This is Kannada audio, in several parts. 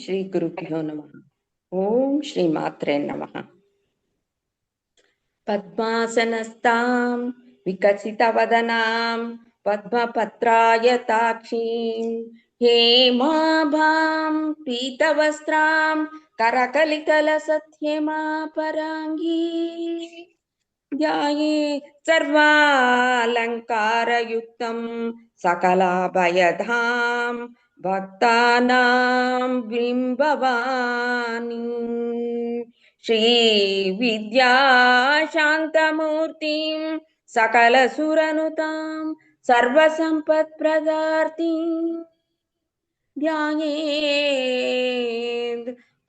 ಶ್ರೀ ಗುರುಭ್ಯೋ ನಮಃ. ಓಂ ಶ್ರೀ ಮಾತ್ರೆ ನಮಃ. ಪದ್ಮಾಸನಸ್ತಾಂ ವಿಕಸಿತವದನಾಂ ಪದ್ಮಪತ್ರಾಯತಾಕ್ಷೀಂ ಹೇಮಾಭಾಂ ಪೀತವಸ್ತ್ರಾಂ ಕರಕಲಿಕಲಸತ್ಯಮಾಪರಾಂಗೀ ಧ್ಯಾಯೇ ಸರ್ವಾಲಂಕಾರಯುಕ್ತಂ ಸಕಲಾಭಯಧಾಂ ಭಕ್ತಾನಾಂ ಬಿಂಬವಾನಿ ಶ್ರೀ ವಿದ್ಯಾಶಾಂತಮೂರ್ತಿಂ ಸಕಲಸುರನುತಾಂ ಸರ್ವಸಂಪತ್ಪ್ರದಾರ್ಥಿಂ ಧ್ಯಾಯೇದ್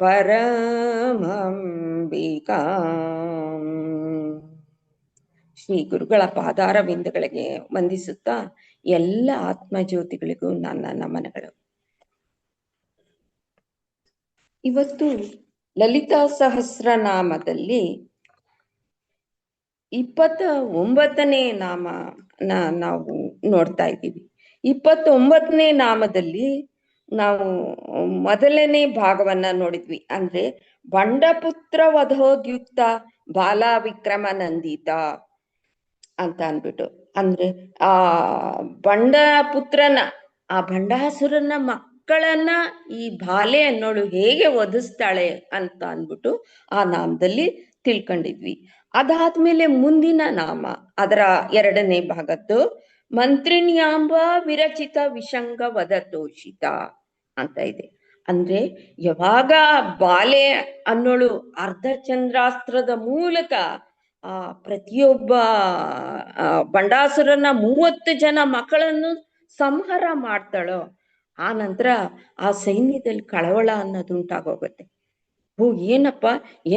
ಪರಮಂಬಿಕಾಂ. ಶ್ರೀ ಗುರುಗಳ ಪಾದಾರ ಬಿಂದುಗಳಿಗೆ ವಂದಿಸುತ್ತಾ ಎಲ್ಲ ಆತ್ಮಜ್ಯೋತಿಗಳಿಗೂ ನನ್ನ ನಮನಗಳು. ಇವತ್ತು ಲಲಿತಾ ಸಹಸ್ರನಾಮದಲ್ಲಿ 29ನೇ ನಾಮ ನಾವು ನೋಡ್ತಾ ಇದ್ದೀವಿ. 29ನೇ ನಾಮದಲ್ಲಿ ನಾವು ಮೊದಲನೇ ಭಾಗವನ್ನ ನೋಡಿದ್ವಿ. ಅಂದ್ರೆ ಬಂಡಪುತ್ರ ವಧೋದ್ಯುಕ್ತ ಬಾಲವಿಕ್ರಮ ನಂದಿತ ಅಂತ ಅನ್ಬಿಟ್ಟು, ಅಂದ್ರೆ ಆ ಬಂಡಪುತ್ರನ, ಆ ಬಂಡಾಸುರನ ಮಕ್ಕಳನ್ನ ಈ ಬಾಲೆ ಅನ್ನೋಳು ಹೇಗೆ ವಧಿಸ್ತಾಳೆ ಅಂತ ಅನ್ಬಿಟ್ಟು ಆ ನಾಮದಲ್ಲಿ ತಿಳ್ಕೊಂಡಿದ್ವಿ. ಅದಾದ್ಮೇಲೆ ಮುಂದಿನ ನಾಮ, ಅದರ 2ನೇ ಭಾಗದ್ದು ಮಂತ್ರಿಣ್ಯಾಂಬ ವಿರಚಿತ ವಿಷಂಗ ವದತೋಷಿತ ಅಂತ ಇದೆ. ಅಂದ್ರೆ ಯಾವಾಗ ಬಾಲೆ ಅನ್ನೋಳು ಅರ್ಧಚಂದ್ರಾಸ್ತ್ರದ ಮೂಲಕ ಪ್ರತಿಯೊಬ್ಬ ಬಂಡಾಸುರನ 30 ಜನ ಮಕ್ಕಳನ್ನು ಸಂಹಾರ ಮಾಡ್ತಾಳೋ, ಆ ನಂತರ ಆ ಸೈನ್ಯದಲ್ಲಿ ಕಳವಳ ಅನ್ನೋದು ಉಂಟಾಗೋಗುತ್ತೆ. ಓ ಏನಪ್ಪ,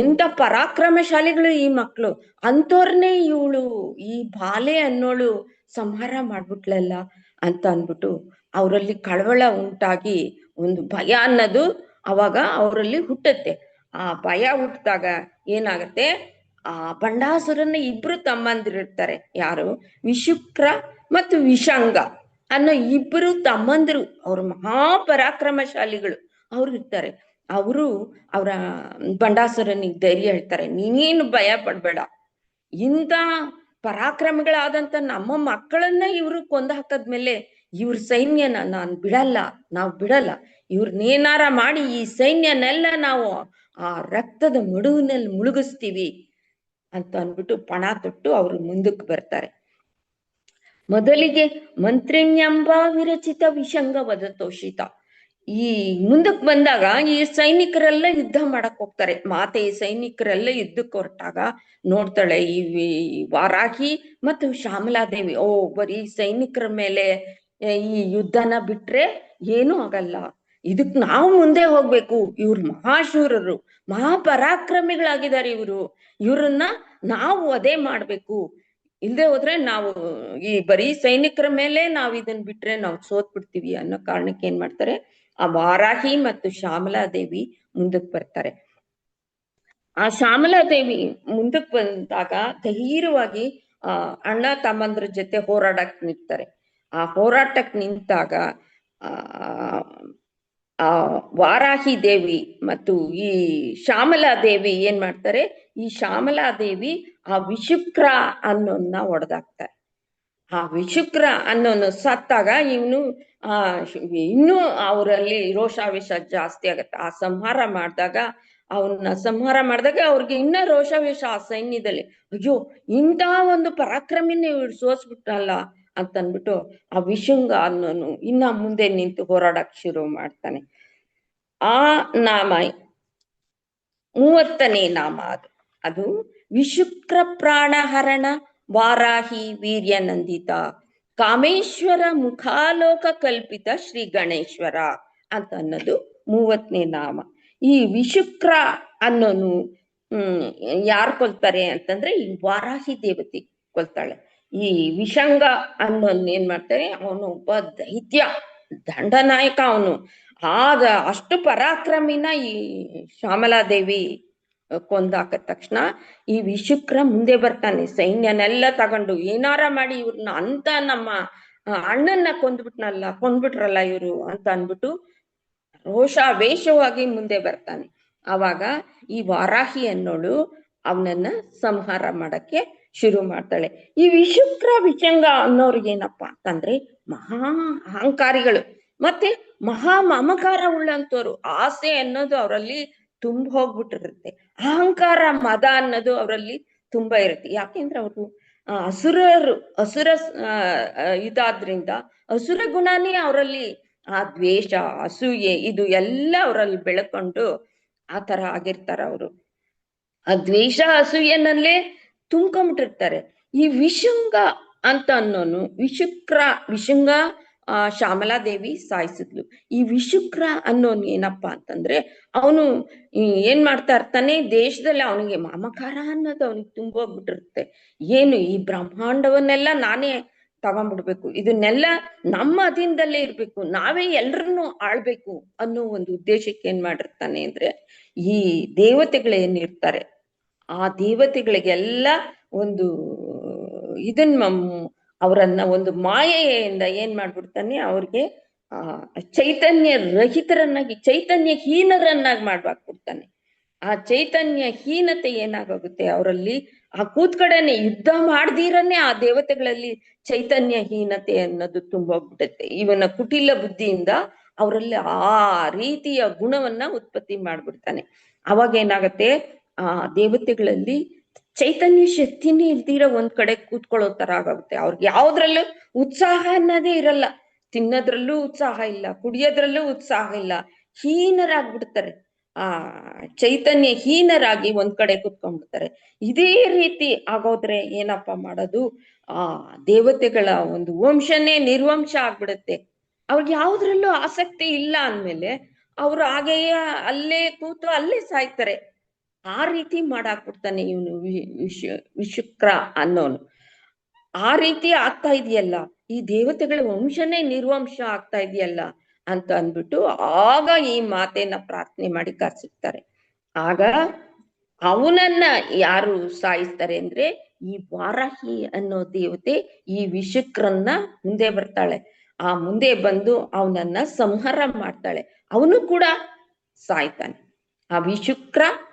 ಎಂತ ಪರಾಕ್ರಮಶಾಲಿಗಳು ಈ ಮಕ್ಕಳು, ಅಂತವ್ರನ್ನೇ ಇವಳು ಈ ಬಾಲೆ ಅನ್ನೋಳು ಸಂಹಾರ ಮಾಡ್ಬಿಟ್ಲಲ್ಲ ಅಂತ ಅನ್ಬಿಟ್ಟು ಅವರಲ್ಲಿ ಕಳವಳ ಉಂಟಾಗಿ ಒಂದು ಭಯ ಅನ್ನೋದು ಅವಾಗ ಅವರಲ್ಲಿ ಹುಟ್ಟುತ್ತೆ. ಆ ಭಯ ಹುಟ್ಟಿದಾಗ ಏನಾಗತ್ತೆ, ಆ ಬಂಡಾಸುರನ 2 ತಮ್ಮಂದಿರಿರ್ತಾರೆ. ಯಾರು? ವಿಶುಕ್ರ ಮತ್ತು ವಿಷಂಗ ಅನ್ನೋ 2 ತಮ್ಮಂದಿರು. ಅವರು ಮಹಾಪರಾಕ್ರಮಶಾಲಿಗಳು ಅವ್ರು ಇರ್ತಾರೆ. ಅವರು ಅವರ ಬಂಡಾಸುರನಿಗೆ ಧೈರ್ಯ ಹೇಳ್ತಾರೆ, ನೀನೇನು ಭಯ ಪಡ್ಬೇಡ, ಇಂಥ ಪರಾಕ್ರಮಿಗಳಾದಂತ ನಮ್ಮ ಮಕ್ಕಳನ್ನ ಇವ್ರು ಕೊಂದು ಹಾಕದ್ಮೇಲೆ ಇವ್ರ ಸೈನ್ಯನ ನಾವು ಬಿಡಲ್ಲ, ಇವ್ರನ್ನೇನಾರ ಮಾಡಿ ಈ ಸೈನ್ಯನೆಲ್ಲ ನಾವು ಆ ರಕ್ತದ ಮಡುವಿನಲ್ಲಿ ಮುಳುಗಿಸ್ತೀವಿ ಅಂತ ಅನ್ಬಿಟ್ಟು ಪಣ ತೊಟ್ಟು ಅವರು ಮುಂದಕ್ಕೆ ಬರ್ತಾರೆ. ಮೊದಲಿಗೆ ಮಂತ್ರಿಣ್ಯಂಬ ವಿರಚಿತ ವಿಷಂಗ ವದತೋಷಿತ. ಈ ಮುಂದಕ್ಕೆ ಬಂದಾಗ ಈ ಸೈನಿಕರೆಲ್ಲ ಯುದ್ಧ ಮಾಡಕ್ ಹೋಗ್ತಾರೆ. ಮಾತೆ ಸೈನಿಕರೆಲ್ಲ ಯುದ್ಧಕ್ಕೆ ಹೊರಟಾಗ ನೋಡ್ತಾಳೆ ಈ ವಾರಾಹಿ ಮತ್ತು ಶ್ಯಾಮಲಾದೇವಿ, ಓ ಬರೀ ಸೈನಿಕರ ಮೇಲೆ ಈ ಯುದ್ಧನ ಬಿಟ್ರೆ ಏನೂ ಆಗಲ್ಲ, ಇದಕ್ ನಾವು ಮುಂದೆ ಹೋಗ್ಬೇಕು, ಇವ್ರು ಮಹಾಶೂರರು ಮಹಾಪರಾಕ್ರಮಿಗಳಾಗಿದ್ದಾರೆ, ಇವ್ರನ್ನ ನಾವು ವಧೆ ಮಾಡ್ಬೇಕು, ಇಲ್ಲದೆ ಹೋದ್ರೆ ನಾವು ಈ ಬರೀ ಸೈನಿಕರ ಮೇಲೆ ನಾವ್ ಇದನ್ ಬಿಟ್ರೆ ನಾವು ಸೋತ್ ಬಿಡ್ತೀವಿ ಅನ್ನೋ ಕಾರಣಕ್ಕೆ ಏನ್ ಮಾಡ್ತಾರೆ, ಆ ವಾರಾಹಿ ಮತ್ತು ಶ್ಯಾಮಲಾದೇವಿ ಮುಂದಕ್ಕೆ ಬರ್ತಾರೆ. ಆ ಶ್ಯಾಮಲಾದೇವಿ ಮುಂದಕ್ಕೆ ಬಂದಾಗ ಧೈರ್ಯವಾಗಿ ಅಣ್ಣ ತಮ್ಮಂದ್ರ ಜೊತೆ ಹೋರಾಡಕ್ ನಿಂತಾರೆ. ಆ ಹೋರಾಟಕ್ ನಿಂತಾಗ ಆ ವಾರಾಹಿ ದೇವಿ ಮತ್ತು ಈ ಶ್ಯಾಮಲಾದೇವಿ ಏನ್ ಮಾಡ್ತಾರೆ, ಈ ಶ್ಯಾಮಲಾದೇವಿ ಆ ವಿಶುಕ್ರ ಅನ್ನೋನ್ನ ಹೊಡೆದಾಕ್ತಾರೆ. ಆ ವಿಶುಕ್ರ ಅನ್ನೋನು ಸತ್ತಾಗ ಇವನು ಇನ್ನೂ ಅವರಲ್ಲಿ ರೋಷಾವೇಶ ಜಾಸ್ತಿ ಆಗತ್ತೆ. ಆ ಸಂಹಾರ ಮಾಡಿದಾಗ ಅವ್ರಿಗೆ ಇನ್ನ ರೋಷಾವೇಶ ಆ ಸೈನ್ಯದಲ್ಲಿ, ಅಯ್ಯೋ ಇಂಥ ಒಂದು ಪರಾಕ್ರಮಿನ ಇವ್ರು ಸೋಸ್ಬಿಟ್ಟಲ್ಲ ಅಂತ ಅಂದ್ಬಿಟ್ಟು ಆ ವಿಶುಂಗ ಅನ್ನೋನು ಇನ್ನ ಮುಂದೆ ನಿಂತು ಹೋರಾಡಕ್ ಶುರು ಮಾಡ್ತಾನೆ. ಆ ನಾಮ 30ನೇ ನಾಮ. ಅದು ವಿಶುಕ್ರ ಪ್ರಾಣಹರಣ ವಾರಾಹಿ ವೀರ್ಯ ನಂದಿತ ಕಾಮೇಶ್ವರ ಮುಖಾಲೋಕ ಕಲ್ಪಿತ ಶ್ರೀ ಗಣೇಶ್ವರ ಅಂತ ಅನ್ನೋದು 30ನೇ ನಾಮ. ಈ ವಿಶುಕ್ರ ಅನ್ನೋನು ಯಾರು ಕೊಲ್ತಾರೆ ಅಂತಂದ್ರೆ ಈ ವಾರಾಹಿ ದೇವತೆ ಕೊಲ್ತಾಳೆ. ಈ ವಿಷಂಗ ಅನ್ನೋನ್ ಏನ್ ಮಾಡ್ತಾರೆ, ಅವನು ಒಬ್ಬ ದೈತ್ಯ ದಂಡನಾಯಕ. ಅವನು ಅಷ್ಟು ಪರಾಕ್ರಮಿನ ಈ ಶ್ಯಾಮಲಾದೇವಿ ಕೊಂದಾಕ ತಕ್ಷಣ ಈ ವಿಶುಕ್ರ ಮುಂದೆ ಬರ್ತಾನೆ, ಸೈನ್ಯನೆಲ್ಲ ತಗೊಂಡು ಏನಾರ ಮಾಡಿ ಇವ್ರನ್ನ ಅಂತ ನಮ್ಮ ಅಣ್ಣನ್ನ ಕೊಂದ್ಬಿಟ್ರಲ್ಲ ಇವ್ರು ಅಂತ ಅನ್ಬಿಟ್ಟು ರೋಷಾವೇಶವಾಗಿ ಮುಂದೆ ಬರ್ತಾನೆ. ಆವಾಗ ಈ ವಾರಾಹಿ ಅನ್ನೋಳು ಅವನನ್ನ ಸಂಹಾರ ಮಾಡಕ್ಕೆ ಶುರು ಮಾಡ್ತಾಳೆ. ಈ ವಿಶುಕ್ರ ವಿಶಂಗ ಅನ್ನೋರ್ಗೆ ಏನಪ್ಪಾ ಅಂತಂದ್ರೆ ಮಹಾ ಅಹಂಕಾರಿಗಳು, ಮತ್ತೆ ಮಹಾ ಮಮಕಾರ ಉಳ್ಳಂತವ್ರು. ಆಸೆ ಅನ್ನೋದು ಅವರಲ್ಲಿ ತುಂಬ ಹೋಗ್ಬಿಟ್ಟಿರುತ್ತೆ. ಅಹಂಕಾರ ಮದ ಅನ್ನೋದು ಅವರಲ್ಲಿ ತುಂಬಾ ಇರುತ್ತೆ. ಯಾಕೆಂದ್ರೆ ಅವರು ಅಸುರರು, ಅಸುರ ಇದಾದ್ರಿಂದ ಅಸುರ ಗುಣನೇ ಅವರಲ್ಲಿ, ಆ ದ್ವೇಷ, ಅಸೂಯೆ ಇದು ಎಲ್ಲ ಅವರಲ್ಲಿ ಬೆಳಕೊಂಡು ಆ ತರ ಆಗಿರ್ತಾರ ಅವರು. ಆ ದ್ವೇಷ ಅಸೂಯೆನಲ್ಲೇ ತುಂಬ್ಕೊಂಡ್ಬಿಟ್ಟಿರ್ತಾರೆ. ಈ ವಿಶುಂಗ ಅಂತ ಅನ್ನೋನು, ವಿಶುಂಗ ಶ್ಯಾಮಲಾದೇವಿ ಸಾಯಿಸಿದ್ಲು. ಈ ವಿಶುಕ್ರ ಅನ್ನೋನು ಏನಪ್ಪಾ ಅಂತಂದ್ರೆ ಅವನು ಏನ್ ಮಾಡ್ತಾ ಇರ್ತಾನೆ, ದೇಶದಲ್ಲಿ ಅವನಿಗೆ ಮಮಕಾರ ಅನ್ನೋದು ಅವನಿಗೆ ತುಂಬೋಗ್ಬಿಟ್ಟಿರುತ್ತೆ. ಏನು ಈ ಬ್ರಹ್ಮಾಂಡವನ್ನೆಲ್ಲ ನಾನೇ ತಗೊಂಡ್ಬಿಡ್ಬೇಕು, ಇದನ್ನೆಲ್ಲ ನಮ್ಮ ಅಧೀನದಲ್ಲೇ ಇರ್ಬೇಕು, ನಾವೇ ಎಲ್ರನ್ನೂ ಆಳ್ಬೇಕು ಅನ್ನೋ ಒಂದು ಉದ್ದೇಶಕ್ಕೆ ಏನ್ ಮಾಡಿರ್ತಾನೆ ಅಂದ್ರೆ, ಈ ದೇವತೆಗಳೇನಿರ್ತಾರೆ ಆ ದೇವತೆಗಳಿಗೆಲ್ಲ ಒಂದು ಇದನ್ನ ಅವರನ್ನ ಒಂದು ಮಾಯೆಯಿಂದ ಏನ್ ಮಾಡ್ಬಿಡ್ತಾನೆ, ಅವ್ರಿಗೆ ಚೈತನ್ಯ ರಹಿತರನ್ನಾಗಿ, ಚೈತನ್ಯ ಹೀನರನ್ನಾಗಿ ಮಾಡ್ಬಾಕ್ಬಿಡ್ತಾನೆ. ಆ ಚೈತನ್ಯ ಹೀನತೆ ಏನಾಗೋಗುತ್ತೆ ಅವರಲ್ಲಿ, ಆ ಕೂತ್ಕಡೆನೆ ಯುದ್ಧ ಮಾಡ್ದಿರನೆ ಆ ದೇವತೆಗಳಲ್ಲಿ ಚೈತನ್ಯ ಹೀನತೆ ಅನ್ನೋದು ತುಂಬೋಗ್ಬಿಡುತ್ತೆ. ಇವನ ಕುಟಿಲ ಬುದ್ಧಿಯಿಂದ ಅವರಲ್ಲಿ ಆ ರೀತಿಯ ಗುಣವನ್ನ ಉತ್ಪತ್ತಿ ಮಾಡ್ಬಿಡ್ತಾನೆ. ಅವಾಗ ಏನಾಗತ್ತೆ, ಆ ದೇವತೆಗಳಲ್ಲಿ ಚೈತನ್ಯ ಶಕ್ತಿನೇ ಇಲ್ದಿರ ಒಂದ್ ಕಡೆ ಕೂತ್ಕೊಳ್ಳೋ ತರ ಆಗುತ್ತೆ. ಅವ್ರಿಗೆ ಯಾವ್ದ್ರಲ್ಲೂ ಉತ್ಸಾಹ ಅನ್ನೋದೇ ಇರಲ್ಲ. ತಿನ್ನೋದ್ರಲ್ಲೂ ಉತ್ಸಾಹ ಇಲ್ಲ, ಕುಡಿಯೋದ್ರಲ್ಲೂ ಉತ್ಸಾಹ ಇಲ್ಲ, ಹೀನರಾಗ್ಬಿಡ್ತಾರೆ. ಆ ಚೈತನ್ಯ ಹೀನರಾಗಿ ಒಂದ್ ಕಡೆ ಕುತ್ಕೊಂಡ್ಬಿಡ್ತಾರೆ. ಇದೇ ರೀತಿ ಆಗೋದ್ರೆ ಏನಪ್ಪಾ ಮಾಡೋದು, ಆ ದೇವತೆಗಳ ಒಂದು ವಂಶನೇ ನಿರ್ವಂಶ ಆಗ್ಬಿಡುತ್ತೆ. ಅವ್ರಿಗೆ ಯಾವ್ದ್ರಲ್ಲೂ ಆಸಕ್ತಿ ಇಲ್ಲ ಅಂದ್ಮೇಲೆ ಅವ್ರು ಹಾಗೆಯೇ ಅಲ್ಲೇ ಕೂತು ಅಲ್ಲೇ ಸಾಯ್ತಾರೆ. ಆ ರೀತಿ ಮಾಡಾಕ್ಬಿಡ್ತಾನೆ ಇವನು ವಿಶುಕ್ರ ಅನ್ನೋನು. ಆ ರೀತಿ ಆಗ್ತಾ ಇದೆಯಲ್ಲ, ಈ ದೇವತೆಗಳ ವಂಶನೇ ನಿರ್ವಂಶ ಆಗ್ತಾ ಇದೆಯಲ್ಲ ಅಂತ ಅಂದ್ಬಿಟ್ಟು ಆಗ ಈ ಮಾತೆನ ಪ್ರಾರ್ಥನೆ ಮಾಡಿ ಕರ್ಸಿರ್ತಾರೆ. ಆಗ ಅವನನ್ನ ಯಾರು ಸಾಯಿಸ್ತಾರೆ ಅಂದ್ರೆ, ಈ ವಾರಾಹಿ ಅನ್ನೋ ದೇವತೆ ಈ ವಿಶುಕ್ರನ್ನ ಮುಂದೆ ಬರ್ತಾಳೆ. ಆ ಮುಂದೆ ಬಂದು ಅವನನ್ನ ಸಂಹಾರ ಮಾಡ್ತಾಳೆ. ಅವನು ಕೂಡ ಸಾಯ್ತಾನೆ. ಆ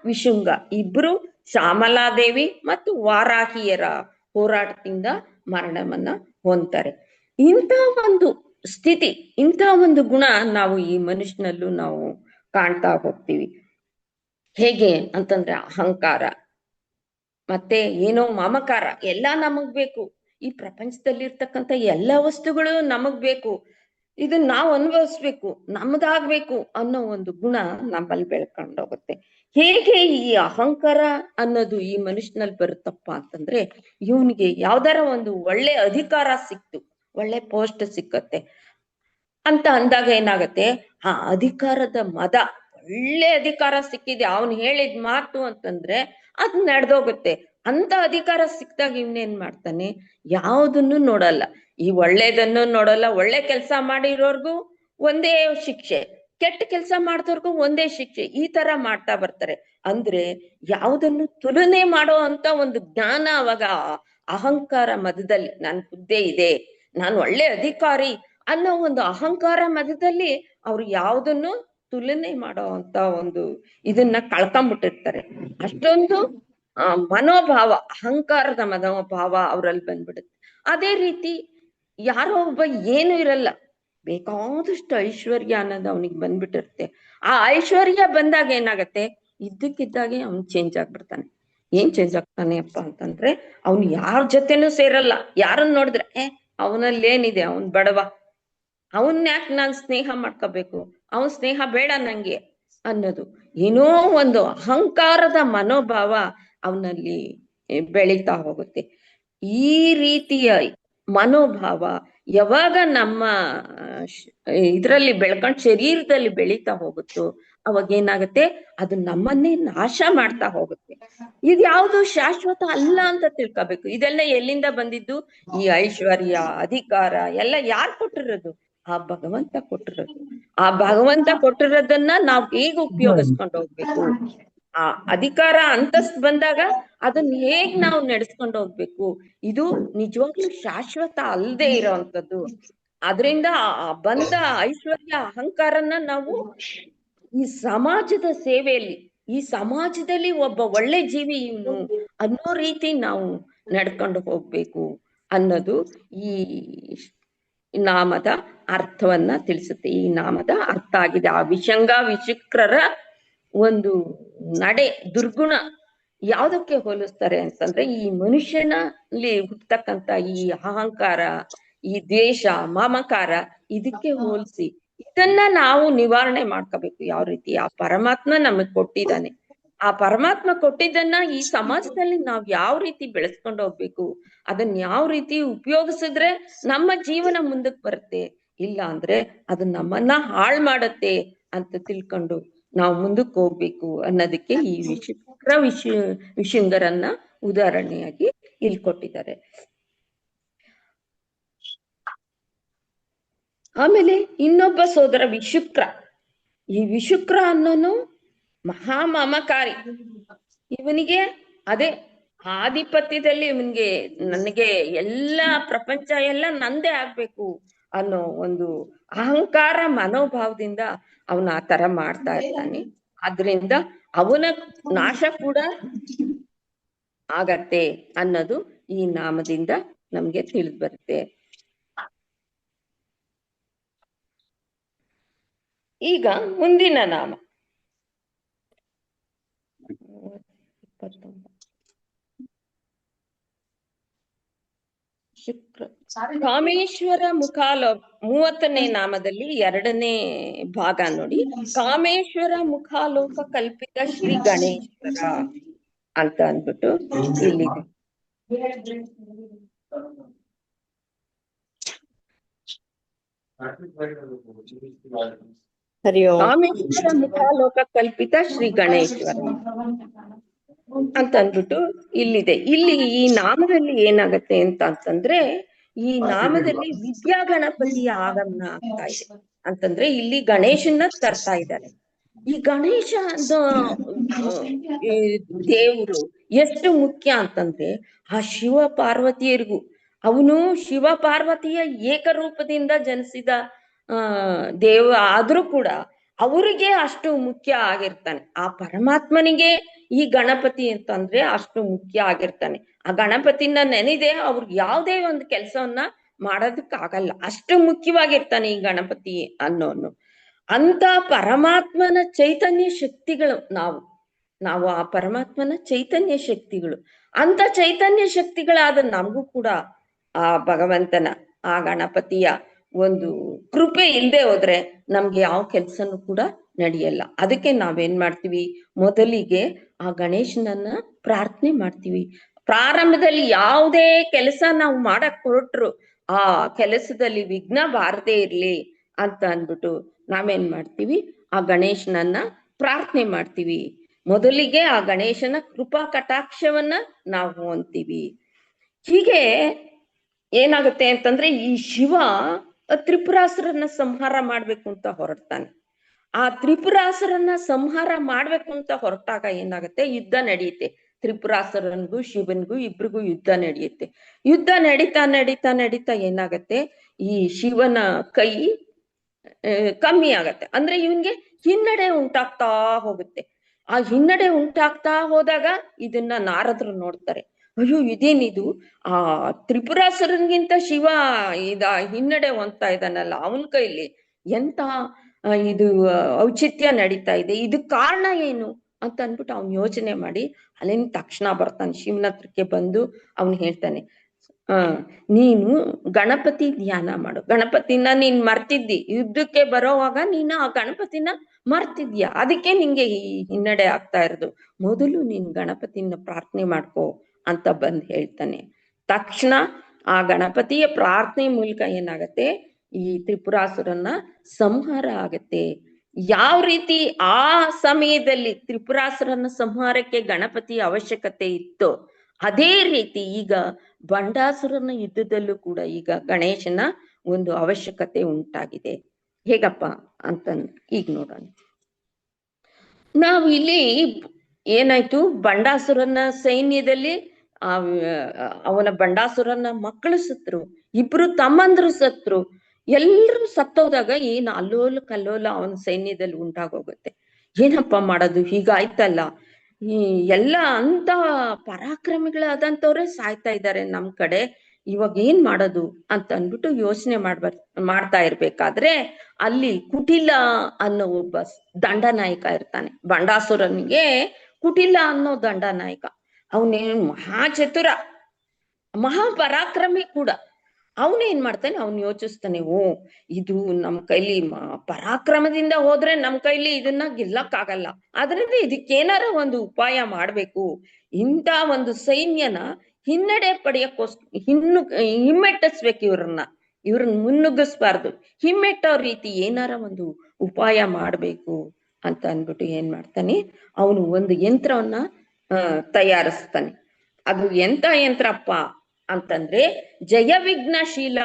ವಿಶುಂಗ ಇಬ್ರು ಶ್ಯಾಮಲಾದೇವಿ ಮತ್ತು ವಾರಾಹಿಯರ ಹೋರಾಟದಿಂದ ಮರಣವನ್ನ ಹೊಂದ್ತಾರೆ. ಇಂಥ ಒಂದು ಸ್ಥಿತಿ, ಇಂಥ ಒಂದು ಗುಣ ನಾವು ಈ ಮನುಷ್ಯನಲ್ಲೂ ನಾವು ಕಾಣ್ತಾ ಹೋಗ್ತೀವಿ. ಹೇಗೆ ಅಂತಂದ್ರೆ ಅಹಂಕಾರ, ಮತ್ತೆ ಏನೋ ಮಮಕಾರ, ಎಲ್ಲ ನಮಗ್ ಬೇಕು, ಈ ಪ್ರಪಂಚದಲ್ಲಿ ಇರ್ತಕ್ಕಂಥ ಎಲ್ಲ ವಸ್ತುಗಳು ನಮಗ್ ಬೇಕು, ಇದನ್ನ ನಾವು ಅನುಭವಿಸ್ಬೇಕು, ನಮ್ದಾಗ್ಬೇಕು ಅನ್ನೋ ಒಂದು ಗುಣ ನಮ್ಮಲ್ಲಿ ಬೆಳ್ಕೊಂಡೋಗುತ್ತೆ. ಹೇಗೆ ಈ ಅಹಂಕಾರ ಅನ್ನೋದು ಈ ಮನುಷ್ಯನಲ್ಲಿ ಬರುತ್ತಪ್ಪ ಅಂತಂದ್ರೆ, ಇವನಿಗೆ ಯಾವ್ದಾರ ಒಂದು ಒಳ್ಳೆ ಅಧಿಕಾರ ಸಿಕ್ತು, ಒಳ್ಳೆ ಪೋಸ್ಟ್ ಸಿಕ್ಕತ್ತೆ ಅಂತ ಅಂದಾಗ ಏನಾಗತ್ತೆ, ಆ ಅಧಿಕಾರದ ಮದ, ಒಳ್ಳೆ ಅಧಿಕಾರ ಸಿಕ್ಕಿದೆ, ಅವನು ಹೇಳಿದ ಮಾತು ಅಂತಂದ್ರೆ ಅದ್ ನಡೆದೋಗುತ್ತೆ. ಅಂತ ಅಧಿಕಾರ ಸಿಕ್ದಾಗ ಇವನೇನ್ ಮಾಡ್ತಾನೆ, ಯಾವುದನ್ನು ನೋಡಲ್ಲ, ಈ ಒಳ್ಳೇದನ್ನು ನೋಡಲ್ಲ. ಒಳ್ಳೆ ಕೆಲಸ ಮಾಡಿರೋರ್ಗು ಒಂದೇ ಶಿಕ್ಷೆ, ಕೆಟ್ಟ ಕೆಲಸ ಮಾಡ್ದವ್ರಿಗೂ ಒಂದೇ ಶಿಕ್ಷೆ, ಈ ತರ ಮಾಡ್ತಾ ಬರ್ತಾರೆ. ಅಂದ್ರೆ ಯಾವುದನ್ನು ತುಲನೆ ಮಾಡೋ ಅಂತ ಒಂದು ಜ್ಞಾನ ಅವಾಗ ಅಹಂಕಾರ ಮದದಲ್ಲಿ, ನನ್ ಹುದ್ದೆ ಇದೆ, ನಾನು ಒಳ್ಳೆ ಅಧಿಕಾರಿ ಅನ್ನೋ ಒಂದು ಅಹಂಕಾರ ಮದದಲ್ಲಿ ಅವ್ರು ಯಾವುದನ್ನು ತುಲನೆ ಮಾಡೋ ಅಂತ ಒಂದು ಇದನ್ನ ಕಳ್ಕೊಂಡ್ಬಿಟ್ಟಿರ್ತಾರೆ. ಅಷ್ಟೊಂದು ಮನೋಭಾವ, ಅಹಂಕಾರದ ಮನೋಭಾವ ಅವರಲ್ಲಿ ಬಂದ್ಬಿಡುತ್ತೆ. ಅದೇ ರೀತಿ ಯಾರೋ ಒಬ್ಬ ಏನು ಇರಲ್ಲ, ಬೇಕಾದಷ್ಟು ಐಶ್ವರ್ಯ ಅನ್ನೋದು ಅವನಿಗೆ ಬಂದ್ಬಿಟ್ಟಿರುತ್ತೆ. ಆ ಐಶ್ವರ್ಯ ಬಂದಾಗ ಏನಾಗತ್ತೆ, ಇದ್ದಕ್ಕಿದ್ದಾಗೆ ಅವ್ನು ಚೇಂಜ್ ಆಗ್ಬಿಡ್ತಾನೆ. ಏನ್ ಚೇಂಜ್ ಆಗ್ತಾನೆ ಅಪ್ಪ ಅಂತಂದ್ರೆ, ಅವ್ನು ಯಾರ ಜೊತೆನೂ ಸೇರಲ್ಲ. ಯಾರನ್ನ ನೋಡಿದ್ರೆ ಅವನಲ್ಲಿ ಏನಿದೆ, ಅವನ್ ಬಡವ, ಅವನ್ ಯಾಕೆ ನಾನ್ ಸ್ನೇಹ ಮಾಡ್ಕೋಬೇಕು, ಅವನ್ ಸ್ನೇಹ ಬೇಡ ನಂಗೆ ಅನ್ನೋದು, ಏನೋ ಒಂದು ಅಹಂಕಾರದ ಮನೋಭಾವ ಅವನಲ್ಲಿ ಬೆಳೀತಾ ಹೋಗುತ್ತೆ. ಈ ರೀತಿಯ ಮನೋಭಾವ ಯಾವಾಗ ನಮ್ಮ ಇದ್ರಲ್ಲಿ ಬೆಳ್ಕೊಂಡ್ ಶರೀರದಲ್ಲಿ ಬೆಳೀತಾ ಹೋಗುತ್ತೋ ಅವಾಗ ಏನಾಗುತ್ತೆ, ಅದು ನಮ್ಮನ್ನೇ ನಾಶ ಮಾಡ್ತಾ ಹೋಗುತ್ತೆ. ಇದು ಯಾವುದು ಶಾಶ್ವತ ಅಲ್ಲ ಅಂತ ತಿಳ್ಕೊಬೇಕು. ಇದೆಲ್ಲ ಎಲ್ಲಿಂದ ಬಂದಿದ್ದು, ಈ ಐಶ್ವರ್ಯ ಅಧಿಕಾರ ಎಲ್ಲ ಯಾರು ಕೊಟ್ಟಿರೋದು, ಆ ಭಗವಂತ ಕೊಟ್ಟಿರೋದು. ಆ ಭಗವಂತ ಕೊಟ್ಟಿರೋದನ್ನ ನಾವ್ ಹೇಗೆ ಉಪಯೋಗಿಸ್ಕೊಂಡು ಹೋಗ್ಬೇಕು, ಆ ಅಧಿಕಾರ ಅಂತಸ್ತು ಬಂದಾಗ ಅದನ್ನ ಹೇಗ್ ನಾವು ನಡೆಸ್ಕೊಂಡು ಹೋಗ್ಬೇಕು, ಇದು ನಿಜವಾಗ್ಲೂ ಶಾಶ್ವತ ಅಲ್ಲದೆ ಇರೋವಂಥದ್ದು. ಅದರಿಂದ ಬಂದ ಐಶ್ವರ್ಯ ಅಹಂಕಾರನ ನಾವು ಈ ಸಮಾಜದ ಸೇವೆಯಲ್ಲಿ, ಈ ಸಮಾಜದಲ್ಲಿ ಒಬ್ಬ ಒಳ್ಳೆ ಜೀವಿ ಇವನು ಅನ್ನೋ ರೀತಿ ನಾವು ನಡ್ಕೊಂಡು ಹೋಗ್ಬೇಕು ಅನ್ನೋದು ಈ ನಾಮದ ಅರ್ಥವನ್ನ ತಿಳಿಸುತ್ತೆ. ಈ ನಾಮದ ಅರ್ಥ ಆಗಿದೆ. ಆ ವಿಷಂಗ ವಿಚಿಕ್ರರ ಒಂದು ನಡೆ ದುರ್ಗುಣ ಯಾವ್ದಕ್ಕೆ ಹೋಲಿಸ್ತಾರೆ ಅಂತಂದ್ರೆ, ಈ ಮನುಷ್ಯನಲ್ಲಿ ಹುಟ್ಟತಕ್ಕಂತ ಈ ಅಹಂಕಾರ, ಈ ದ್ವೇಷ, ಮಮಕಾರ, ಇದಕ್ಕೆ ಹೋಲಿಸಿ ಇದನ್ನ ನಾವು ನಿವಾರಣೆ ಮಾಡ್ಕೋಬೇಕು. ಯಾವ ರೀತಿ ಆ ಪರಮಾತ್ಮ ನಮಗ್ ಕೊಟ್ಟಿದ್ದಾನೆ, ಆ ಪರಮಾತ್ಮ ಕೊಟ್ಟಿದ್ದನ್ನ ಈ ಸಮಾಜದಲ್ಲಿ ನಾವ್ ಯಾವ ರೀತಿ ಬೆಳೆಸ್ಕೊಂಡು ಹೋಗ್ಬೇಕು, ಅದನ್ನ ಯಾವ ರೀತಿ ಉಪಯೋಗಿಸಿದ್ರೆ ನಮ್ಮ ಜೀವನ ಮುಂದಕ್ಕೆ ಬರುತ್ತೆ, ಇಲ್ಲ ಅಂದ್ರೆ ಅದು ನಮ್ಮನ್ನ ಹಾಳು ಮಾಡತ್ತೆ ಅಂತ ತಿಳ್ಕೊಂಡು ನಾವು ಮುಂದಕ್ಕೆ ಹೋಗ್ಬೇಕು ಅನ್ನೋದಕ್ಕೆ ಈ ವಿಶುಂಗರನ್ನ ಉದಾಹರಣೆಯಾಗಿ ಇಲ್ಲಿ ಕೊಟ್ಟಿದ್ದಾರೆ. ಆಮೇಲೆ ಇನ್ನೊಬ್ಬ ಸೋದರ ವಿಶುಕ್ರ. ಈ ವಿಶುಕ್ರ ಅನ್ನೋನು ಮಹಾಮಮಕಾರಿ. ಇವನಿಗೆ ಅದೇ ಆಧಿಪತ್ಯದಲ್ಲಿ ಇವನ್ಗೆ ನನಗೆ ಎಲ್ಲ ಪ್ರಪಂಚ ಎಲ್ಲ ನಂದೇ ಆಗ್ಬೇಕು ಅನ್ನೋ ಒಂದು ಅಹಂಕಾರ ಮನೋಭಾವದಿಂದ ಅವನ ಆ ತರ ಮಾಡ್ತಾ ಇರ್ತಾನೆ. ಆದ್ರಿಂದ ಅವನ ನಾಶ ಕೂಡ ಆಗತ್ತೆ ಅನ್ನೋದು ಈ ನಾಮದಿಂದ ನಮ್ಗೆ ತಿಳಿದು ಬರುತ್ತೆ. ಈಗ ಮುಂದಿನ ನಾಮ ಶುಕ್ರ. ಕಾಮೇಶ್ವರ ಮುಖಾಲೋಕ 30ನೇ ನಾಮದಲ್ಲಿ 2ನೇ ಭಾಗ ನೋಡಿ. ಕಾಮೇಶ್ವರ ಮುಖಾಲೋಕ ಕಲ್ಪಿತ ಶ್ರೀ ಗಣೇಶ್ವರ ಅಂತ ಅಂದ್ಬಿಟ್ಟು ಇಲ್ಲಿದೆ. ಕಾಮೇಶ್ವರ ಮುಖಾಲೋಕ ಕಲ್ಪಿತ ಶ್ರೀ ಗಣೇಶ್ವರ ಅಂತ ಅಂದ್ಬಿಟ್ಟು ಇಲ್ಲಿದೆ. ಇಲ್ಲಿ ಈ ನಾಮದಲ್ಲಿ ಏನಾಗತ್ತೆ ಅಂತಂದ್ರೆ, ಈ ನಾಮದಲ್ಲಿ ವಿದ್ಯಾ ಗಣಪತಿಯ ಆಗಮನ ಆಗ್ತಾ ಇದೆ. ಅಂತಂದ್ರೆ ಇಲ್ಲಿ ಗಣೇಶನ ತರ್ತಾ ಇದ್ದಾರೆ. ಈ ಗಣೇಶ ದೇವರು ಎಷ್ಟು ಮುಖ್ಯ ಅಂತಂದ್ರೆ, ಆ ಶಿವ ಪಾರ್ವತಿಯರಿಗೂ, ಅವನು ಶಿವ ಪಾರ್ವತಿಯ ಏಕರೂಪದಿಂದ ಜನಿಸಿದ ದೇವ ಆದ್ರೂ ಕೂಡ ಅವರಿಗೆ ಅಷ್ಟು ಮುಖ್ಯ ಆಗಿರ್ತಾನೆ. ಆ ಪರಮಾತ್ಮನಿಗೆ ಈ ಗಣಪತಿ ಅಂತಂದ್ರೆ ಅಷ್ಟು ಮುಖ್ಯ ಆಗಿರ್ತಾನೆ. ಆ ಗಣಪತಿನ ನೆನೆದೆ ಅವ್ರಿಗೆ ಯಾವುದೇ ಒಂದು ಕೆಲಸವನ್ನ ಮಾಡೋದಕ್ಕಾಗಲ್ಲ, ಅಷ್ಟು ಮುಖ್ಯವಾಗಿರ್ತಾನೆ ಈ ಗಣಪತಿ ಅನ್ನೋನು. ಅಂತ ಪರಮಾತ್ಮನ ಚೈತನ್ಯ ಶಕ್ತಿಗಳು ನಾವು ಆ ಪರಮಾತ್ಮನ ಚೈತನ್ಯ ಶಕ್ತಿಗಳು. ಅಂತ ಚೈತನ್ಯ ಶಕ್ತಿಗಳಾದ ನಮಗೂ ಕೂಡ ಆ ಭಗವಂತನ, ಆ ಗಣಪತಿಯ ಒಂದು ಕೃಪೆ ಇಲ್ಲದೆ ಹೋದ್ರೆ ನಮ್ಗೆ ಯಾವ ಕೆಲ್ಸನೂ ಕೂಡ ನಡೆಯಲ್ಲ. ಅದಕ್ಕೆ ನಾವೇನ್ ಮಾಡ್ತೀವಿ, ಮೊದಲಿಗೆ ಆ ಗಣೇಶನನ್ನ ಪ್ರಾರ್ಥನೆ ಮಾಡ್ತೀವಿ. ಪ್ರಾರಂಭದಲ್ಲಿ ಯಾವುದೇ ಕೆಲಸ ನಾವು ಮಾಡಕ್ ಹೊರಟ್ರು ಆ ಕೆಲಸದಲ್ಲಿ ವಿಘ್ನ ಬಾರದೇ ಇರ್ಲಿ ಅಂತ ಅಂದ್ಬಿಟ್ಟು ನಾವೇನ್ ಮಾಡ್ತೀವಿ, ಆ ಗಣೇಶನನ್ನ ಪ್ರಾರ್ಥನೆ ಮಾಡ್ತೀವಿ. ಮೊದಲಿಗೆ ಆ ಗಣೇಶನ ಕೃಪಾ ಕಟಾಕ್ಷವನ್ನ ನಾವು ಅಂತೀವಿ. ಹೀಗೆ ಏನಾಗುತ್ತೆ ಅಂತಂದ್ರೆ, ಈ ಶಿವ ತ್ರಿಪುರಾಸುರನ್ನ ಸಂಹಾರ ಮಾಡ್ಬೇಕು ಅಂತ ಹೊರಡ್ತಾನೆ. ಆ ತ್ರಿಪುರಾಸುರನ್ನ ಸಂಹಾರ ಮಾಡ್ಬೇಕು ಅಂತ ಹೊರಟಾಗ ಏನಾಗುತ್ತೆ, ಯುದ್ಧ ನಡೆಯುತ್ತೆ. ತ್ರಿಪುರಾಸುರನ್ಗೂ ಶಿವನ್ಗೂ ಇಬ್ರಿಗೂ ಯುದ್ಧ ನಡೆಯುತ್ತೆ. ಯುದ್ಧ ನಡೀತಾ ನಡೀತಾ ನಡೀತಾ ಏನಾಗತ್ತೆ, ಈ ಶಿವನ ಕೈ ಕಮ್ಮಿ ಆಗತ್ತೆ. ಅಂದ್ರೆ ಇವನ್ಗೆ ಹಿನ್ನಡೆ ಉಂಟಾಗ್ತಾ ಹೋಗುತ್ತೆ. ಆ ಹಿನ್ನಡೆ ಉಂಟಾಗ್ತಾ ಹೋದಾಗ ಇದನ್ನ ನಾರದ್ರು ನೋಡ್ತಾರೆ. ಅಯ್ಯೋ ಇದೇನಿದು, ಆ ತ್ರಿಪುರಾಸುರನ್ಗಿಂತ ಶಿವ ಹಿನ್ನಡೆ ಹೊಂದ್ತಾ ಇದ್ದಾನಲ್ಲ, ಅವನ ಕೈಲಿ ಎಂತ ಇದು ಔಚಿತ್ಯ ನಡೀತಾ ಇದೆ, ಇದಕ್ ಕಾರಣ ಏನು ಅಂತ ಅಂದ್ಬಿಟ್ಟು ಅವ್ನು ಯೋಚನೆ ಮಾಡಿ ಅಲ್ಲಿಂದ ತಕ್ಷಣ ಬರ್ತಾನೆ. ಶಿವನ ಹತ್ರಕ್ಕೆ ಬಂದು ಅವ್ನು ಹೇಳ್ತಾನೆ, ನೀನು ಗಣಪತಿ ಧ್ಯಾನ ಮಾಡು. ಗಣಪತಿನ ನೀನ್ ಮರ್ತಿದ್ದಿ, ಯುದ್ಧಕ್ಕೆ ಬರೋವಾಗ ನೀನು ಆ ಗಣಪತಿನ ಮರ್ತಿದ್ಯಾ, ಅದಕ್ಕೆ ನಿಂಗೆ ಈ ಹಿನ್ನಡೆ ಆಗ್ತಾ ಇರೋದು. ಮೊದಲು ನೀನ್ ಗಣಪತಿನ ಪ್ರಾರ್ಥನೆ ಮಾಡ್ಕೋ ಅಂತ ಬಂದ್ ಹೇಳ್ತಾನೆ. ತಕ್ಷಣ ಆ ಗಣಪತಿಯ ಪ್ರಾರ್ಥನೆ ಮೂಲಕ ಏನಾಗತ್ತೆ, ಈ ತ್ರಿಪುರಾಸುರನ್ನ ಸಂಹಾರ ಆಗತ್ತೆ. ಯಾವ ರೀತಿ ಆ ಸಮಯದಲ್ಲಿ ತ್ರಿಪುರಾಸುರನ ಸಂಹಾರಕ್ಕೆ ಗಣಪತಿಯ ಅವಶ್ಯಕತೆ ಇತ್ತು, ಅದೇ ರೀತಿ ಈಗ ಬಂಡಾಸುರನ ಯುದ್ಧದಲ್ಲೂ ಕೂಡ ಈಗ ಗಣೇಶನ ಒಂದು ಅವಶ್ಯಕತೆ ಉಂಟಾಗಿದೆ. ಹೇಗಪ್ಪ ಅಂತಂದ್ ಈಗ ನೋಡೋಣ. ನಾವು ಇಲ್ಲಿ ಏನಾಯ್ತು, ಬಂಡಾಸುರನ ಸೈನ್ಯದಲ್ಲಿ ಅವನ ಬಂಡಾಸುರನ ಮಕ್ಕಳು ಸತ್ರು, ಇಬ್ರು ತಮ್ಮಂದ್ರು ಸತ್ರು. ಎಲ್ರೂ ಸತ್ತೋದಾಗ ಏನ್ ಅಲ್ಲೋಲ ಕಲ್ಲೋಲ ಅವನ ಸೈನ್ಯದಲ್ಲಿ ಉಂಟಾಗೋಗುತ್ತೆ. ಏನಪ್ಪ ಮಾಡೋದು, ಹೀಗಾಯ್ತಲ್ಲ, ಈ ಎಲ್ಲ ಅಂತ ಪರಾಕ್ರಮಿಗಳಾದಂತವ್ರೆ ಸಾಯ್ತಾ ಇದ್ದಾರೆ ನಮ್ ಕಡೆ, ಇವಾಗ ಏನ್ ಮಾಡೋದು ಅಂತ ಅಂದ್ಬಿಟ್ಟು ಯೋಚನೆ ಮಾಡ್ತಾ ಇರ್ಬೇಕಾದ್ರೆ ಅಲ್ಲಿ ಕುಟಿಲ ಅನ್ನೋ ಒಬ್ಬ ದಂಡನಾಯಕ ಇರ್ತಾನೆ. ಬಂಡಾಸುರನಿಗೆ ಕುಟಿಲ ಅನ್ನೋ ದಂಡನಾಯಕ, ಅವನೇನು ಮಹಾ ಚತುರ, ಮಹಾಪರಾಕ್ರಮಿ ಕೂಡ. ಅವನೇನ್ ಮಾಡ್ತಾನೆ, ಅವನ್ ಯೋಚಿಸ್ತಾನೆ, ಓ ಇದು ನಮ್ ಕೈಲಿ ಪರಾಕ್ರಮದಿಂದ ಹೋದ್ರೆ ನಮ್ ಕೈಲಿ ಇದನ್ನ ಗೆಲ್ಲಕ್ಕಾಗಲ್ಲ, ಆದ್ರಿಂದ ಇದಕ್ಕೇನಾರ ಒಂದು ಉಪಾಯ ಮಾಡ್ಬೇಕು, ಇಂಥ ಒಂದು ಸೈನ್ಯನ ಹಿನ್ನಡೆ ಪಡೆಯಕ್ಕೋಸ್ಕರ ಹಿಮ್ಮೆಟ್ಟಿಸ್ಬೇಕು, ಇವ್ರನ್ನ ಮುನ್ನುಗ್ಗಿಸ್ಬಾರ್ದು, ಹಿಮ್ಮೆಟ್ಟೋ ರೀತಿ ಏನಾರ ಒಂದು ಉಪಾಯ ಮಾಡ್ಬೇಕು ಅಂತ ಅಂದ್ಬಿಟ್ಟು ಏನ್ ಮಾಡ್ತಾನೆ, ಅವನು ಒಂದು ಯಂತ್ರವನ್ನ ತಯಾರಿಸ್ತಾನೆ. ಅದು ಎಂತ ಯಂತ್ರಪ್ಪ ಅಂತಂದ್ರೆ ಜಯವಿಘ್ನಶೀಲ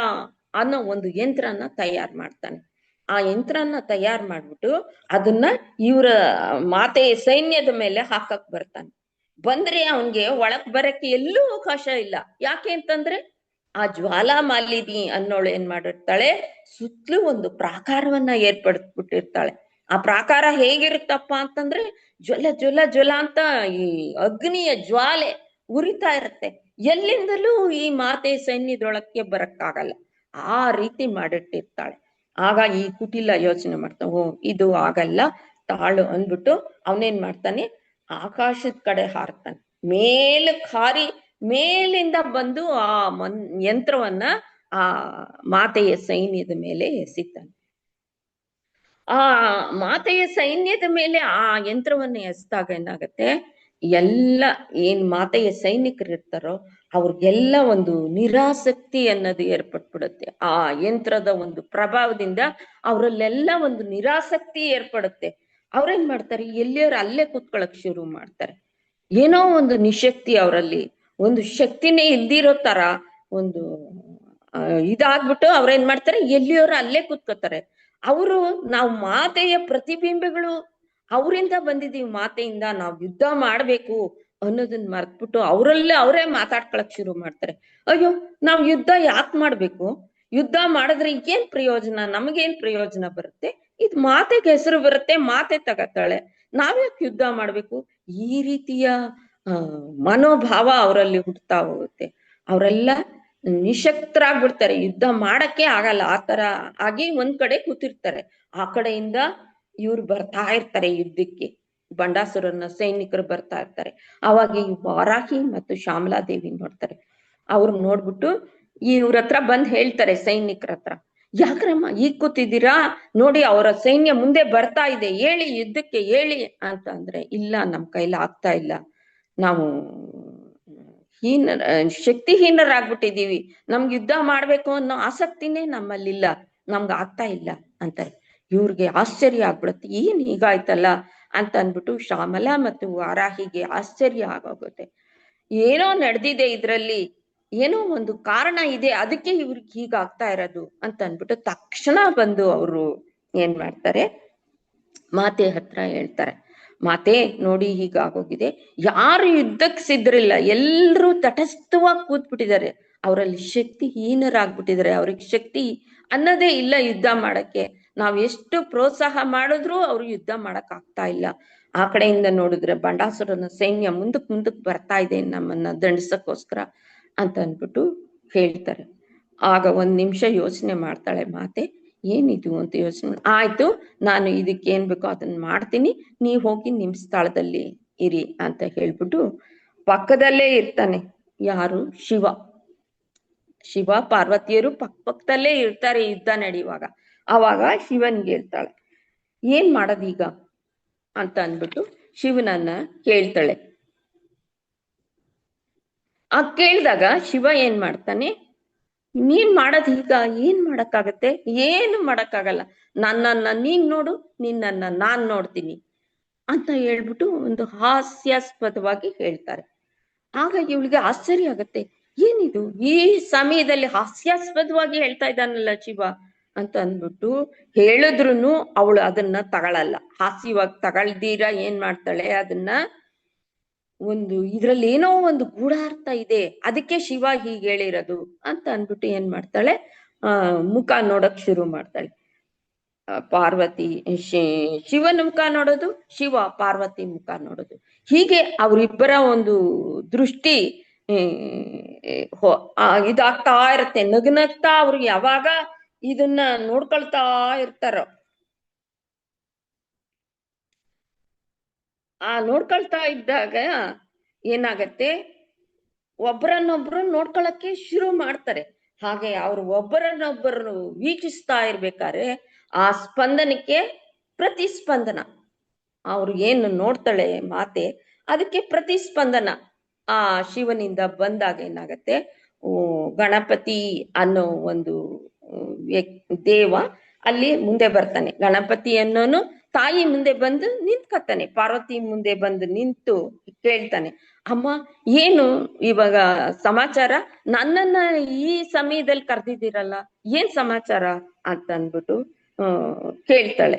ಅನ್ನೋ ಒಂದು ಯಂತ್ರನ ತಯಾರು ಮಾಡ್ತಾನೆ. ಆ ಯಂತ್ರನ ತಯಾರು ಮಾಡ್ಬಿಟ್ಟು ಅದನ್ನ ಇವರ ಮಾತೆಯ ಸೈನ್ಯದ ಮೇಲೆ ಹಾಕಕ್ ಬರ್ತಾನೆ. ಬಂದ್ರೆ ಅವನ್ಗೆ ಒಳಕ್ ಬರಕ್ಕೆ ಎಲ್ಲೂ ಅವಕಾಶ ಇಲ್ಲ. ಯಾಕೆ ಅಂತಂದ್ರೆ ಆ ಜ್ವಾಲಾಮಾಲಿನಿ ಅನ್ನೋಳು ಏನ್ ಮಾಡಿರ್ತಾಳೆ, ಸುತ್ತಲೂ ಒಂದು ಪ್ರಾಕಾರವನ್ನ ಏರ್ಪಡಿಸ್ಬಿಟ್ಟಿರ್ತಾಳೆ. ಆ ಪ್ರಾಕಾರ ಹೇಗಿರುತ್ತಪ್ಪ ಅಂತಂದ್ರೆ ಜ್ವಲ ಜ್ವಲ ಜ್ವಲ ಅಂತ ಈ ಅಗ್ನಿಯ ಜ್ವಾಲೆ ಉರಿತಾ ಇರತ್ತೆ. ಎಲ್ಲಿಂದಲೂ ಈ ಮಾತೆ ಸೈನ್ಯದೊಳಕ್ಕೆ ಬರಕ್ಕಾಗಲ್ಲ, ಆ ರೀತಿ ಮಾಡಿಟ್ಟಿರ್ತಾಳೆ. ಆಗ ಈ ಕುಟಿಲ ಯೋಚನೆ ಮಾಡ್ತಾನೆ, ಓ ಇದು ಆಗಲ್ಲ, ತಾಳು ಅಂದ್ಬಿಟ್ಟು ಅವನೇನ್ ಮಾಡ್ತಾನೆ, ಆಕಾಶದ ಕಡೆ ಹಾರ್ತಾನೆ. ಮೇಲಕ್ ಹಾರಿ ಮೇಲಿಂದ ಬಂದು ಆ ಯಂತ್ರವನ್ನ ಆ ಮಾತೆಯ ಸೈನ್ಯದ ಮೇಲೆ ಎಸಿತಾನೆ. ಆ ಮಾತೆಯ ಸೈನ್ಯದ ಮೇಲೆ ಆ ಯಂತ್ರವನ್ನ ಎಸ್ದಾಗ ಏನಾಗತ್ತೆ, ಎಲ್ಲ ಏನ್ ಮಾತೆಯ ಸೈನಿಕರು ಇರ್ತಾರೋ ಅವ್ರಿಗೆಲ್ಲ ಒಂದು ನಿರಾಸಕ್ತಿ ಅನ್ನೋದು ಏರ್ಪಟ್ಬಿಡುತ್ತೆ. ಆ ಯಂತ್ರದ ಒಂದು ಪ್ರಭಾವದಿಂದ ಅವರಲ್ಲೆಲ್ಲ ಒಂದು ನಿರಾಸಕ್ತಿ ಏರ್ಪಡುತ್ತೆ. ಅವ್ರೇನ್ ಮಾಡ್ತಾರೆ, ಎಲ್ಲಿಯವ್ರು ಅಲ್ಲೇ ಕೂತ್ಕೊಳಕ್ ಶುರು ಮಾಡ್ತಾರೆ. ಏನೋ ಒಂದು ನಿಶಕ್ತಿ ಅವರಲ್ಲಿ, ಒಂದು ಶಕ್ತಿನೇ ಇಲ್ದಿರೋ ತರ ಒಂದು ಇದಾಗ್ಬಿಟ್ಟು ಅವ್ರೇನ್ ಮಾಡ್ತಾರೆ, ಎಲ್ಲಿಯವ್ರು ಅಲ್ಲೇ ಕೂತ್ಕೋತಾರೆ. ಅವರು ನಾವು ಮಾತೆಯ ಪ್ರತಿಬಿಂಬಗಳು, ಅವರಿಂದ ಬಂದಿದೀವಿ, ಮಾತೆಯಿಂದ ನಾವು ಯುದ್ಧ ಮಾಡ್ಬೇಕು ಅನ್ನೋದನ್ನ ಮರ್ತ್ಬಿಟ್ಟು ಅವರಲ್ಲೇ ಅವರೇ ಮಾತಾಡ್ಕೊಳಕ್ ಶುರು ಮಾಡ್ತಾರೆ. ಅಯ್ಯೋ ನಾವ್ ಯುದ್ಧ ಯಾಕೆ ಮಾಡ್ಬೇಕು, ಯುದ್ಧ ಮಾಡಿದ್ರೆ ಏನ್ ಪ್ರಯೋಜನ, ನಮಗೇನ್ ಪ್ರಯೋಜನ ಬರುತ್ತೆ, ಇದು ಮಾತೆಗೆ ಹೆಸರು ಬರುತ್ತೆ, ಮಾತೆ ತಗತಾಳೆ, ನಾವ್ಯಾಕೆ ಯುದ್ಧ ಮಾಡ್ಬೇಕು, ಈ ರೀತಿಯ ಮನೋಭಾವ ಅವರಲ್ಲಿ ಹುಟ್ಟುತ್ತಾ ಹೋಗುತ್ತೆ. ಅವರೆಲ್ಲ ನಿಶಕ್ತರಾಗ್ಬಿಡ್ತಾರೆ, ಯುದ್ಧ ಮಾಡಕ್ಕೆ ಆಗಲ್ಲ, ಆ ತರ ಆಗಿ ಒಂದ್ ಕಡೆ ಕೂತಿರ್ತಾರೆ. ಆ ಕಡೆಯಿಂದ ಇವ್ರು ಬರ್ತಾ ಇರ್ತಾರೆ ಯುದ್ಧಕ್ಕೆ, ಬಂಡಾಸುರನ ಸೈನಿಕರು ಬರ್ತಾ ಇರ್ತಾರೆ. ಅವಾಗ ಈ ವಾರಾಹಿ ಮತ್ತು ಶ್ಯಾಮಲಾದೇವಿ ನೋಡ್ತಾರೆ. ಅವ್ರು ನೋಡ್ಬಿಟ್ಟು ಇವ್ರ ಹತ್ರ ಬಂದ್ ಹೇಳ್ತಾರೆ, ಸೈನಿಕರ ಹತ್ರ, ಯಾಕ್ರಮ್ಮ ಈಗ ಕೂತಿದ್ದೀರಾ, ನೋಡಿ ಅವರ ಸೈನ್ಯ ಮುಂದೆ ಬರ್ತಾ ಇದೆ, ಹೇಳಿ ಯುದ್ಧಕ್ಕೆ ಹೇಳಿ ಅಂತ ಅಂದ್ರೆ, ಇಲ್ಲ ನಮ್ ಕೈಲಿ ಆಗ್ತಾ ಇಲ್ಲ, ನಾವು ಶಕ್ತಿಹೀನರಾಗ್ಬಿಟ್ಟಿದೀವಿ, ನಮ್ಗೆ ಯುದ್ಧ ಮಾಡ್ಬೇಕು ಅನ್ನೋ ಆಸಕ್ತಿನೇ ನಮ್ಮಲ್ಲಿಲ್ಲ, ನಮ್ಗೆ ಆಗ್ತಾ ಇಲ್ಲ ಅಂತಾರೆ. ಇವ್ರಿಗೆ ಆಶ್ಚರ್ಯ ಆಗ್ಬಿಡುತ್ತೆ, ಏನ್ ಹೀಗಾಯ್ತಲ್ಲ ಅಂತ ಅಂದ್ಬಿಟ್ಟು ಶ್ಯಾಮಲ ಮತ್ತು ವಾರಾಹಿಗೆ ಆಶ್ಚರ್ಯ ಆಗೋಗುತ್ತೆ. ಏನೋ ನಡೆದಿದೆ ಇದ್ರಲ್ಲಿ, ಏನೋ ಒಂದು ಕಾರಣ ಇದೆ, ಅದಕ್ಕೆ ಇವ್ರಿಗೆ ಹೀಗಾಗ್ತಾ ಇರೋದು ಅಂತ ಅಂದ್ಬಿಟ್ಟು ತಕ್ಷಣ ಬಂದು ಅವರು ಏನ್ ಮಾಡ್ತಾರೆ, ಮಾತೆ ಹತ್ರ ಹೇಳ್ತಾರೆ, ಮಾತೆ ನೋಡಿ ಹೀಗಾಗೋಗಿದೆ, ಯಾರು ಯುದ್ಧಕ್ಕೆ ಸಿದ್ರಿಲ್ಲ, ಎಲ್ರೂ ತಟಸ್ಥವಾಗಿ ಕೂತ್ಬಿಟ್ಟಿದ್ದಾರೆ, ಅವರಲ್ಲಿ ಶಕ್ತಿ ಹೀನರಾಗ್ಬಿಟ್ಟಿದ್ದಾರೆ, ಅವ್ರಿಗೆ ಶಕ್ತಿ ಅನ್ನೋದೇ ಇಲ್ಲ ಯುದ್ಧ ಮಾಡಕ್ಕೆ, ನಾವ್ ಎಷ್ಟು ಪ್ರೋತ್ಸಾಹ ಮಾಡಿದ್ರು ಅವ್ರು ಯುದ್ಧ ಮಾಡಕ್ ಆಗ್ತಾ ಇಲ್ಲ. ಆ ಕಡೆಯಿಂದ ನೋಡಿದ್ರೆ ಬಂಡಾಸುರನ ಸೈನ್ಯ ಮುಂದಕ್ ಬರ್ತಾ ಇದೆ ನಮ್ಮನ್ನ ದಂಡಿಸಕ್ಕೋಸ್ಕರ ಅಂತ ಅನ್ಬಿಟ್ಟು ಹೇಳ್ತಾರೆ. ಆಗ ಒಂದ್ ನಿಮಿಷ ಯೋಚನೆ ಮಾಡ್ತಾಳೆ ಮಾತೆ, ಏನಿದು ಅಂತ ಯೋಚನೆ, ಆಯ್ತು ನಾನು ಇದಕ್ಕೆ ಏನ್ ಬೇಕೋ ಅದನ್ನ ಮಾಡ್ತೀನಿ, ನೀವ್ ಹೋಗಿ ನಿಮ್ ಸ್ಥಳದಲ್ಲಿ ಇರಿ ಅಂತ ಹೇಳ್ಬಿಟ್ಟು ಪಕ್ಕದಲ್ಲೇ ಇರ್ತಾನೆ. ಯಾರು, ಶಿವ ಪಾರ್ವತಿಯರು ಪಕ್ಕದಲ್ಲೇ ಇರ್ತಾರೆ ಯುದ್ಧ ನಡೆಯುವಾಗ. ಅವಾಗ ಶಿವನ್ಗೆ ಹೇಳ್ತಾಳೆ, ಏನ್ ಮಾಡೋದೀಗ ಅಂತ ಅಂದ್ಬಿಟ್ಟು ಶಿವನನ್ನ ಕೇಳ್ತಾಳೆ. ಆ ಕೇಳಿದಾಗ ಶಿವ ಏನ್ ಮಾಡ್ತಾನೆ, ನೀನ್ ಮಾಡೋದ್ ಈಗ ಏನ್ ಮಾಡಕ್ಕಾಗತ್ತೆ, ಏನು ಮಾಡಕ್ಕಾಗಲ್ಲ, ನನ್ನನ್ನ ನೀನ್ ನೋಡು, ನಿನ್ನನ್ನ ನಾನ್ ನೋಡ್ತೀನಿ ಅಂತ ಹೇಳ್ಬಿಟ್ಟು ಒಂದು ಹಾಸ್ಯಾಸ್ಪದವಾಗಿ ಹೇಳ್ತಾರೆ. ಆಗ ಇವಳಿಗೆ ಆಶ್ಚರ್ಯ ಆಗತ್ತೆ, ಏನಿದು ಈ ಸಮಯದಲ್ಲಿ ಹಾಸ್ಯಾಸ್ಪದವಾಗಿ ಹೇಳ್ತಾ ಇದ್ದಾನಲ್ಲ ಶಿವ ಅಂತ ಅಂದ್ಬಿಟ್ಟು ಹೇಳಿದ್ರುನು ಅವಳು ಅದನ್ನ ತಗೊಳಲ್ಲ, ಹಾಸ್ಯವಾಗಿ ತಗೊಳ್ದೀರ ಏನ್ ಮಾಡ್ತಾಳೆ, ಅದನ್ನ ಒಂದು ಇದ್ರಲ್ಲಿ ಏನೋ ಒಂದು ಗೂಢಾರ್ಥ ಇದೆ, ಅದಕ್ಕೆ ಶಿವ ಹೀಗೆ ಹೇಳಿರೋದು ಅಂತ ಅಂದ್ಬಿಟ್ಟು ಏನ್ ಮಾಡ್ತಾಳೆ, ಮುಖ ನೋಡಕ್ ಶುರು ಮಾಡ್ತಾಳೆ. ಪಾರ್ವತಿ ಶಿವನ ಮುಖ ನೋಡೋದು, ಶಿವ ಪಾರ್ವತಿ ಮುಖ ನೋಡೋದು. ಹೀಗೆ ಅವರಿಬ್ಬರ ಒಂದು ದೃಷ್ಟಿ ಇದಾಗ್ತಾ ಇರತ್ತೆ. ನಗ್ನಗ್ತಾ ಅವ್ರಿಗೆ ಯಾವಾಗ ಇದನ್ನ ನೋಡ್ಕೊಳ್ತಾ ಇರ್ತಾರೋ, ನೋಡ್ಕೊಳ್ತಾ ಇದ್ದಾಗ ಏನಾಗತ್ತೆ, ಒಬ್ಬರನ್ನೊಬ್ರು ನೋಡ್ಕೊಳಕ್ಕೆ ಶುರು ಮಾಡ್ತಾರೆ. ಹಾಗೆ ಅವ್ರು ಒಬ್ಬರನ್ನೊಬ್ಬರು ವೀಕ್ಷಿಸ್ತಾ ಇರ್ಬೇಕಾದ್ರೆ ಆ ಸ್ಪಂದನಕ್ಕೆ ಪ್ರತಿಸ್ಪಂದನ, ಅವ್ರು ಏನು ನೋಡ್ತಾಳೆ ಮಾತೆ, ಅದಕ್ಕೆ ಪ್ರತಿಸ್ಪಂದನ ಆ ಶಿವನಿಂದ ಬಂದಾಗ ಏನಾಗತ್ತೆ, ಗಣಪತಿ ಅನ್ನೋ ಒಂದು ದೇವ ಅಲ್ಲಿ ಮುಂದೆ ಬರ್ತಾನೆ. ಗಣಪತಿ ಅನ್ನೋನು ತಾಯಿ ಮುಂದೆ ಬಂದು ನಿಂತ್ಕತ್ತಾನೆ, ಪಾರ್ವತಿ ಮುಂದೆ ಬಂದು ನಿಂತು ಕೇಳ್ತಾನೆ, ಅಮ್ಮ ಏನು ಇವಾಗ ಸಮಾಚಾರ, ನನ್ನನ್ನ ಈ ಸಮಯದಲ್ಲಿ ಕರ್ದಿದ್ದೀರಲ್ಲ, ಏನ್ ಸಮಾಚಾರ ಅಂತ ಅಂದ್ಬಿಟ್ಟು ಕೇಳ್ತಾನೆ.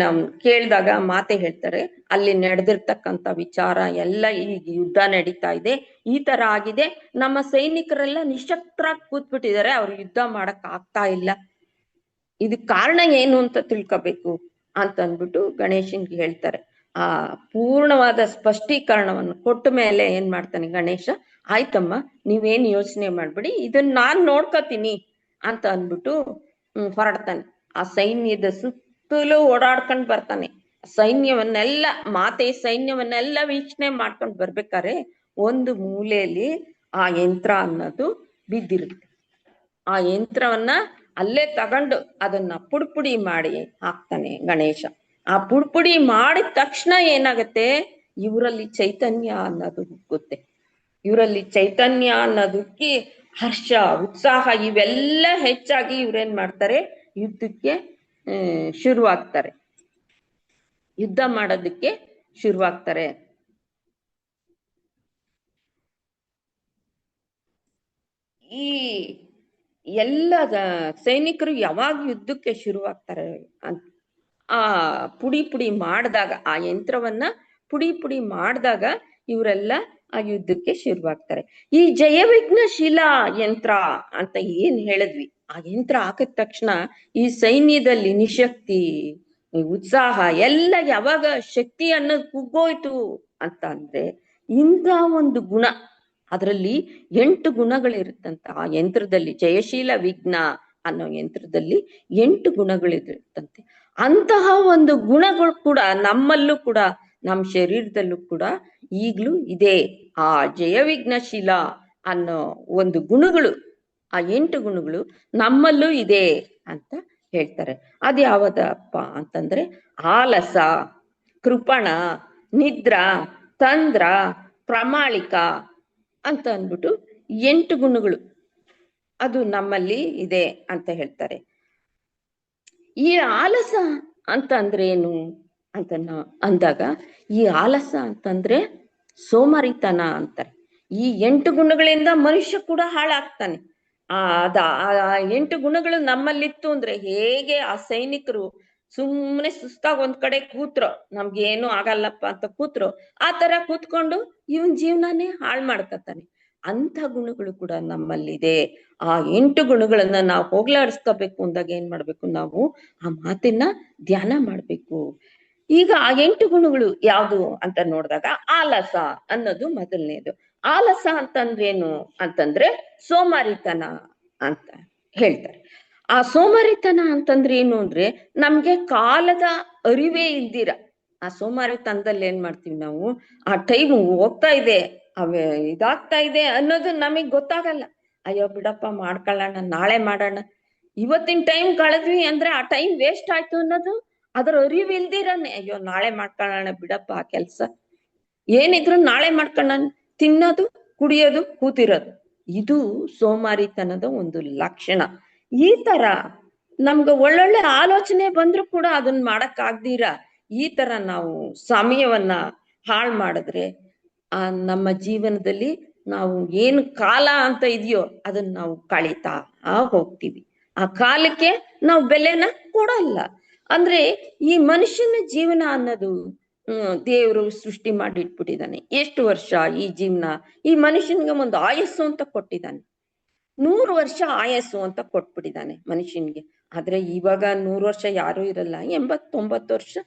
ಅವ್ನು ಕೇಳ್ದಾಗ ಮಾತೆ ಹೇಳ್ತಾರೆ, ಅಲ್ಲಿ ನಡೆದಿರ್ತಕ್ಕಂಥ ವಿಚಾರ ಎಲ್ಲ, ಈಗ ಯುದ್ಧ ನಡೀತಾ ಇದೆ, ಈ ತರ ಆಗಿದೆ, ನಮ್ಮ ಸೈನಿಕರೆಲ್ಲ ನಿಶಕ್ತರಾಗಿ ಕೂತ್ಬಿಟ್ಟಿದ್ದಾರೆ, ಅವ್ರು ಯುದ್ಧ ಮಾಡಕ್ ಆಗ್ತಾ ಇಲ್ಲ, ಇದಕ್ ಕಾರಣ ಏನು ಅಂತ ತಿಳ್ಕೊಬೇಕು ಅಂತ ಅಂದ್ಬಿಟ್ಟು ಗಣೇಶನ್ಗೆ ಹೇಳ್ತಾರೆ. ಆ ಪೂರ್ಣವಾದ ಸ್ಪಷ್ಟೀಕರಣವನ್ನು ಕೊಟ್ಟ ಮೇಲೆ ಏನ್ ಮಾಡ್ತಾನೆ ಗಣೇಶ, ಆಯ್ತಮ್ಮ ನೀವೇನ್ ಯೋಚನೆ ಮಾಡ್ಬಿಡಿ, ಇದನ್ನ ನಾನ್ ನೋಡ್ಕೋತೀನಿ ಅಂತ ಅಂದ್ಬಿಟ್ಟು ಹೊರಡ್ತಾನೆ. ಆ ಸೈನ್ಯದ ಸುತ್ತಲೂ ಓಡಾಡ್ಕೊಂಡ್ ಬರ್ತಾನೆ. ಸೈನ್ಯವನ್ನೆಲ್ಲ, ಮಾತೆ ಸೈನ್ಯವನ್ನೆಲ್ಲ ವೀಕ್ಷಣೆ ಮಾಡ್ಕೊಂಡ್ ಬರ್ಬೇಕಾದ್ರೆ ಒಂದು ಮೂಲೆಯಲ್ಲಿ ಆ ಯಂತ್ರ ಅನ್ನೋದು ಬಿದ್ದಿರುತ್ತೆ. ಆ ಯಂತ್ರವನ್ನ ಅಲ್ಲೇ ತಗೊಂಡು ಅದನ್ನ ಪುಡಿ ಮಾಡಿ ಹಾಕ್ತಾನೆ ಗಣೇಶ. ಆ ಪುಡಿ ಮಾಡಿದ ತಕ್ಷಣ ಏನಾಗತ್ತೆ, ಇವರಲ್ಲಿ ಚೈತನ್ಯ ಅನ್ನೋದು ಹುಟ್ಟುತ್ತೆ. ಇವರಲ್ಲಿ ಚೈತನ್ಯ ಅನ್ನೋದಕ್ಕೆ ಹರ್ಷ, ಉತ್ಸಾಹ ಇವೆಲ್ಲ ಹೆಚ್ಚಾಗಿ ಇವ್ರೇನ್ ಮಾಡ್ತಾರೆ, ಯುದ್ಧಕ್ಕೆ ಶುರುವಾಗ್ತಾರೆ, ಯುದ್ಧ ಮಾಡೋದಕ್ಕೆ ಶುರುವಾಗ್ತಾರೆ. ಈ ಎಲ್ಲ ಸೈನಿಕರು ಯಾವಾಗ ಯುದ್ಧಕ್ಕೆ ಶುರುವಾಗ್ತಾರೆ, ಆ ಪುಡಿ ಮಾಡಿದಾಗ, ಆ ಯಂತ್ರವನ್ನ ಪುಡಿ ಮಾಡಿದಾಗ ಇವರೆಲ್ಲ ಆ ಯುದ್ಧಕ್ಕೆ ಶುರುವಾಗ್ತಾರೆ. ಈ ಜಯವಿಘ್ನಶೀಲಾ ಯಂತ್ರ ಅಂತ ಏನ್ ಹೇಳಿದ್ವಿ, ಆ ಯಂತ್ರ ಹಾಕಿದ ತಕ್ಷಣ ಈ ಸೈನ್ಯದಲ್ಲಿ ನಿಶಕ್ತಿ, ಉತ್ಸಾಹ ಎಲ್ಲ ಯಾವಾಗ ಶಕ್ತಿ ಅನ್ನೋದು ಕುಗ್ಗೋಯ್ತು ಅಂತ ಅಂದ್ರೆ, ಇಂಥ ಒಂದು ಗುಣ, ಅದರಲ್ಲಿ 8 ಗುಣಗಳಿರುತ್ತಂತ ಆ ಯಂತ್ರದಲ್ಲಿ. ಜಯಶೀಲ ವಿಘ್ನ ಅನ್ನೋ ಯಂತ್ರದಲ್ಲಿ 8 ಗುಣಗಳಿರುತ್ತಂತೆ. ಅಂತಹ ಒಂದು ಗುಣಗಳು ಕೂಡ ನಮ್ಮಲ್ಲೂ ಕೂಡ, ನಮ್ಮ ಶರೀರದಲ್ಲೂ ಕೂಡ ಈಗ್ಲೂ ಇದೆ. ಆ ಜಯವಿಘ್ನಶೀಲ ಅನ್ನೋ ಒಂದು ಗುಣಗಳು, ಆ 8 ಗುಣಗಳು ನಮ್ಮಲ್ಲೂ ಇದೆ ಅಂತ ಹೇಳ್ತಾರೆ. ಅದ್ಯಾವದಪ್ಪ ಅಂತಂದ್ರೆ, ಆಲಸ, ಕೃಪಣ, ನಿದ್ರಾ, ತಂದ್ರ, ಪ್ರಾಮಾಣಿಕ ಅಂತ ಅಂದ್ಬಿಟ್ಟು 8 ಗುಣಗಳು ಅದು ನಮ್ಮಲ್ಲಿ ಇದೆ ಅಂತ ಹೇಳ್ತಾರೆ. ಈ ಆಲಸ ಅಂತ ಅಂದ್ರೆ ಏನು ಅಂತ ಅಂದಾಗ, ಈ ಆಲಸ ಅಂತಂದ್ರೆ ಸೋಮಾರಿತನ ಅಂತಾರೆ. ಈ 8 ಗುಣಗಳಿಂದ ಮನುಷ್ಯ ಕೂಡ ಹಾಳಾಗ್ತಾನೆ. ಆ 8 ಗುಣಗಳು ನಮ್ಮಲ್ಲಿತ್ತು ಅಂದ್ರೆ, ಹೇಗೆ ಆ ಸೈನಿಕರು ಸುಮ್ಮನೆ ಸುಸ್ತಾಗ ಒಂದ್ ಕಡೆ ಕೂತ್ರು, ನಮ್ಗೇನು ಆಗಲ್ಲಪ್ಪ ಅಂತ ಕೂತ್ರು, ಆ ತರ ಕೂತ್ಕೊಂಡು ಇವನ್ ಜೀವನಾನೇ ಹಾಳು ಮಾಡ್ಕತಾನೆ. ಅಂಥ ಗುಣಗಳು ಕೂಡ ನಮ್ಮಲ್ಲಿದೆ. ಆ 8 ಗುಣಗಳನ್ನ ನಾವು ಹೋಗ್ಲಾಡಿಸ್ಕೋಬೇಕು ಅಂದಾಗ ಏನ್ ಮಾಡ್ಬೇಕು, ನಾವು ಆ ಮಾತನ್ನ ಧ್ಯಾನ ಮಾಡ್ಬೇಕು. ಈಗ ಆ 8 ಗುಣಗಳು ಯಾವುದು ಅಂತ ನೋಡಿದಾಗ, ಆಲಸ ಅನ್ನೋದು ಮೊದಲನೇದು. ಆಲಸ ಅಂತಂದ್ರೇನು ಅಂತಂದ್ರೆ ಸೋಮಾರಿತನ ಅಂತ ಹೇಳ್ತಾರೆ. ಆ ಸೋಮಾರಿತನ ಅಂತಂದ್ರೆ ಏನು ಅಂದ್ರೆ, ನಮ್ಗೆ ಕಾಲದ ಅರಿವೇ ಇಲ್ದಿರ ಆ ಸೋಮಾರಿತನದಲ್ಲಿ ಏನ್ ಮಾಡ್ತೀವಿ ನಾವು, ಆ ಟೈಮ್ ಹೋಗ್ತಾ ಇದೆ, ಇದಾಗ್ತಾ ಇದೆ ಅನ್ನೋದು ನಮಗ್ ಗೊತ್ತಾಗಲ್ಲ. ಅಯ್ಯೋ ಬಿಡಪ್ಪ ಮಾಡ್ಕೊಳ್ಳೋಣ, ನಾಳೆ ಮಾಡೋಣ, ಇವತ್ತಿನ ಟೈಮ್ ಕಳೆದ್ವಿ ಅಂದ್ರೆ ಆ ಟೈಮ್ ವೇಸ್ಟ್ ಆಯ್ತು ಅನ್ನೋದು ಅದ್ರ ಅರಿವು ಇಲ್ದಿರನೆ, ಅಯ್ಯೋ ನಾಳೆ ಮಾಡ್ಕೊಳ್ಳೋಣ ಬಿಡಪ್ಪ ಆ ಕೆಲ್ಸ, ಏನಿದ್ರು ನಾಳೆ ಮಾಡ್ಕೊಳ್ಳೋಣ, ತಿನ್ನೋದು, ಕುಡಿಯೋದು, ಕೂತಿರೋದು, ಇದು ಸೋಮಾರಿತನದ ಒಂದು ಲಕ್ಷಣ. ಈ ತರ ನಮ್ಗೆ ಒಳ್ಳೊಳ್ಳೆ ಆಲೋಚನೆ ಬಂದ್ರು ಕೂಡ ಅದನ್ನ ಮಾಡಕ್ ಆಗ್ದಿರ ಈ ತರ ನಾವು ಸಮಯವನ್ನ ಹಾಳು ಮಾಡಿದ್ರೆ, ನಮ್ಮ ಜೀವನದಲ್ಲಿ ನಾವು ಏನು ಕಾಲ ಅಂತ ಇದೆಯೋ ಅದನ್ನ ನಾವು ಕಳೀತಾ ಹೋಗ್ತೀವಿ. ಆ ಕಾಲಕ್ಕೆ ನಾವು ಬೆಲೆನ ಕೊಡಲ್ಲ. ಅಂದ್ರೆ ಈ ಮನುಷ್ಯನ ಜೀವನ ಅನ್ನೋದು ದೇವರು ಸೃಷ್ಟಿ ಮಾಡಿಟ್ಬಿಟ್ಟಿದ್ದಾನೆ. ಎಷ್ಟು ವರ್ಷ ಈ ಜೀವನ, ಈ ಮನುಷ್ಯನಿಗೆ ಒಂದು ಆಯಸ್ಸು ಅಂತ ಕೊಟ್ಟಿದ್ದಾನೆ. 100 ವರ್ಷ ಆಯಸ್ಸು ಅಂತ ಕೊಟ್ಬಿಟ್ಟಿದ್ದಾನೆ ಮನುಷ್ಯನ್ಗೆ. ಆದ್ರೆ ಇವಾಗ 100 ವರ್ಷ ಯಾರು ಇರಲ್ಲ, 80-90 ವರ್ಷ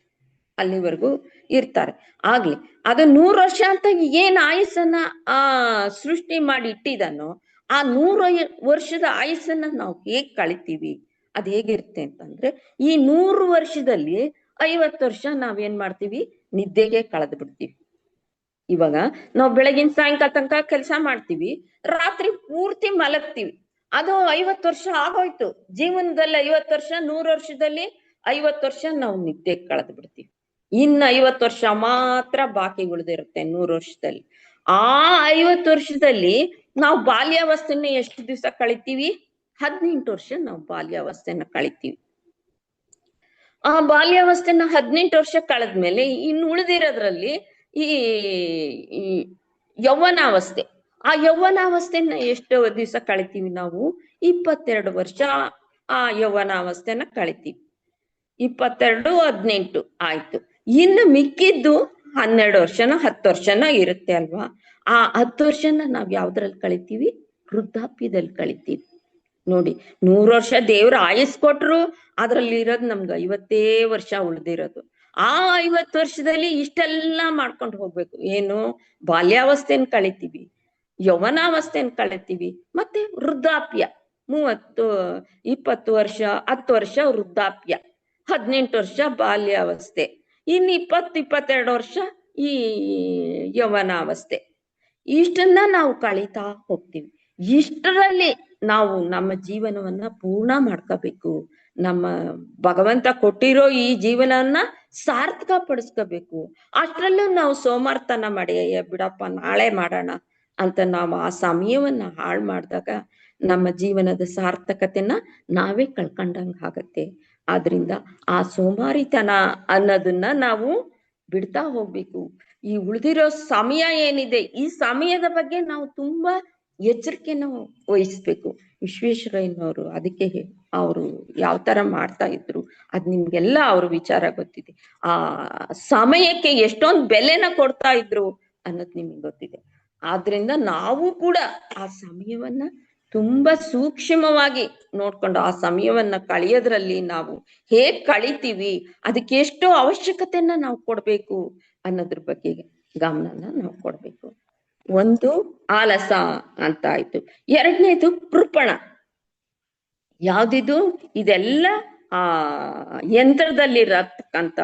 ಅಲ್ಲಿವರೆಗೂ ಇರ್ತಾರೆ. ಆಗ್ಲಿ, ಅದು 100 ವರ್ಷ ಅಂತ ಏನ್ ಆಯಸ್ಸನ್ನ ಆ ಸೃಷ್ಟಿ ಮಾಡಿ ಇಟ್ಟಿದಾನೋ, ಆ 100 ವರ್ಷದ ಆಯಸ್ಸನ್ನ ನಾವು ಹೇಗ್ ಕಳಿತೀವಿ, ಅದ್ ಹೇಗಿರುತ್ತೆ ಅಂತಂದ್ರೆ, ಈ 100 ವರ್ಷದಲ್ಲಿ 50 ವರ್ಷ ನಾವೇನ್ ಮಾಡ್ತೀವಿ, ನಿದ್ದೆಗೆ ಕಳೆದು ಬಿಡ್ತೀವಿ. ಇವಾಗ ನಾವು ಬೆಳಗಿನ ಸಾಯಂಕಾಲ ತನಕ ಕೆಲಸ ಮಾಡ್ತೀವಿ, ರಾತ್ರಿ ಪೂರ್ತಿ ಮಲಗ್ತೀವಿ. ಅದು 50 ವರ್ಷ ಆಗೋಯ್ತು. ಜೀವನದಲ್ಲಿ 50 ವರ್ಷ, 100 ವರ್ಷದಲ್ಲಿ 50 ವರ್ಷ ನಾವು ನಿದ್ದೆ ಕಳೆದು ಬಿಡ್ತೀವಿ. ಇನ್ನು 50 ವರ್ಷ ಮಾತ್ರ ಬಾಕಿ ಉಳಿದಿರುತ್ತೆ 100 ವರ್ಷದಲ್ಲಿ. ಆ 50 ವರ್ಷದಲ್ಲಿ ನಾವು ಬಾಲ್ಯಾವಸ್ಥೆನ ಎಷ್ಟು ದಿವಸ ಕಳಿತೀವಿ? 18 ವರ್ಷ ನಾವು ಬಾಲ್ಯಾವಸ್ಥೆನ ಕಳಿತೀವಿ. ಆ ಬಾಲ್ಯಾವಸ್ಥೆನ 18 ವರ್ಷ ಕಳೆದ್ಮೇಲೆ ಇನ್ನು ಉಳಿದಿರೋದ್ರಲ್ಲಿ ಈ ಈ ಯೌವನಾವಸ್ಥೆ. ಆ ಯೌವನಾವಸ್ಥೆನ ಎಷ್ಟು ದಿವಸ ಕಳಿತೀವಿ ನಾವು? 22 ವರ್ಷ ಆ ಯೌವನಾವಸ್ಥೆನ ಕಳಿತೀವಿ. 22, 18 ಆಯ್ತು. ಇನ್ನು ಮಿಕ್ಕಿದ್ದು 12 ವರ್ಷನೋ 10 ವರ್ಷನೋ ಇರುತ್ತೆ ಅಲ್ವಾ? ಆ 10 ವರ್ಷನ ನಾವ್ ಯಾವ್ದ್ರಲ್ಲಿ ಕಳಿತೀವಿ? ವೃದ್ಧಾಪ್ಯದಲ್ಲಿ ಕಳಿತೀವಿ. ನೋಡಿ, 100 ವರ್ಷ ದೇವ್ರ ಆಯಸ್ ಕೊಟ್ರು, ಅದ್ರಲ್ಲಿ ಇರೋದು ನಮ್ಗೆ 50 ವರ್ಷ ಉಳ್ದಿರೋದು. ಆ 50 ವರ್ಷದಲ್ಲಿ ಇಷ್ಟೆಲ್ಲಾ ಮಾಡ್ಕೊಂಡು ಹೋಗ್ಬೇಕು. ಏನು? ಬಾಲ್ಯಾವಸ್ಥೆನ ಕಳಿತೀವಿ, ಯೌವನಾವಸ್ಥೆನ ಕಳಿತೀವಿ, ಮತ್ತೆ ವೃದ್ಧಾಪ್ಯ 30, 20 ವರ್ಷ, 10 ವರ್ಷ ವೃದ್ಧಾಪ್ಯ, 18 ವರ್ಷ ಬಾಲ್ಯಾವಸ್ಥೆ, ಇನ್ನು 20-22 ವರ್ಷ ಈ ಯೌವನಾವಸ್ಥೆ. ಇಷ್ಟನ್ನ ನಾವು ಕಳೀತಾ ಹೋಗ್ತೀವಿ. ಇಷ್ಟರಲ್ಲಿ ನಾವು ನಮ್ಮ ಜೀವನವನ್ನ ಪೂರ್ಣ ಮಾಡ್ಕೋಬೇಕು. ನಮ್ಮ ಭಗವಂತ ಕೊಟ್ಟಿರೋ ಈ ಜೀವನವನ್ನ ಸಾರ್ಥಕ ಪಡಿಸ್ಕೋಬೇಕು. ಅಷ್ಟ್ರಲ್ಲೂ ನಾವು ಸೋಮಾರ್ತನ ಮಾಡಿ ಬಿಡಪ್ಪ ನಾಳೆ ಮಾಡೋಣ ಅಂತ ನಾವು ಆ ಸಮಯವನ್ನ ಹಾಳು ಮಾಡಿದಾಗ ನಮ್ಮ ಜೀವನದ ಸಾರ್ಥಕತೆನ ನಾವೇ ಕಳ್ಕೊಂಡಂಗ ಆಗತ್ತೆ. ಆದ್ರಿಂದ ಆ ಸೋಮಾರಿತನ ಅನ್ನೋದನ್ನ ನಾವು ಬಿಡ್ತಾ ಹೋಗ್ಬೇಕು. ಈ ಉಳಿದಿರೋ ಸಮಯ ಏನಿದೆ, ಈ ಸಮಯದ ಬಗ್ಗೆ ನಾವು ತುಂಬಾ ಎಚ್ಚರಿಕೆನ ವಹಿಸ್ಬೇಕು. ವಿಶ್ವೇಶ್ವರಯ್ಯನವರು ಅದಕ್ಕೆ ಅವರು ಯಾವ ತರ ಮಾಡ್ತಾ ಇದ್ರು ಅದ್ ನಿಮ್ಗೆಲ್ಲ ಅವ್ರ ವಿಚಾರ ಗೊತ್ತಿದೆ. ಆ ಸಮಯಕ್ಕೆ ಎಷ್ಟೊಂದು ಬೆಲೆನ ಕೊಡ್ತಾ ಇದ್ರು ಅನ್ನೋದು ನಿಮ್ಗೆ ಗೊತ್ತಿದೆ. ಆದ್ರಿಂದ ನಾವು ಕೂಡ ಆ ಸಮಯವನ್ನ ತುಂಬಾ ಸೂಕ್ಷ್ಮವಾಗಿ ನೋಡ್ಕೊಂಡು ಆ ಸಮಯವನ್ನ ಕಳೆಯೋದ್ರಲ್ಲಿ ನಾವು ಹೇಗ್ ಕಳಿತೀವಿ, ಅದಕ್ಕೆ ಎಷ್ಟು ಅವಶ್ಯಕತೆಯನ್ನ ನಾವು ಕೊಡ್ಬೇಕು ಅನ್ನೋದ್ರ ಬಗ್ಗೆ ಗಮನನ ನಾವು ಕೊಡ್ಬೇಕು. ಒಂದು ಆಲಸ ಅಂತ ಆಯ್ತು. ಎರಡನೇದು ಕೃಪಣ. ಯಾವ್ದಿದು? ಇದೆಲ್ಲ ಆ ಯಂತ್ರದಲ್ಲಿರತಕ್ಕಂತ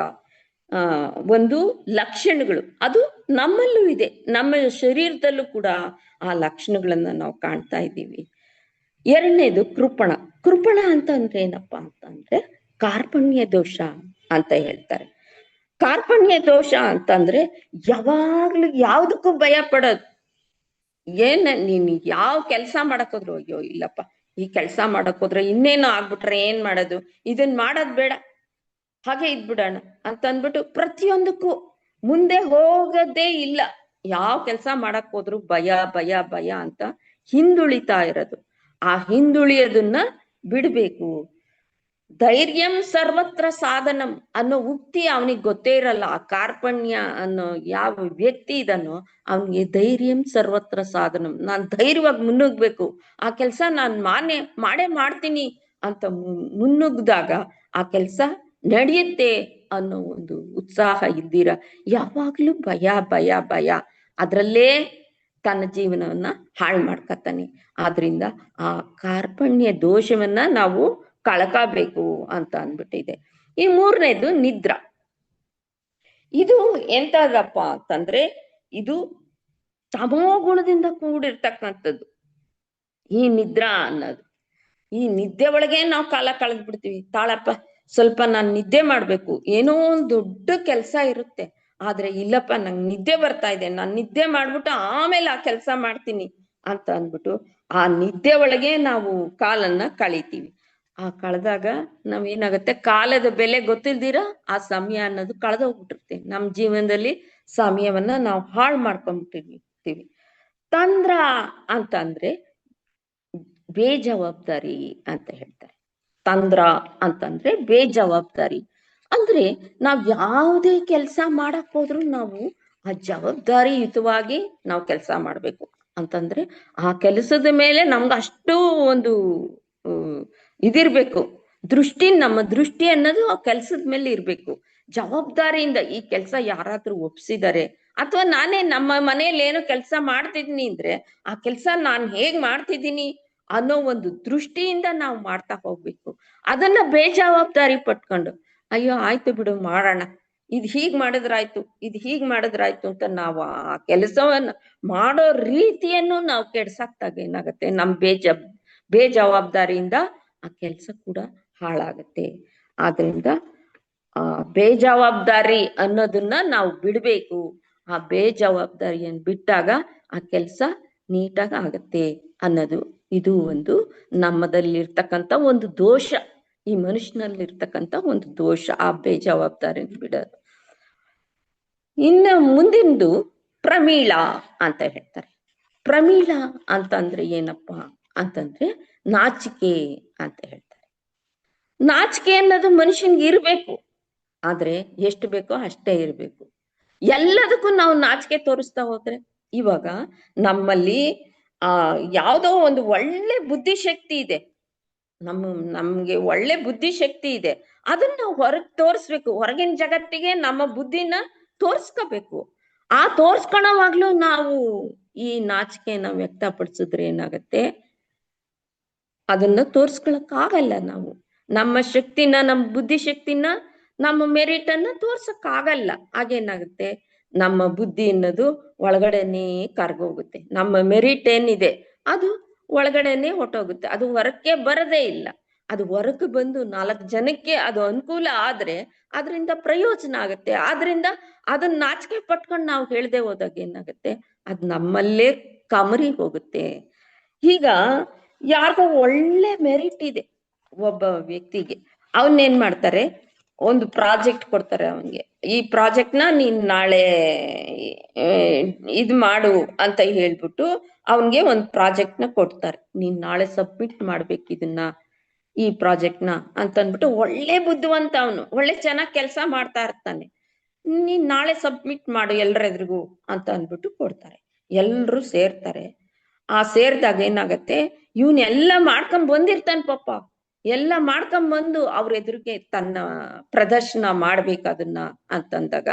ಒಂದು ಲಕ್ಷಣಗಳು. ಅದು ನಮ್ಮಲ್ಲೂ ಇದೆ, ನಮ್ಮ ಶರೀರದಲ್ಲೂ ಕೂಡ ಆ ಲಕ್ಷಣಗಳನ್ನ ನಾವು ಕಾಣ್ತಾ ಇದ್ದೀವಿ. ಎರಡನೇದು ಕೃಪಣ. ಕೃಪಣ ಅಂತಂದ್ರೆ ಏನಪ್ಪಾ ಅಂತಂದ್ರೆ ಕಾರ್ಪಣ್ಯ ದೋಷ ಅಂತ ಹೇಳ್ತಾರೆ. ಕಾರ್ಪಣ್ಯ ದೋಷ ಅಂತಂದ್ರೆ ಯಾವಾಗ್ಲೂ ಯಾವ್ದಕ್ಕೂ ಭಯ ಪಡೋದು. ನೀನ್ ಯಾವ ಕೆಲ್ಸ ಮಾಡಕ್ ಹೋದ್ರು, ಅಯ್ಯೋ ಇಲ್ಲಪ್ಪ ಈ ಕೆಲ್ಸ ಮಾಡಕ್ ಹೋದ್ರೆ ಇನ್ನೇನೋ ಆಗ್ಬಿಟ್ರೆ ಏನ್ ಮಾಡೋದು, ಇದನ್ ಮಾಡೋದ್ ಬೇಡ, ಹಾಗೆ ಇದ್ಬಿಡೋಣ ಅಂತ ಅಂದ್ಬಿಟ್ಟು ಪ್ರತಿಯೊಂದಕ್ಕೂ ಮುಂದೆ ಹೋಗೋದೇ ಇಲ್ಲ. ಯಾವ ಕೆಲ್ಸ ಮಾಡಕ್ ಹೋದ್ರು ಭಯ ಭಯ ಭಯ ಅಂತ ಹಿಂದುಳಿತಾ ಇರೋದು. ಆ ಹಿಂದುಳಿಯೋದನ್ನ ಬಿಡ್ಬೇಕು. ಧೈರ್ಯಂ ಸರ್ವತ್ರ ಸಾಧನಂ ಅನ್ನೋ ಉಕ್ತಿ ಅವನಿಗೆ ಗೊತ್ತೇ ಇರಲ್ಲ. ಆ ಕಾರ್ಪಣ್ಯ ಅನ್ನೋ ಯಾವ ವ್ಯಕ್ತಿ ಇದನ್ನೋ ಅವನಿಗೆ ಧೈರ್ಯಂ ಸರ್ವತ್ರ ಸಾಧನಂ, ನಾನ್ ಧೈರ್ಯವಾಗಿ ಮುನ್ನುಗ್ಬೇಕು, ಆ ಕೆಲ್ಸ ನಾನ್ ಮಾಡೇ ಮಾಡ್ತೀನಿ ಅಂತ ಮುನ್ನುಗ್ದಾಗ ಆ ಕೆಲ್ಸ ನಡೆಯುತ್ತೆ ಅನ್ನೋ ಒಂದು ಉತ್ಸಾಹ ಇಲ್ದಿರ ಯಾವಾಗ್ಲೂ ಭಯ ಭಯ ಭಯ, ಅದ್ರಲ್ಲೇ ತನ್ನ ಜೀವನವನ್ನ ಹಾಳು ಮಾಡ್ಕತಾನೆ. ಆದ್ರಿಂದ ಆ ಕಾರ್ಪಣ್ಯ ದೋಷವನ್ನ ನಾವು ಕಳ್ಕಬೇಕು ಅಂತ ಅಂದ್ಬಿಟ್ಟಿದೆ. ಈ ಮೂರನೇದು ನಿದ್ರಾ. ಇದು ಎಂತದಪ್ಪ ಅಂತಂದ್ರೆ ಇದು ತಮೋಗುಣದಿಂದ ಕೂಡಿರ್ತಕ್ಕಂಥದ್ದು ಈ ನಿದ್ರಾ ಅನ್ನೋದು. ಈ ನಿದ್ದೆ ಒಳಗೆ ನಾವು ಕಾಲ ಕಳೆದ್ ಬಿಡ್ತೀವಿ. ತಾಳಪ್ಪ ಸ್ವಲ್ಪ ನಾನ್ ನಿದ್ದೆ ಮಾಡ್ಬೇಕು, ಏನೋ ಒಂದ್ ದೊಡ್ಡ ಕೆಲ್ಸ ಇರುತ್ತೆ, ಆದ್ರೆ ಇಲ್ಲಪ್ಪ ನಂಗೆ ನಿದ್ದೆ ಬರ್ತಾ ಇದೆ, ನಾನ್ ನಿದ್ದೆ ಮಾಡ್ಬಿಟ್ಟು ಆಮೇಲೆ ಆ ಕೆಲ್ಸ ಮಾಡ್ತೀನಿ ಅಂತ ಅಂದ್ಬಿಟ್ಟು ಆ ನಿದ್ದೆ ಒಳಗೆ ನಾವು ಕಾಲನ್ನ ಕಳಿತೀವಿ. ಆ ಕಳೆದಾಗ ನಾವೇನಾಗತ್ತೆ, ಕಾಲದ ಬೆಲೆ ಗೊತ್ತಿಲ್ದಿರ ಆ ಸಮಯ ಅನ್ನೋದು ಕಳೆದೋಗ್ಬಿಟ್ಟಿರುತ್ತೆ. ನಮ್ ಜೀವನದಲ್ಲಿ ಸಮಯವನ್ನ ನಾವು ಹಾಳು ಮಾಡ್ಕೊಂಡ್ಬಿಟ್ಟಿರ್ತೀವಿ. ತಂದ್ರ ಅಂತ ಅಂದ್ರೆ ಬೇಜವಾಬ್ದಾರಿ ಅಂತ ಹೇಳ್ತಾರೆ. ತಂದ್ರ ಅಂತಂದ್ರೆ ಬೇಜವಾಬ್ದಾರಿ ಅಂದ್ರೆ ನಾವ್ ಯಾವುದೇ ಕೆಲ್ಸ ಮಾಡಕ್ ಹೋದ್ರು ನಾವು ಆ ಜವಾಬ್ದಾರಿಯುತವಾಗಿ ನಾವು ಕೆಲ್ಸ ಮಾಡ್ಬೇಕು. ಅಂತಂದ್ರೆ ಆ ಕೆಲಸದ ಮೇಲೆ ನಮ್ಗೆ ಅಷ್ಟು ಒಂದು ಹ್ಮ್, ಇದಿರ್ಬೇಕು. ನಮ್ಮ ದೃಷ್ಟಿ ಅನ್ನೋದು ಆ ಕೆಲ್ಸದ ಮೇಲೆ ಇರ್ಬೇಕು. ಜವಾಬ್ದಾರಿಯಿಂದ ಈ ಕೆಲಸ ಯಾರಾದ್ರೂ ಒಪ್ಸಿದಾರೆ, ಅಥವಾ ನಾನೇ ನಮ್ಮ ಮನೇಲಿ ಏನೋ ಕೆಲಸ ಮಾಡ್ತಿದ್ದೀನಿ ಅಂದ್ರೆ ಆ ಕೆಲಸ ನಾನ್ ಹೇಗ್ ಮಾಡ್ತಿದ್ದೀನಿ ಅನ್ನೋ ಒಂದು ದೃಷ್ಟಿಯಿಂದ ನಾವು ಮಾಡ್ತಾ ಹೋಗ್ಬೇಕು. ಅದನ್ನ ಬೇಜವಾಬ್ದಾರಿ ಪಟ್ಕೊಂಡು ಅಯ್ಯೋ ಆಯ್ತು ಬಿಡು ಮಾಡೋಣ, ಇದು ಹೀಗ್ ಮಾಡಿದ್ರಾಯ್ತು ಅಂತ ನಾವು ಆ ಕೆಲಸವನ್ನ ಮಾಡೋ ರೀತಿಯನ್ನು ನಾವು ಕೆಡ್ಸಾಕ್ದಾಗ ಏನಾಗತ್ತೆ, ಬೇಜವಾಬ್ದಾರಿಯಿಂದ ಆ ಕೆಲಸ ಕೂಡ ಹಾಳಾಗತ್ತೆ. ಆದ್ರಿಂದ ಆ ಬೇಜವಾಬ್ದಾರಿ ಅನ್ನೋದನ್ನ ನಾವು ಬಿಡ್ಬೇಕು. ಆ ಬೇಜವಾಬ್ದಾರಿಯನ್ನು ಬಿಟ್ಟಾಗ ಆ ಕೆಲಸ ನೀಟಾಗಿ ಆಗತ್ತೆ ಅನ್ನೋದು ಇದು ಒಂದು ನಮ್ಮದಲ್ಲಿರ್ತಕ್ಕಂಥ ಒಂದು ದೋಷ, ಈ ಮನುಷ್ಯನಲ್ಲಿರ್ತಕ್ಕಂಥ ಒಂದು ದೋಷ, ಆ ಬೇಜವಾಬ್ದಾರಿ ಬಿಡೋದು. ಇನ್ನು ಮುಂದಿಂದು ಪ್ರಮೀಳ ಅಂತ ಹೇಳ್ತಾರೆ. ಪ್ರಮೀಳ ಅಂತಂದ್ರೆ ಏನಪ್ಪಾ ಅಂತಂದ್ರೆ ನಾಚಿಕೆ ಅಂತ ಹೇಳ್ತಾರೆ. ನಾಚಿಕೆ ಅನ್ನೋದು ಮನುಷ್ಯನ್ಗೆ ಇರ್ಬೇಕು, ಆದ್ರೆ ಎಷ್ಟು ಬೇಕೋ ಅಷ್ಟೇ ಇರ್ಬೇಕು. ಎಲ್ಲದಕ್ಕೂ ನಾವು ನಾಚಿಕೆ ತೋರಿಸ್ತಾ ಹೋದ್ರೆ, ಇವಾಗ ನಮ್ಮಲ್ಲಿ ಯಾವ್ದೋ ಒಂದು ಒಳ್ಳೆ ಬುದ್ಧಿಶಕ್ತಿ ಇದೆ, ನಮ್ಗೆ ಒಳ್ಳೆ ಬುದ್ಧಿಶಕ್ತಿ ಇದೆ, ಅದನ್ನ ನಾವು ಹೊರಗ್ ತೋರಿಸ್ಬೇಕು. ಹೊರಗಿನ ಜಗತ್ತಿಗೆ ನಮ್ಮ ಬುದ್ಧಿನ ತೋರ್ಸ್ಕೋಬೇಕು. ಆ ತೋರ್ಸ್ಕೊಳವಾಗ್ಲೂ ನಾವು ಈ ನಾಚಿಕೆನ ವ್ಯಕ್ತಪಡಿಸಿದ್ರೆ ಏನಾಗತ್ತೆ, ಅದನ್ನ ತೋರ್ಸ್ಕೊಳಕ್ ಆಗಲ್ಲ. ನಾವು ನಮ್ಮ ಶಕ್ತಿನ, ನಮ್ಮ ಬುದ್ಧಿಶಕ್ತಿನ, ನಮ್ಮ ಮೆರಿಟ್ ಅನ್ನ ತೋರ್ಸಕ್ ಆಗಲ್ಲ. ಹಾಗೇನಾಗುತ್ತೆ, ನಮ್ಮ ಬುದ್ಧಿ ಅನ್ನೋದು ಒಳಗಡೆನೆ ಕರ್ಗೋಗುತ್ತೆ. ನಮ್ಮ ಮೆರಿಟ್ ಏನಿದೆ ಅದು ಒಳಗಡೆನೆ ಹೊಟ್ಟೋಗುತ್ತೆ, ಅದು ಹೊರಕ್ಕೆ ಬರದೇ ಇಲ್ಲ. ಅದು ಹೊರಕ್ಕೆ ಬಂದು 4 ಜನಕ್ಕೆ ಅದು ಅನುಕೂಲ ಆದ್ರೆ ಅದರಿಂದ ಪ್ರಯೋಜನ ಆಗತ್ತೆ. ಆದ್ರಿಂದ ಅದನ್ನ ನಾಚಿಕೆ ಪಟ್ಕೊಂಡು ನಾವು ಹೇಳ್ದೆ ಹೋದಾಗ ಏನಾಗುತ್ತೆ, ಅದ್ ನಮ್ಮಲ್ಲೇ ಕಮರಿ ಹೋಗುತ್ತೆ. ಈಗ ಯಾರಿಗೋ ಒಳ್ಳೆ ಮೆರಿಟ್ ಇದೆ ಒಬ್ಬ ವ್ಯಕ್ತಿಗೆ, ಅವನ್ನೇನ್ ಮಾಡ್ತಾರೆ, ಒಂದು ಪ್ರಾಜೆಕ್ಟ್ ಕೊಡ್ತಾರೆ ಅವನ್ಗೆ. ಈ ಪ್ರಾಜೆಕ್ಟ್ ನ ನೀನ್ ನಾಳೆ ಇದ್ ಮಾಡು ಅಂತ ಹೇಳ್ಬಿಟ್ಟು ಅವನ್ಗೆ ಒಂದ್ ಪ್ರಾಜೆಕ್ಟ್ ನ ಕೊಡ್ತಾರೆ. ನೀನ್ ನಾಳೆ ಸಬ್ಮಿಟ್ ಮಾಡ್ಬೇಕು ಇದನ್ನ, ಈ ಪ್ರಾಜೆಕ್ಟ್ ನ ಅಂತ ಅಂದ್ಬಿಟ್ಟು. ಒಳ್ಳೆ ಬುದ್ಧಿವಂತ ಅವನು, ಒಳ್ಳೆ ಚೆನ್ನಾಗ್ ಕೆಲಸ ಮಾಡ್ತಾ ಇರ್ತಾನೆ. ನೀನ್ ನಾಳೆ ಸಬ್ಮಿಟ್ ಮಾಡು ಎಲ್ರೆದ್ರಿಗೂ ಅಂತ ಅಂದ್ಬಿಟ್ಟು ಕೊಡ್ತಾರೆ. ಎಲ್ರು ಸೇರ್ತಾರೆ. ಆ ಸೇರ್ದಾಗ ಏನಾಗತ್ತೆ, ಇವನ್ ಎಲ್ಲ ಮಾಡ್ಕೊಂಡ್ ಬಂದಿರ್ತಾನೆ ಪಾಪ, ಎಲ್ಲ ಮಾಡ್ಕೊಂಡ್ ಬಂದು ಅವ್ರ ಎದುರಿಗೆ ತನ್ನ ಪ್ರದರ್ಶನ ಮಾಡ್ಬೇಕು ಅದನ್ನ ಅಂತಂದಾಗ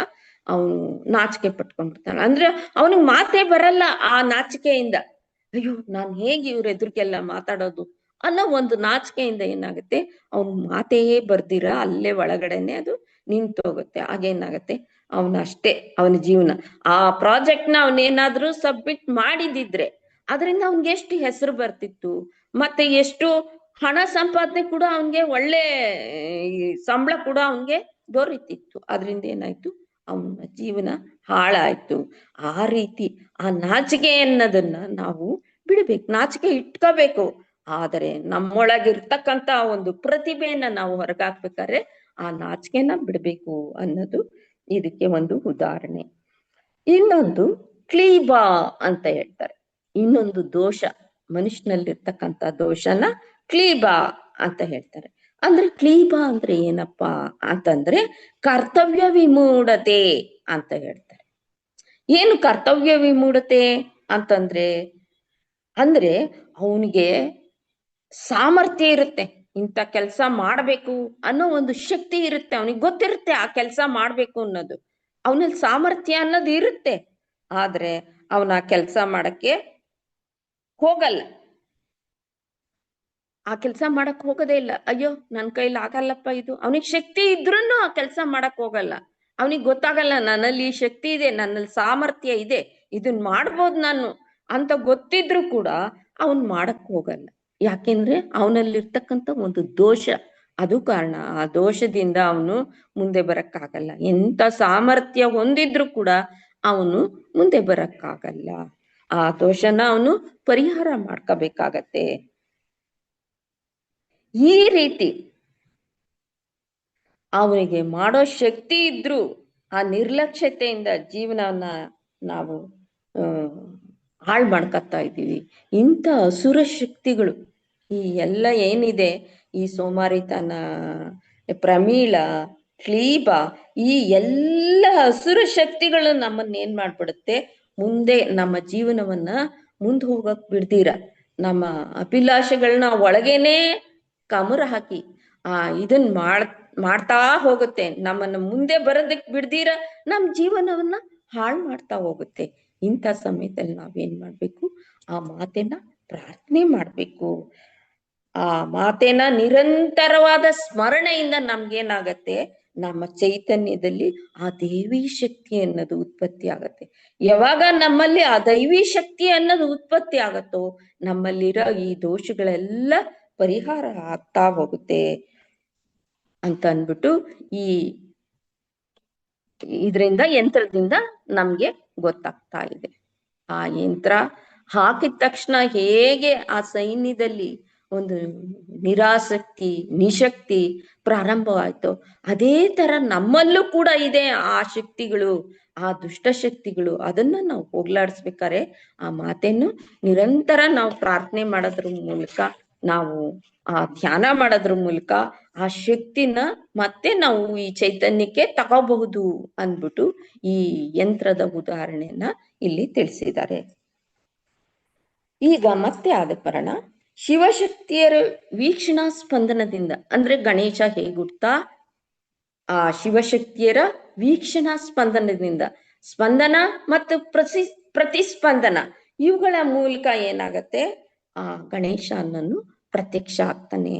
ಅವನು ನಾಚಿಕೆ ಪಟ್ಕೊಂಡ್ಬಿಡ್ತಾನೆ. ಅಂದ್ರೆ ಅವನಿಗೆ ಮಾತೇ ಬರಲ್ಲ ಆ ನಾಚಿಕೆಯಿಂದ. ಅಯ್ಯೋ ನಾನ್ ಹೇಗೆ ಇವ್ರ ಎದುರಿಗೆಲ್ಲ ಮಾತಾಡೋದು ಅನ್ನೋ ಒಂದು ನಾಚಿಕೆಯಿಂದ ಏನಾಗುತ್ತೆ, ಅವನ್ ಮಾತೇ ಬರ್ದಿರ ಅಲ್ಲೇ ಒಳಗಡೆನೆ ಅದು ನಿಂತೋಗುತ್ತೆ. ಹಾಗೇನಾಗತ್ತೆ, ಅಷ್ಟೇ ಅವನ ಜೀವನ. ಆ ಪ್ರಾಜೆಕ್ಟ್ ನ ಅವನೇನಾದ್ರೂ ಸಬ್ಮಿಟ್ ಮಾಡಿದಿದ್ರೆ ಅದರಿಂದ ಅವನ್ಗೆ ಎಷ್ಟು ಹೆಸರು ಬರ್ತಿತ್ತು, ಮತ್ತೆ ಎಷ್ಟು ಹಣ ಸಂಪಾದನೆ ಕೂಡ ಅವನ್ಗೆ ಒಳ್ಳೆ ಸಂಬಳ ಕೂಡ ಅವನ್ಗೆ ದೊರೀತಿತ್ತು. ಅದರಿಂದ ಏನಾಯ್ತು, ಅವನ ಜೀವನ ಹಾಳಾಯ್ತು. ಆ ರೀತಿ ಆ ನಾಚಿಕೆ ಅನ್ನೋದನ್ನ ನಾವು ಬಿಡ್ಬೇಕು, ನಾಚಿಕೆ ಇಟ್ಕೋಬೇಕು. ಆದರೆ ನಮ್ಮೊಳಗಿರ್ತಕ್ಕಂತ ಒಂದು ಪ್ರತಿಭೆಯನ್ನ ನಾವು ಹೊರಗಾಕ್ಬೇಕಾದ್ರೆ ಆ ನಾಚಿಕೆನ ಬಿಡ್ಬೇಕು ಅನ್ನೋದು ಇದಕ್ಕೆ ಒಂದು ಉದಾಹರಣೆ. ಇನ್ನೊಂದು ಕ್ಲೀಬಾ ಅಂತ ಹೇಳ್ತಾರೆ. ಇನ್ನೊಂದು ದೋಷ, ಮನುಷ್ಯನಲ್ಲಿರ್ತಕ್ಕಂಥ ದೋಷನ ಕ್ಲೀಬಾ ಅಂತ ಹೇಳ್ತಾರೆ. ಅಂದ್ರೆ ಕ್ಲೀಬಾ ಅಂದ್ರೆ ಏನಪ್ಪಾ ಅಂತಂದ್ರೆ ಕರ್ತವ್ಯ ವಿಮೂಢತೆ ಅಂತ ಹೇಳ್ತಾರೆ. ಏನು ಕರ್ತವ್ಯ ವಿಮೂಢತೆ ಅಂತಂದ್ರೆ, ಅಂದ್ರೆ ಅವನಿಗೆ ಸಾಮರ್ಥ್ಯ ಇರುತ್ತೆ, ಇಂಥ ಕೆಲಸ ಮಾಡ್ಬೇಕು ಅನ್ನೋ ಒಂದು ಶಕ್ತಿ ಇರುತ್ತೆ, ಅವನಿಗೆ ಗೊತ್ತಿರುತ್ತೆ ಆ ಕೆಲಸ ಮಾಡ್ಬೇಕು ಅನ್ನೋದು, ಅವನಲ್ಲಿ ಸಾಮರ್ಥ್ಯ ಅನ್ನೋದು ಇರುತ್ತೆ. ಆದ್ರೆ ಅವನ ಕೆಲಸ ಮಾಡಕ್ಕೆ ಹೋಗಲ್ಲ, ಆ ಕೆಲಸ ಮಾಡಕ್ ಹೋಗೋದೇ ಇಲ್ಲ. ಅಯ್ಯೋ ನನ್ ಕೈಲಿ ಆಗಲ್ಲಪ್ಪ ಇದು, ಅವನಿಗೆ ಶಕ್ತಿ ಇದ್ರೂನು ಆ ಕೆಲಸ ಮಾಡಕ್ ಹೋಗಲ್ಲ. ಅವನಿಗೆ ಗೊತ್ತಾಗಲ್ಲ ನನ್ನಲ್ಲಿ ಈ ಶಕ್ತಿ ಇದೆ, ನನ್ನಲ್ಲಿ ಸಾಮರ್ಥ್ಯ ಇದೆ, ಇದನ್ ಮಾಡ್ಬೋದು ನಾನು ಅಂತ ಗೊತ್ತಿದ್ರು ಕೂಡ ಅವನ್ ಮಾಡಕ್ ಹೋಗಲ್ಲ. ಯಾಕೆಂದ್ರೆ ಅವನಲ್ಲಿರ್ತಕ್ಕಂಥ ಒಂದು ದೋಷ, ಅದು ಕಾರಣ. ಆ ದೋಷದಿಂದ ಅವನು ಮುಂದೆ ಬರಕ್ಕಾಗಲ್ಲ. ಎಂತ ಸಾಮರ್ಥ್ಯ ಹೊಂದಿದ್ರು ಕೂಡ ಅವನು ಮುಂದೆ ಬರಕ್ಕಾಗಲ್ಲ. ಆ ದೋಷನ ಅವನು ಪರಿಹಾರ ಮಾಡ್ಕೋಬೇಕಾಗತ್ತೆ. ಈ ರೀತಿ ಅವನಿಗೆ ಮಾಡೋ ಶಕ್ತಿ ಇದ್ರು ಆ ನಿರ್ಲಕ್ಷ್ಯತೆಯಿಂದ ಜೀವನವನ್ನ ನಾವು ಹಾಳು ಮಾಡ್ಕೊತಾ ಇದ್ದೀವಿ. ಇಂಥ ಅಸುರ ಶಕ್ತಿಗಳು, ಈ ಎಲ್ಲ ಏನಿದೆ, ಈ ಸೋಮಾರಿತನ, ಪ್ರಮೀಳ, ಕ್ಲೀಬ, ಈ ಎಲ್ಲ ಹಸುರ ಶಕ್ತಿಗಳು ನಮ್ಮನ್ನ ಏನ್ ಮಾಡ್ಬಿಡುತ್ತೆ, ಮುಂದೆ ನಮ್ಮ ಜೀವನವನ್ನ ಮುಂದ್ ಹೋಗಕ್ ಬಿಡ್ದೀರ, ನಮ್ಮ ಅಭಿಲಾಷೆಗಳನ್ನ ಒಳಗೇನೆ ಕಮರ ಹಾಕಿ ಇದನ್ ಮಾಡ್ತಾ ಹೋಗುತ್ತೆ, ನಮ್ಮನ್ನ ಮುಂದೆ ಬರೋದಕ್ ಬಿಡ್ದೀರ ನಮ್ ಜೀವನವನ್ನ ಹಾಳು ಮಾಡ್ತಾ ಹೋಗುತ್ತೆ. ಇಂಥ ಸಮಯದಲ್ಲಿ ನಾವೇನ್ ಮಾಡ್ಬೇಕು, ಆ ಮಾತನ್ನ ಪ್ರಾರ್ಥನೆ ಮಾಡ್ಬೇಕು. ಆ ಮಾತೇನ ನಿರಂತರವಾದ ಸ್ಮರಣೆಯಿಂದ ನಮ್ಗೇನಾಗತ್ತೆ, ನಮ್ಮ ಚೈತನ್ಯದಲ್ಲಿ ಆ ದೇವಿ ಶಕ್ತಿ ಅನ್ನೋದು ಉತ್ಪತ್ತಿ ಆಗತ್ತೆ. ಯಾವಾಗ ನಮ್ಮಲ್ಲಿ ಆ ದೈವಿ ಶಕ್ತಿ ಅನ್ನೋದು ಉತ್ಪತ್ತಿ ಆಗತ್ತೋ ನಮ್ಮಲ್ಲಿರೋ ಈ ದೋಷಗಳೆಲ್ಲ ಪರಿಹಾರ ಆಗ್ತಾ ಹೋಗುತ್ತೆ ಅಂತ ಅಂದ್ಬಿಟ್ಟು ಈ ಇದರಿಂದ ಯಂತ್ರದಿಂದ ನಮ್ಗೆ ಗೊತ್ತಾಗ್ತಾ ಇದೆ. ಆ ಯಂತ್ರ ಹಾಕಿದ ತಕ್ಷಣ ಹೇಗೆ ಆ ಸೈನ್ಯದಲ್ಲಿ ಒಂದು ನಿರಾಸಕ್ತಿ ನಿಶಕ್ತಿ ಪ್ರಾರಂಭವಾಯ್ತು, ಅದೇ ತರ ನಮ್ಮಲ್ಲೂ ಕೂಡ ಇದೆ ಆ ಶಕ್ತಿಗಳು, ಆ ದುಷ್ಟಶಕ್ತಿಗಳು. ಅದನ್ನ ನಾವು ಹೋಗ್ಲಾಡಿಸ್ಬೇಕಾರೆ ಆ ಮಾತನ್ನು ನಿರಂತರ ನಾವು ಪ್ರಾರ್ಥನೆ ಮಾಡೋದ್ರ ಮೂಲಕ, ನಾವು ಆ ಧ್ಯಾನ ಮಾಡೋದ್ರ ಮೂಲಕ ಆ ಶಕ್ತಿನ ಮತ್ತೆ ನಾವು ಈ ಚೈತನ್ಯಕ್ಕೆ ತಗೋಬಹುದು ಅಂದ್ಬಿಟ್ಟು ಈ ಯಂತ್ರದ ಉದಾಹರಣೆಯನ್ನ ಇಲ್ಲಿ ತಿಳಿಸಿದ್ದಾರೆ. ಈಗ ಮತ್ತೆ ಆದ ಬರೋಣ, ಶಿವಶಕ್ತಿಯರ ವೀಕ್ಷಣಾ ಸ್ಪಂದನದಿಂದ, ಅಂದ್ರೆ ಗಣೇಶ ಹೇಗುಡ್ತಾ ಆ ಶಿವಶಕ್ತಿಯರ ವೀಕ್ಷಣಾ ಸ್ಪಂದನದಿಂದ, ಸ್ಪಂದನ ಮತ್ತು ಪ್ರತಿಸ್ಪಂದನ ಇವುಗಳ ಮೂಲಕ ಏನಾಗತ್ತೆ, ಆ ಗಣೇಶ ಅನ್ನೋನು ಪ್ರತ್ಯಕ್ಷ ಆಗ್ತಾನೆ.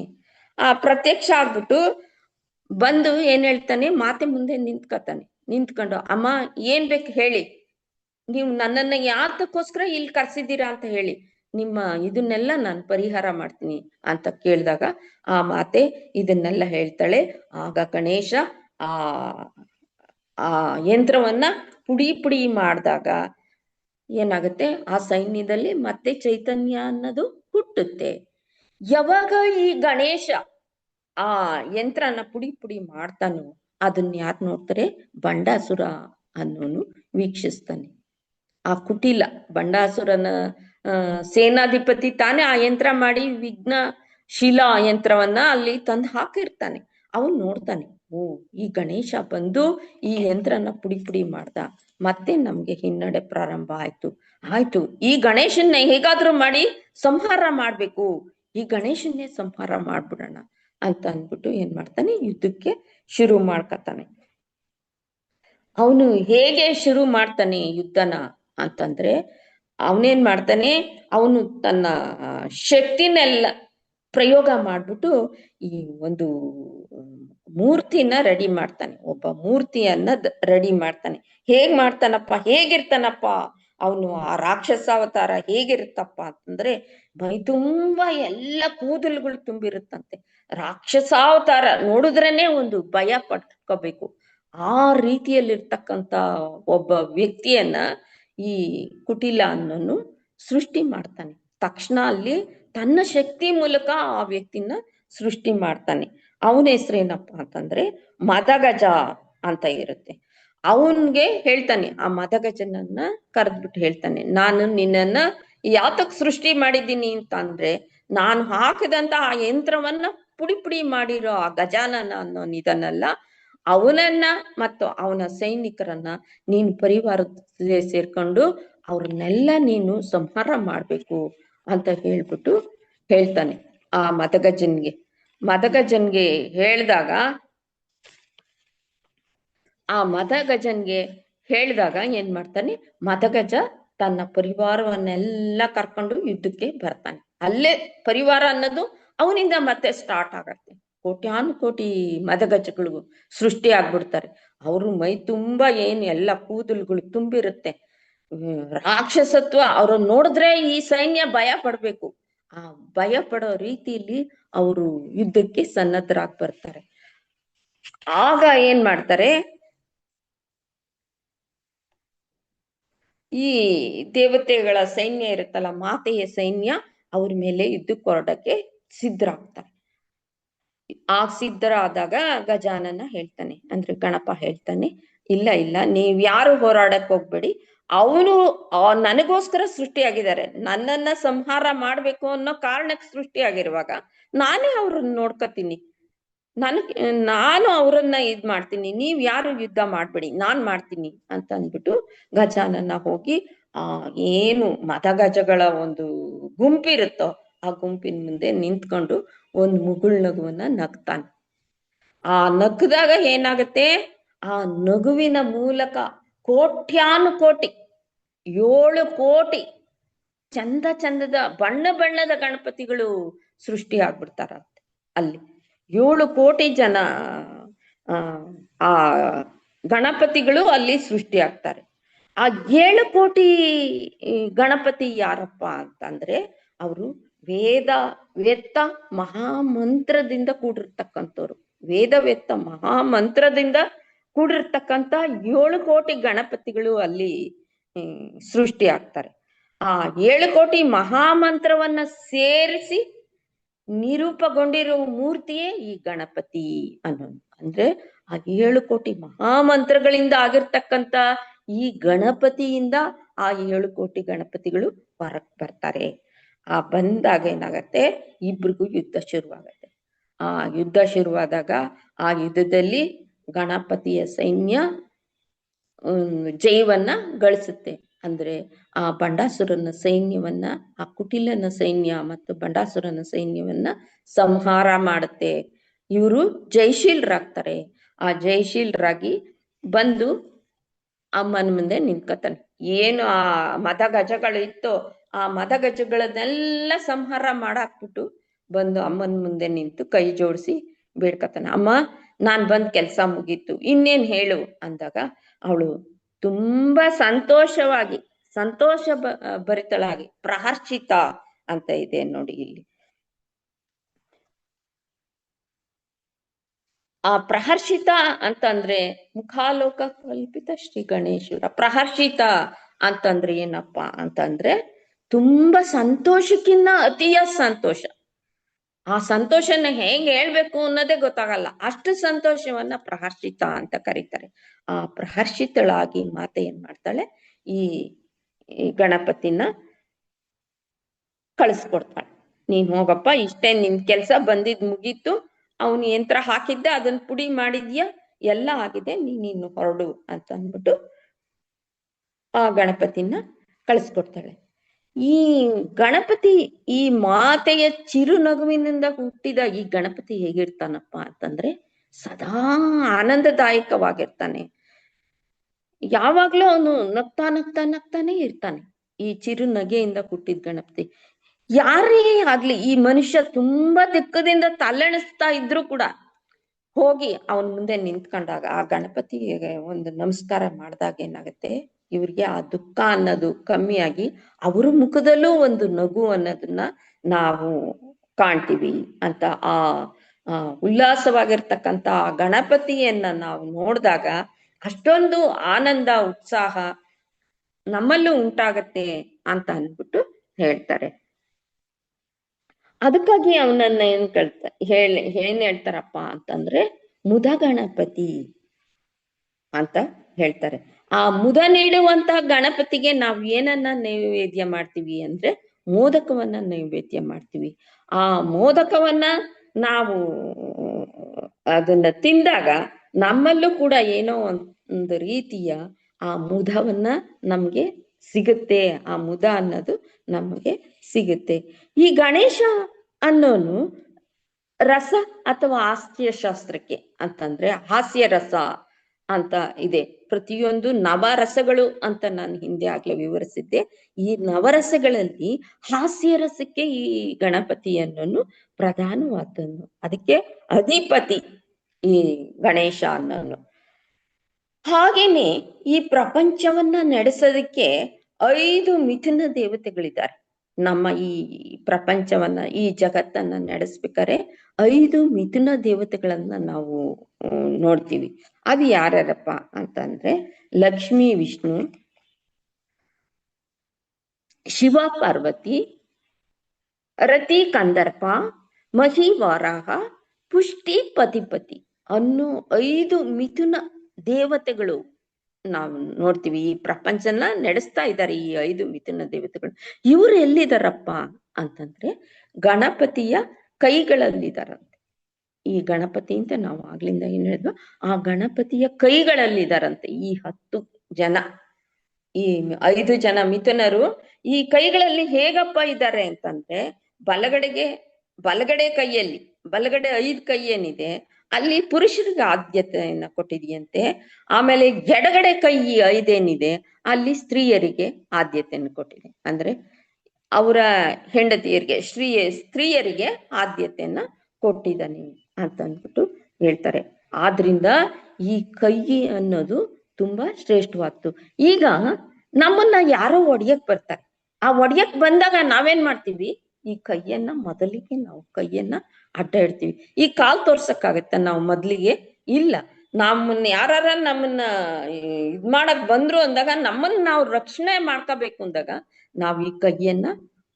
ಆ ಪ್ರತ್ಯಕ್ಷ ಆಗ್ಬಿಟ್ಟು ಬಂದು ಏನ್ ಹೇಳ್ತಾನೆ, ಮಾತೆ ಮುಂದೆ ನಿಂತ್ಕೊಂಡು ಅಮ್ಮ ಏನ್ ಬೇಕು ಹೇಳಿ, ನೀವು ನನ್ನನ್ನ ಯಾತಕ್ಕೋಸ್ಕರ ಇಲ್ಲಿ ಕರ್ಸಿದ್ದೀರಾ ಅಂತ ಹೇಳಿ, ನಿಮ್ಮ ಇದನ್ನೆಲ್ಲ ನಾನು ಪರಿಹಾರ ಮಾಡ್ತೀನಿ ಅಂತ ಕೇಳಿದಾಗ ಆ ಮಾತೆ ಇದನ್ನೆಲ್ಲ ಹೇಳ್ತಾಳೆ. ಆಗ ಗಣೇಶ ಆ ಆ ಯಂತ್ರವನ್ನ ಪುಡಿ ಪುಡಿ ಮಾಡಿದಾಗ ಏನಾಗುತ್ತೆ, ಆ ಸೈನ್ಯದಲ್ಲಿ ಮತ್ತೆ ಚೈತನ್ಯ ಅನ್ನೋದು ಹುಟ್ಟುತ್ತೆ. ಯಾವಾಗ ಈ ಗಣೇಶ ಆ ಯಂತ್ರನ ಪುಡಿ ಪುಡಿ ಮಾಡ್ತಾನೋ ಅದನ್ನ ಯಾರು ನೋಡ್ತಾರೆ, ಬಂಡಾಸುರ ಅನ್ನೋನು ವೀಕ್ಷಿಸ್ತಾನೆ. ಆ ಕುಟಿಲ ಬಂಡಾಸುರನ ಸೇನಾಧಿಪತಿ ತಾನೇ ಆ ಯಂತ್ರ ಮಾಡಿ ವಿಘ್ನ ಶಿಲಾ ಯಂತ್ರವನ್ನ ಅಲ್ಲಿ ತಂದು ಹಾಕಿರ್ತಾನೆ. ಅವನ್ ನೋಡ್ತಾನೆ, ಓ ಈ ಗಣೇಶ ಬಂದು ಈ ಯಂತ್ರನ ಪುಡಿ ಪುಡಿ ಮಾಡ್ದ, ಮತ್ತೆ ನಮ್ಗೆ ಹಿನ್ನಡೆ ಪ್ರಾರಂಭ ಆಯ್ತು, ಈ ಗಣೇಶನ್ನೇ ಹೇಗಾದ್ರೂ ಮಾಡಿ ಸಂಹಾರ ಮಾಡ್ಬೇಕು, ಈ ಗಣೇಶನ್ನೇ ಸಂಹಾರ ಮಾಡ್ಬಿಡೋಣ ಅಂತ ಅಂದ್ಬಿಟ್ಟು ಏನ್ ಮಾಡ್ತಾನೆ, ಯುದ್ಧಕ್ಕೆ ಶುರು ಮಾಡ್ಕತಾನೆ. ಅವನು ಹೇಗೆ ಶುರು ಮಾಡ್ತಾನೆ ಯುದ್ಧನ ಅಂತಂದ್ರೆ, ಅವನೇನ್ ಮಾಡ್ತಾನೆ, ಅವನು ತನ್ನ ಶಕ್ತಿನೆಲ್ಲ ಪ್ರಯೋಗ ಮಾಡ್ಬಿಟ್ಟು ಈ ಒಂದು ಮೂರ್ತಿನ ರೆಡಿ ಮಾಡ್ತಾನೆ, ಒಬ್ಬ ಮೂರ್ತಿಯನ್ನ ರೆಡಿ ಮಾಡ್ತಾನೆ. ಹೇಗ್ ಮಾಡ್ತಾನಪ್ಪ, ಹೇಗಿರ್ತಾನಪ್ಪ ಅವನು, ಆ ರಾಕ್ಷಸ ಅವತಾರ ಹೇಗಿರುತ್ತಪ್ಪ ಅಂತಂದ್ರೆ, ಮೈ ತುಂಬಾ ಎಲ್ಲ ಕೂದಲುಗಳು ತುಂಬಿರುತ್ತಂತೆ. ರಾಕ್ಷಸಾವತಾರ ನೋಡಿದ್ರೇನೆ ಒಂದು ಭಯ ಪಟ್ಕೋಬೇಕು, ಆ ರೀತಿಯಲ್ಲಿರ್ತಕ್ಕಂತ ಒಬ್ಬ ವ್ಯಕ್ತಿಯನ್ನ ಈ ಕುಟಿಲ ಅನ್ನೋನು ಸೃಷ್ಟಿ ಮಾಡ್ತಾನೆ. ತಕ್ಷಣ ಅಲ್ಲಿ ತನ್ನ ಶಕ್ತಿ ಮೂಲಕ ಆ ವ್ಯಕ್ತಿನ ಸೃಷ್ಟಿ ಮಾಡ್ತಾನೆ. ಅವನ ಹೆಸರೇನಪ್ಪ ಅಂತಂದ್ರೆ ಮದಗಜ ಅಂತ ಇರುತ್ತೆ. ಅವನ್ಗೆ ಹೇಳ್ತಾನೆ, ಆ ಮದಗಜನನ್ನ ಕರೆದ್ಬಿಟ್ಟು ಹೇಳ್ತಾನೆ, ನಾನು ನಿನ್ನನ್ನ ಯಾತಕ್ ಸೃಷ್ಟಿ ಮಾಡಿದ್ದೀನಿ ಅಂತ ಅಂದ್ರೆ, ನಾನು ಹಾಕಿದಂತ ಆ ಯಂತ್ರವನ್ನ ಪುಡಿ ಪುಡಿ ಮಾಡಿರೋ ಆ ಗಜಾನನ ಅನ್ನೋ ಇದನ್ನಲ್ಲ, ಅವನನ್ನ ಮತ್ತು ಅವನ ಸೈನಿಕರನ್ನ ನೀನು ಪರಿವಾರದ ಸೇರ್ಕೊಂಡು ಅವ್ರನ್ನೆಲ್ಲ ನೀನು ಸಂಹಾರ ಮಾಡ್ಬೇಕು ಅಂತ ಹೇಳ್ಬಿಟ್ಟು ಹೇಳ್ತಾನೆ ಆ ಮದಗಜನ್ಗೆ ಹೇಳ್ದಾಗ, ಆ ಹೇಳಿದಾಗ ಏನ್ ಮಾಡ್ತಾನೆ, ಮದಗಜ ತನ್ನ ಪರಿವಾರವನ್ನೆಲ್ಲ ಕರ್ಕೊಂಡು ಯುದ್ಧಕ್ಕೆ ಬರ್ತಾನೆ. ಅಲ್ಲೇ ಪರಿವಾರ ಅನ್ನೋದು ಅವನಿಂದ ಮತ್ತೆ ಸ್ಟಾರ್ಟ್ ಆಗತ್ತೆ. ಕೋಟಿ ಮದಗಜಗಳು ಸೃಷ್ಟಿ ಆಗ್ಬಿಡ್ತಾರೆ. ಅವರು ಮೈ ತುಂಬಾ ಏನು ಎಲ್ಲ ಕೂದಲುಗಳು ತುಂಬಿರುತ್ತೆ. ರಾಕ್ಷಸತ್ವ ಅವ್ರನ್ನ ನೋಡಿದ್ರೆ ಈ ಸೈನ್ಯ ಭಯ ಪಡ್ಬೇಕು. ಆ ಭಯ ಪಡೋ ರೀತಿಯಲ್ಲಿ ಅವರು ಯುದ್ಧಕ್ಕೆ ಸನ್ನದ್ಧರಾಗಿ ಬರ್ತಾರೆ. ಆಗ ಏನ್ ಮಾಡ್ತಾರೆ, ಈ ದೇವತೆಗಳ ಸೈನ್ಯ ಇರುತ್ತಲ್ಲ, ಮಾತೆಯ ಸೈನ್ಯ, ಅವ್ರ ಮೇಲೆ ಯುದ್ಧಕ್ಕೆ ಹೊರಡಕ್ಕೆ ಸಿದ್ಧರಾಗ್ತಾರೆ. ಆ ಸಿದ್ಧರಾದಾಗ ಗಜಾನನ ಹೇಳ್ತಾನೆ, ಅಂದ್ರೆ ಗಣಪ ಹೇಳ್ತಾನೆ, ಇಲ್ಲ ನೀವ್ ಯಾರು ಹೋರಾಡಕ್ ಹೋಗ್ಬೇಡಿ, ಅವನು ನನಗೋಸ್ಕರ ಸೃಷ್ಟಿಯಾಗಿದ್ದಾರೆ, ನನ್ನನ್ನ ಸಂಹಾರ ಮಾಡ್ಬೇಕು ಅನ್ನೋ ಕಾರಣಕ್ಕೆ ಸೃಷ್ಟಿಯಾಗಿರುವಾಗ ನಾನೇ ಅವ್ರನ್ನ ನೋಡ್ಕೋತೀನಿ, ನಾನು ಅವ್ರನ್ನ ಇದ್ ಮಾಡ್ತೀನಿ, ನೀವ್ ಯಾರು ಯುದ್ಧ ಮಾಡ್ಬೇಡಿ, ನಾನ್ ಮಾಡ್ತೀನಿ ಅಂತ ಅಂದ್ಬಿಟ್ಟು ಗಜಾನನ ಹೋಗಿ ಆ ಏನು ಮದಗಜಗಳ ಒಂದು ಗುಂಪಿರುತ್ತೋ ಆ ಗುಂಪಿನ ಮುಂದೆ ನಿಂತ್ಕೊಂಡು ಒಂದು ಮುಗುಳ್ ನಗುವನ್ನ ನಗ್ತಾನೆ. ಆ ನಗ್ದಾಗ ಏನಾಗತ್ತೆ, ಆ ನಗುವಿನ ಮೂಲಕ ಕೋಟ್ಯಾನುಕೋಟಿ 7 ಕೋಟಿ ಚಂದ ಚಂದದ ಬಣ್ಣ ಬಣ್ಣದ ಗಣಪತಿಗಳು ಸೃಷ್ಟಿ ಆಗ್ಬಿಡ್ತಾರಂತೆ ಅಲ್ಲಿ. 7 ಕೋಟಿ ಜನ ಆ ಆ ಗಣಪತಿಗಳು ಅಲ್ಲಿ ಸೃಷ್ಟಿ ಆಗ್ತಾರೆ. ಆ 7 ಕೋಟಿ ಗಣಪತಿ ಯಾರಪ್ಪ ಅಂತಂದ್ರೆ ಅವರು ವೇದ ಮಹಾಮಂತ್ರದಿಂದ ಕೂಡಿರ್ತಕ್ಕಂಥವ್ರು. ವೇದ ಮಹಾಮಂತ್ರದಿಂದ ಕೂಡಿರ್ತಕ್ಕಂಥ 7 ಕೋಟಿ ಗಣಪತಿಗಳು ಅಲ್ಲಿ ಸೃಷ್ಟಿ ಆಗ್ತಾರೆ. ಆ 7 ಕೋಟಿ ಮಹಾಮಂತ್ರವನ್ನ ಸೇರಿಸಿ ನಿರೂಪಗೊಂಡಿರೋ ಮೂರ್ತಿಯೇ ಈ ಗಣಪತಿ ಅನ್ನೋದು. ಅಂದ್ರೆ ಆ 7 ಕೋಟಿ ಮಹಾಮಂತ್ರಗಳಿಂದ ಆಗಿರ್ತಕ್ಕಂಥ ಈ ಗಣಪತಿಯಿಂದ ಆ 7 ಕೋಟಿ ಗಣಪತಿಗಳು ಹೊರಗ್ ಬರ್ತಾರೆ. ಆ ಬಂದಾಗ ಏನಾಗತ್ತೆ, ಇಬ್ರಿಗೂ ಯುದ್ಧ ಶುರುವಾಗತ್ತೆ. ಆ ಯುದ್ಧ ಶುರುವಾದಾಗ ಆ ಯುದ್ಧದಲ್ಲಿ ಗಣಪತಿಯ ಸೈನ್ಯ ಜಯವನ್ನ ಗಳಿಸುತ್ತೆ. ಅಂದ್ರೆ ಆ ಬಂಡಾಸುರನ ಸೈನ್ಯವನ್ನ, ಆ ಕುಟಿಲನ ಸೈನ್ಯ ಮತ್ತು ಬಂಡಾಸುರನ ಸೈನ್ಯವನ್ನ ಸಂಹಾರ ಮಾಡುತ್ತೆ. ಇವರು ಜಯಶೀಲರಾಗ್ತಾರೆ. ಆ ಜಯಶೀಲರಾಗಿ ಬಂದು ಅಮ್ಮನ ಮುಂದೆ ನಿಂತ್ಕೊತಾನೆ. ಏನು ಆ ಮದಗಜಗಳು ಇತ್ತೋ ಆ ಮದಗಜಗಳನ್ನೆಲ್ಲ ಸಂಹಾರ ಮಾಡಾಕ್ಬಿಟ್ಟು ಬಂದು ಅಮ್ಮನ ಮುಂದೆ ನಿಂತು ಕೈ ಜೋಡಿಸಿ ಬೇಡ್ಕತಾನೆ. ಅಮ್ಮ, ನಾನ್ ಬಂದ್ ಕೆಲ್ಸ ಮುಗೀತು, ಇನ್ನೇನ್ ಹೇಳು ಅಂದಾಗ ಅವಳು ತುಂಬಾ ಸಂತೋಷ ಭರಿತಳಾಗಿ ಪ್ರಹರ್ಷಿತ ಅಂತ ಇದೆ ನೋಡಿ ಇಲ್ಲಿ. ಆ ಪ್ರಹರ್ಷಿತ ಅಂತಂದ್ರೆ ಮುಖಾಲೋಕ ಕಲ್ಪಿತ ಶ್ರೀ ಗಣೇಶ್ವರ. ಪ್ರಹರ್ಷಿತ ಅಂತಂದ್ರೆ ಏನಪ್ಪಾ ಅಂತಂದ್ರೆ ತುಂಬಾ ಸಂತೋಷಕ್ಕಿನ್ನ ಅತಿಯ ಸಂತೋಷ. ಆ ಸಂತೋಷನ ಹೆಂಗ್ ಹೇಳ್ಬೇಕು ಅನ್ನೋದೇ ಗೊತ್ತಾಗಲ್ಲ, ಅಷ್ಟು ಸಂತೋಷವನ್ನ ಪ್ರಹರ್ಷಿತ ಅಂತ ಕರೀತಾರೆ. ಆ ಪ್ರಹರ್ಷಿತಳಾಗಿ ಮಾತೆ ಏನ್ ಮಾಡ್ತಾಳೆ, ಈ ಗಣಪತಿನ ಕಳಿಸ್ಕೊಡ್ತಾಳೆ. ನೀನ್ ಹೋಗಪ್ಪ, ಇಷ್ಟೇ ನಿನ್ ಕೆಲ್ಸ ಬಂದಿದ್ ಮುಗೀತು, ಅವನು ಯಂತ್ರ ಹಾಕಿದ್ದೆ ಅದನ್ನ ಪುಡಿ ಮಾಡಿದ್ಯಾ, ಎಲ್ಲ ಆಗಿದೆ, ನೀನು ಹೊರಡು ಅಂತ ಅಂದ್ಬಿಟ್ಟು ಆ ಗಣಪತಿನ ಕಳಿಸ್ಕೊಡ್ತಾಳೆ. ಈ ಗಣಪತಿ, ಈ ಮಾತೆಯ ಚಿರು ನಗುವಿನಿಂದ ಹುಟ್ಟಿದ ಈ ಗಣಪತಿ ಹೇಗಿರ್ತಾನಪ್ಪ ಅಂತಂದ್ರೆ ಸದಾ ಆನಂದದಾಯಕವಾಗಿರ್ತಾನೆ. ಯಾವಾಗ್ಲೂ ಅವನು ನಗ್ತಾನೆ ಇರ್ತಾನೆ. ಈ ಚಿರು ನಗೆಯಿಂದ ಹುಟ್ಟಿದ ಗಣಪತಿ. ಯಾರೇ ಆಗ್ಲಿ, ಈ ಮನುಷ್ಯ ತುಂಬಾ ದುಃಖದಿಂದ ತಲೆಣಿಸ್ತಾ ಇದ್ರು ಕೂಡ ಹೋಗಿ ಅವನ್ ಮುಂದೆ ನಿಂತ್ಕೊಂಡಾಗ ಆ ಗಣಪತಿಗೆ ಒಂದು ನಮಸ್ಕಾರ ಮಾಡಿದಾಗ ಏನಾಗತ್ತೆ, ಇವ್ರಿಗೆ ಆ ದುಃಖ ಅನ್ನೋದು ಕಮ್ಮಿಯಾಗಿ ಅವ್ರ ಮುಖದಲ್ಲೂ ಒಂದು ನಗು ಅನ್ನೋದನ್ನ ನಾವು ಕಾಣ್ತೀವಿ ಅಂತ. ಆ ಉಲ್ಲಾಸವಾಗಿರ್ತಕ್ಕಂಥ ಆ ಗಣಪತಿಯನ್ನ ನಾವು ನೋಡಿದಾಗ ಅಷ್ಟೊಂದು ಆನಂದ ಉತ್ಸಾಹ ನಮ್ಮಲ್ಲೂ ಉಂಟಾಗತ್ತೆ ಅಂತ ಅಂದ್ಬಿಟ್ಟು ಹೇಳ್ತಾರೆ. ಅದಕ್ಕಾಗಿ ಅವನನ್ನ ಏನ್ ಹೇಳ್ತಾರಪ್ಪ ಅಂತಂದ್ರೆ ಮುದ ಗಣಪತಿ ಅಂತ ಹೇಳ್ತಾರೆ. ಆ ಮುದ ನೀಡುವಂತ ಗಣಪತಿಗೆ ನಾವ್ ಏನನ್ನ ನೈವೇದ್ಯ ಮಾಡ್ತೀವಿ ಅಂದ್ರೆ ಮೋದಕವನ್ನ ನೈವೇದ್ಯ ಮಾಡ್ತೀವಿ. ಆ ಮೋದಕವನ್ನ ನಾವು ಅದನ್ನ ತಿಂದಾಗ ನಮ್ಮಲ್ಲೂ ಕೂಡ ಏನೋ ಒಂದು ರೀತಿಯ ಆ ಮುದವನ್ನ ನಮ್ಗೆ ಸಿಗುತ್ತೆ. ಆ ಮುದ ಅನ್ನೋದು ನಮಗೆ ಸಿಗುತ್ತೆ. ಈ ಗಣೇಶ ಅನ್ನೋನು ರಸ ಅಥವಾ ಹಾಸ್ಯ ಶಾಸ್ತ್ರಕ್ಕೆ ಅಂತಂದ್ರೆ ಹಾಸ್ಯ ರಸ ಅಂತ ಇದೆ. ಪ್ರತಿಯೊಂದು ನವರಸಗಳು ಅಂತ ನಾನು ಹಿಂದೆ ಆಗ್ಲೇ ವಿವರಿಸಿದ್ದೆ. ಈ ನವರಸಗಳಲ್ಲಿ ಹಾಸ್ಯ ರಸಕ್ಕೆ ಈ ಗಣಪತಿಯನ್ನು ಪ್ರಧಾನವಾದನು. ಅದಕ್ಕೆ ಅಧಿಪತಿ ಈ ಗಣೇಶ ಅನ್ನೋನು. ಹಾಗೇನೆ ಈ ಪ್ರಪಂಚವನ್ನ ನಡೆಸೋದಕ್ಕೆ 5 ಮಿಥುನ ದೇವತೆಗಳಿದ್ದಾರೆ. ನಮ್ಮ ಈ ಪ್ರಪಂಚವನ್ನ, ಈ ಜಗತ್ತನ್ನ ನಡೆಸ್ಬೇಕಾದ್ರೆ 5 ಮಿಥುನ ದೇವತೆಗಳನ್ನ ನಾವು ನೋಡ್ತೀವಿ. ಅದು ಯಾರ್ಯಾರಪ್ಪ ಅಂತಂದ್ರೆ ಲಕ್ಷ್ಮೀ ವಿಷ್ಣು, ಶಿವ ಪಾರ್ವತಿ, ರತಿ ಕಂದರ್ಪ, ಮಹಿ ವಾರಾಹ, ಪುಷ್ಟಿ ಪತಿಪತಿ ಅನ್ನೋ 5 ಮಿಥುನ ದೇವತೆಗಳು ನಾವು ನೋಡ್ತೀವಿ. ಈ ಪ್ರಪಂಚನ ನಡೆಸ್ತಾ ಇದ್ದಾರೆ ಈ 5 ಮಿಥುನ ದೇವತೆಗಳು. ಇವ್ರು ಎಲ್ಲಿದಾರಪ್ಪ ಅಂತಂದ್ರೆ ಗಣಪತಿಯ ಕೈಗಳಲ್ಲಿದಾರಂತೆ. ಈ ಗಣಪತಿ ಅಂತ ನಾವು ಆಗ್ಲಿಂದ ಏನ್ ಹೇಳಿದ್ವು, ಆ ಗಣಪತಿಯ ಕೈಗಳಲ್ಲಿದಾರಂತೆ ಈ 10 ಜನ. ಈ 5 ಜನ ಮಿಥುನರು ಈ ಕೈಗಳಲ್ಲಿ ಹೇಗಪ್ಪ ಇದ್ದಾರೆ ಅಂತಂದ್ರೆ, ಬಲಗಡೆಗೆ ಬಲಗಡೆ ಕೈಯಲ್ಲಿ ಬಲಗಡೆ 5 ಕೈ ಏನಿದೆ ಅಲ್ಲಿ ಪುರುಷರಿಗೆ ಆದ್ಯತೆಯನ್ನ ಕೊಟ್ಟಿದೆಯಂತೆ. ಆಮೇಲೆ ಎಡಗಡೆ ಕೈ 5 ಏನಿದೆ ಅಲ್ಲಿ ಸ್ತ್ರೀಯರಿಗೆ ಆದ್ಯತೆಯನ್ನು ಕೊಟ್ಟಿದೆ. ಅಂದ್ರೆ ಅವರ ಹೆಂಡತಿಯರಿಗೆ ಸ್ತ್ರೀಯರಿಗೆ ಆದ್ಯತೆಯನ್ನ ಕೊಟ್ಟಿದ್ದಾನೆ ಅಂತ ಅಂದ್ಬಿಟ್ಟು ಹೇಳ್ತಾರೆ. ಆದ್ರಿಂದ ಈ ಕೈ ಅನ್ನೋದು ತುಂಬಾ ಶ್ರೇಷ್ಠವಾದ್ದು. ಈಗ ನಮ್ಮನ್ನ ಯಾರೋ ಒಡೆಯಕ್ ಬರ್ತಾರೆ, ಆ ಒಡೆಯಕ್ ಬಂದಾಗ ನಾವೇನ್ ಮಾಡ್ತೀವಿ, ಈ ಕೈಯನ್ನ ಮೊದಲಿಗೆ ನಾವು ಕೈಯನ್ನ ಅಡ್ಡ ಇಡ್ತೀವಿ. ಈ ಕಾಲ್ ತೋರ್ಸಕ್ಕಾಗತ್ತ ನಾವು ಮೊದ್ಲಿಗೆ? ಇಲ್ಲ. ನಮ್ಮನ್ನ ನಮ್ಮನ್ನ ಇದ್ ಮಾಡಕ್ ಬಂದ್ರು ಅಂದಾಗ, ನಮ್ಮನ್ನ ನಾವು ರಕ್ಷಣೆ ಮಾಡ್ಕೋಬೇಕು ಅಂದಾಗ ನಾವ್ ಈ ಕೈಯನ್ನ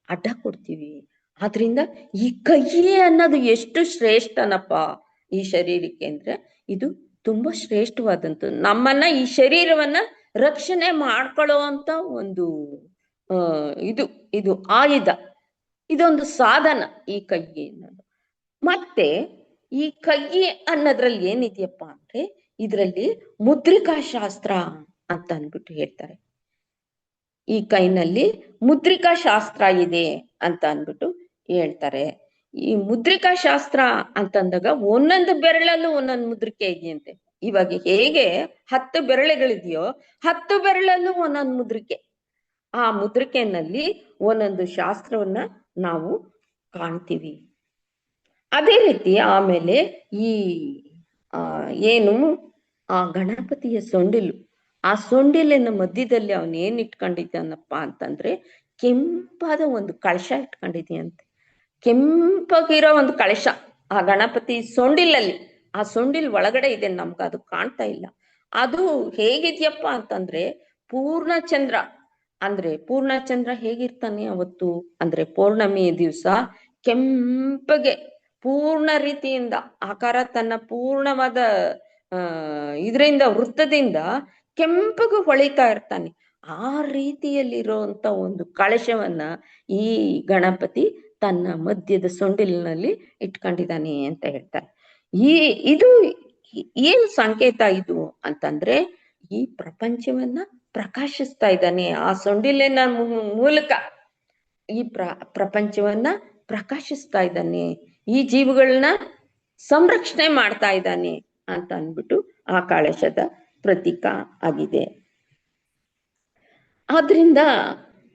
ಅಡ್ಡ ಕೊಡ್ತೀವಿ. ಆದ್ರಿಂದ ಈ ಕೈ ಅನ್ನೋದು ಎಷ್ಟು ಶ್ರೇಷ್ಠನಪ್ಪ ಈ ಶರೀರಕ್ಕೆ ಅಂದ್ರೆ, ಇದು ತುಂಬಾ ಶ್ರೇಷ್ಠವಾದಂತ ನಮ್ಮನ್ನ ಈ ಶರೀರವನ್ನ ರಕ್ಷಣೆ ಮಾಡ್ಕೊಳ್ಳೋ ಅಂತ ಒಂದು ಇದು ಇದು ಆಯುಧ, ಇದೊಂದು ಸಾಧನ ಈ ಕೈ ಅನ್ನೋದು. ಮತ್ತೆ ಈ ಕೈ ಅನ್ನೋದ್ರಲ್ಲಿ ಏನಿದೆಯಪ್ಪ ಅಂದ್ರೆ, ಇದರಲ್ಲಿ ಮುದ್ರಿಕಾ ಶಾಸ್ತ್ರ ಅಂತ ಅಂದ್ಬಿಟ್ಟು ಹೇಳ್ತಾರೆ. ಈ ಕೈನಲ್ಲಿ ಮುದ್ರಿಕಾ ಶಾಸ್ತ್ರ ಇದೆ ಅಂತ ಅಂದ್ಬಿಟ್ಟು ಹೇಳ್ತಾರೆ. ಈ ಮುದ್ರಿಕಾ ಶಾಸ್ತ್ರ ಅಂತಂದಾಗ ಒಂದೊಂದು ಬೆರಳಲ್ಲೂ ಒಂದೊಂದು ಮುದ್ರಿಕೆ ಇದೆಯಂತೆ. ಇವಾಗ ಹೇಗೆ 10 ಬೆರಳುಗಳಿದೆಯೋ 10 ಬೆರಳಲ್ಲೂ ಒಂದೊಂದು ಮುದ್ರಿಕೆ. ಆ ಮುದ್ರಿಕೆನಲ್ಲಿ ಒಂದೊಂದು ಶಾಸ್ತ್ರವನ್ನ ನಾವು ಕಾಣ್ತೀವಿ. ಅದೇ ರೀತಿ ಆಮೇಲೆ ಈ ಏನು ಆ ಗಣಪತಿಯ ಸೊಂಡಿಲು, ಆ ಸೊಂಡಿಲಿನ ಮಧ್ಯದಲ್ಲಿ ಅವನ್ ಏನ್ ಇಟ್ಕೊಂಡಿದ್ದಾನಪ್ಪ ಅಂತಂದ್ರೆ, ಕೆಂಪಾದ ಒಂದು ಕಳಶ ಇಟ್ಕೊಂಡಿದ್ಯಂತೆ. ಕೆಂಪಗಿರೋ ಒಂದು ಕಳಶ ಆ ಗಣಪತಿ ಸೊಂಡಿಲಲ್ಲಿ, ಆ ಸೊಂಡಿಲ್ ಒಳಗಡೆ ಇದೆ, ನಮ್ಗ ಅದು ಕಾಣ್ತಾ ಇಲ್ಲ. ಅದು ಹೇಗಿದ್ಯಪ್ಪ ಅಂತಂದ್ರೆ, ಪೂರ್ಣಚಂದ್ರ ಅಂದ್ರೆ ಪೂರ್ಣಚಂದ್ರ ಹೇಗಿರ್ತಾನೆ ಅವತ್ತು ಅಂದ್ರೆ, ಪೌರ್ಣಮಿ ದಿವಸ ಕೆಂಪಗೆ ಪೂರ್ಣ ರೀತಿಯಿಂದ ಆಕಾರ ತನ್ನ ಪೂರ್ಣವಾದ ಇದರಿಂದ ವೃತ್ತದಿಂದ ಕೆಂಪಗೆ ಹೊಳಿತಾ ಇರ್ತಾನೆ. ಆ ರೀತಿಯಲ್ಲಿರುವಂತ ಒಂದು ಕಳಶವನ್ನ ಈ ಗಣಪತಿ ತನ್ನ ಮಧ್ಯದ ಸೊಂಡಿಲಿನಲ್ಲಿ ಇಟ್ಕೊಂಡಿದ್ದಾನೆ ಅಂತ ಹೇಳ್ತಾರೆ. ಇದು ಏನು ಸಂಕೇತ ಇದು ಅಂತಂದ್ರೆ, ಈ ಪ್ರಪಂಚವನ್ನ ಪ್ರಕಾಶಿಸ್ತಾ ಇದ್ದಾನೆ ಆ ಸೊಂಡಿಲಿನ ಮೂಲಕ. ಈ ಪ್ರಪಂಚವನ್ನ ಪ್ರಕಾಶಿಸ್ತಾ ಇದ್ದಾನೆ, ಈ ಜೀವಗಳನ್ನ ಸಂರಕ್ಷಣೆ ಮಾಡ್ತಾ ಇದ್ದಾನೆ ಅಂತ ಅಂದ್ಬಿಟ್ಟು ಆ ಕಳಶದ ಪ್ರತೀಕ ಆಗಿದೆ. ಆದ್ರಿಂದ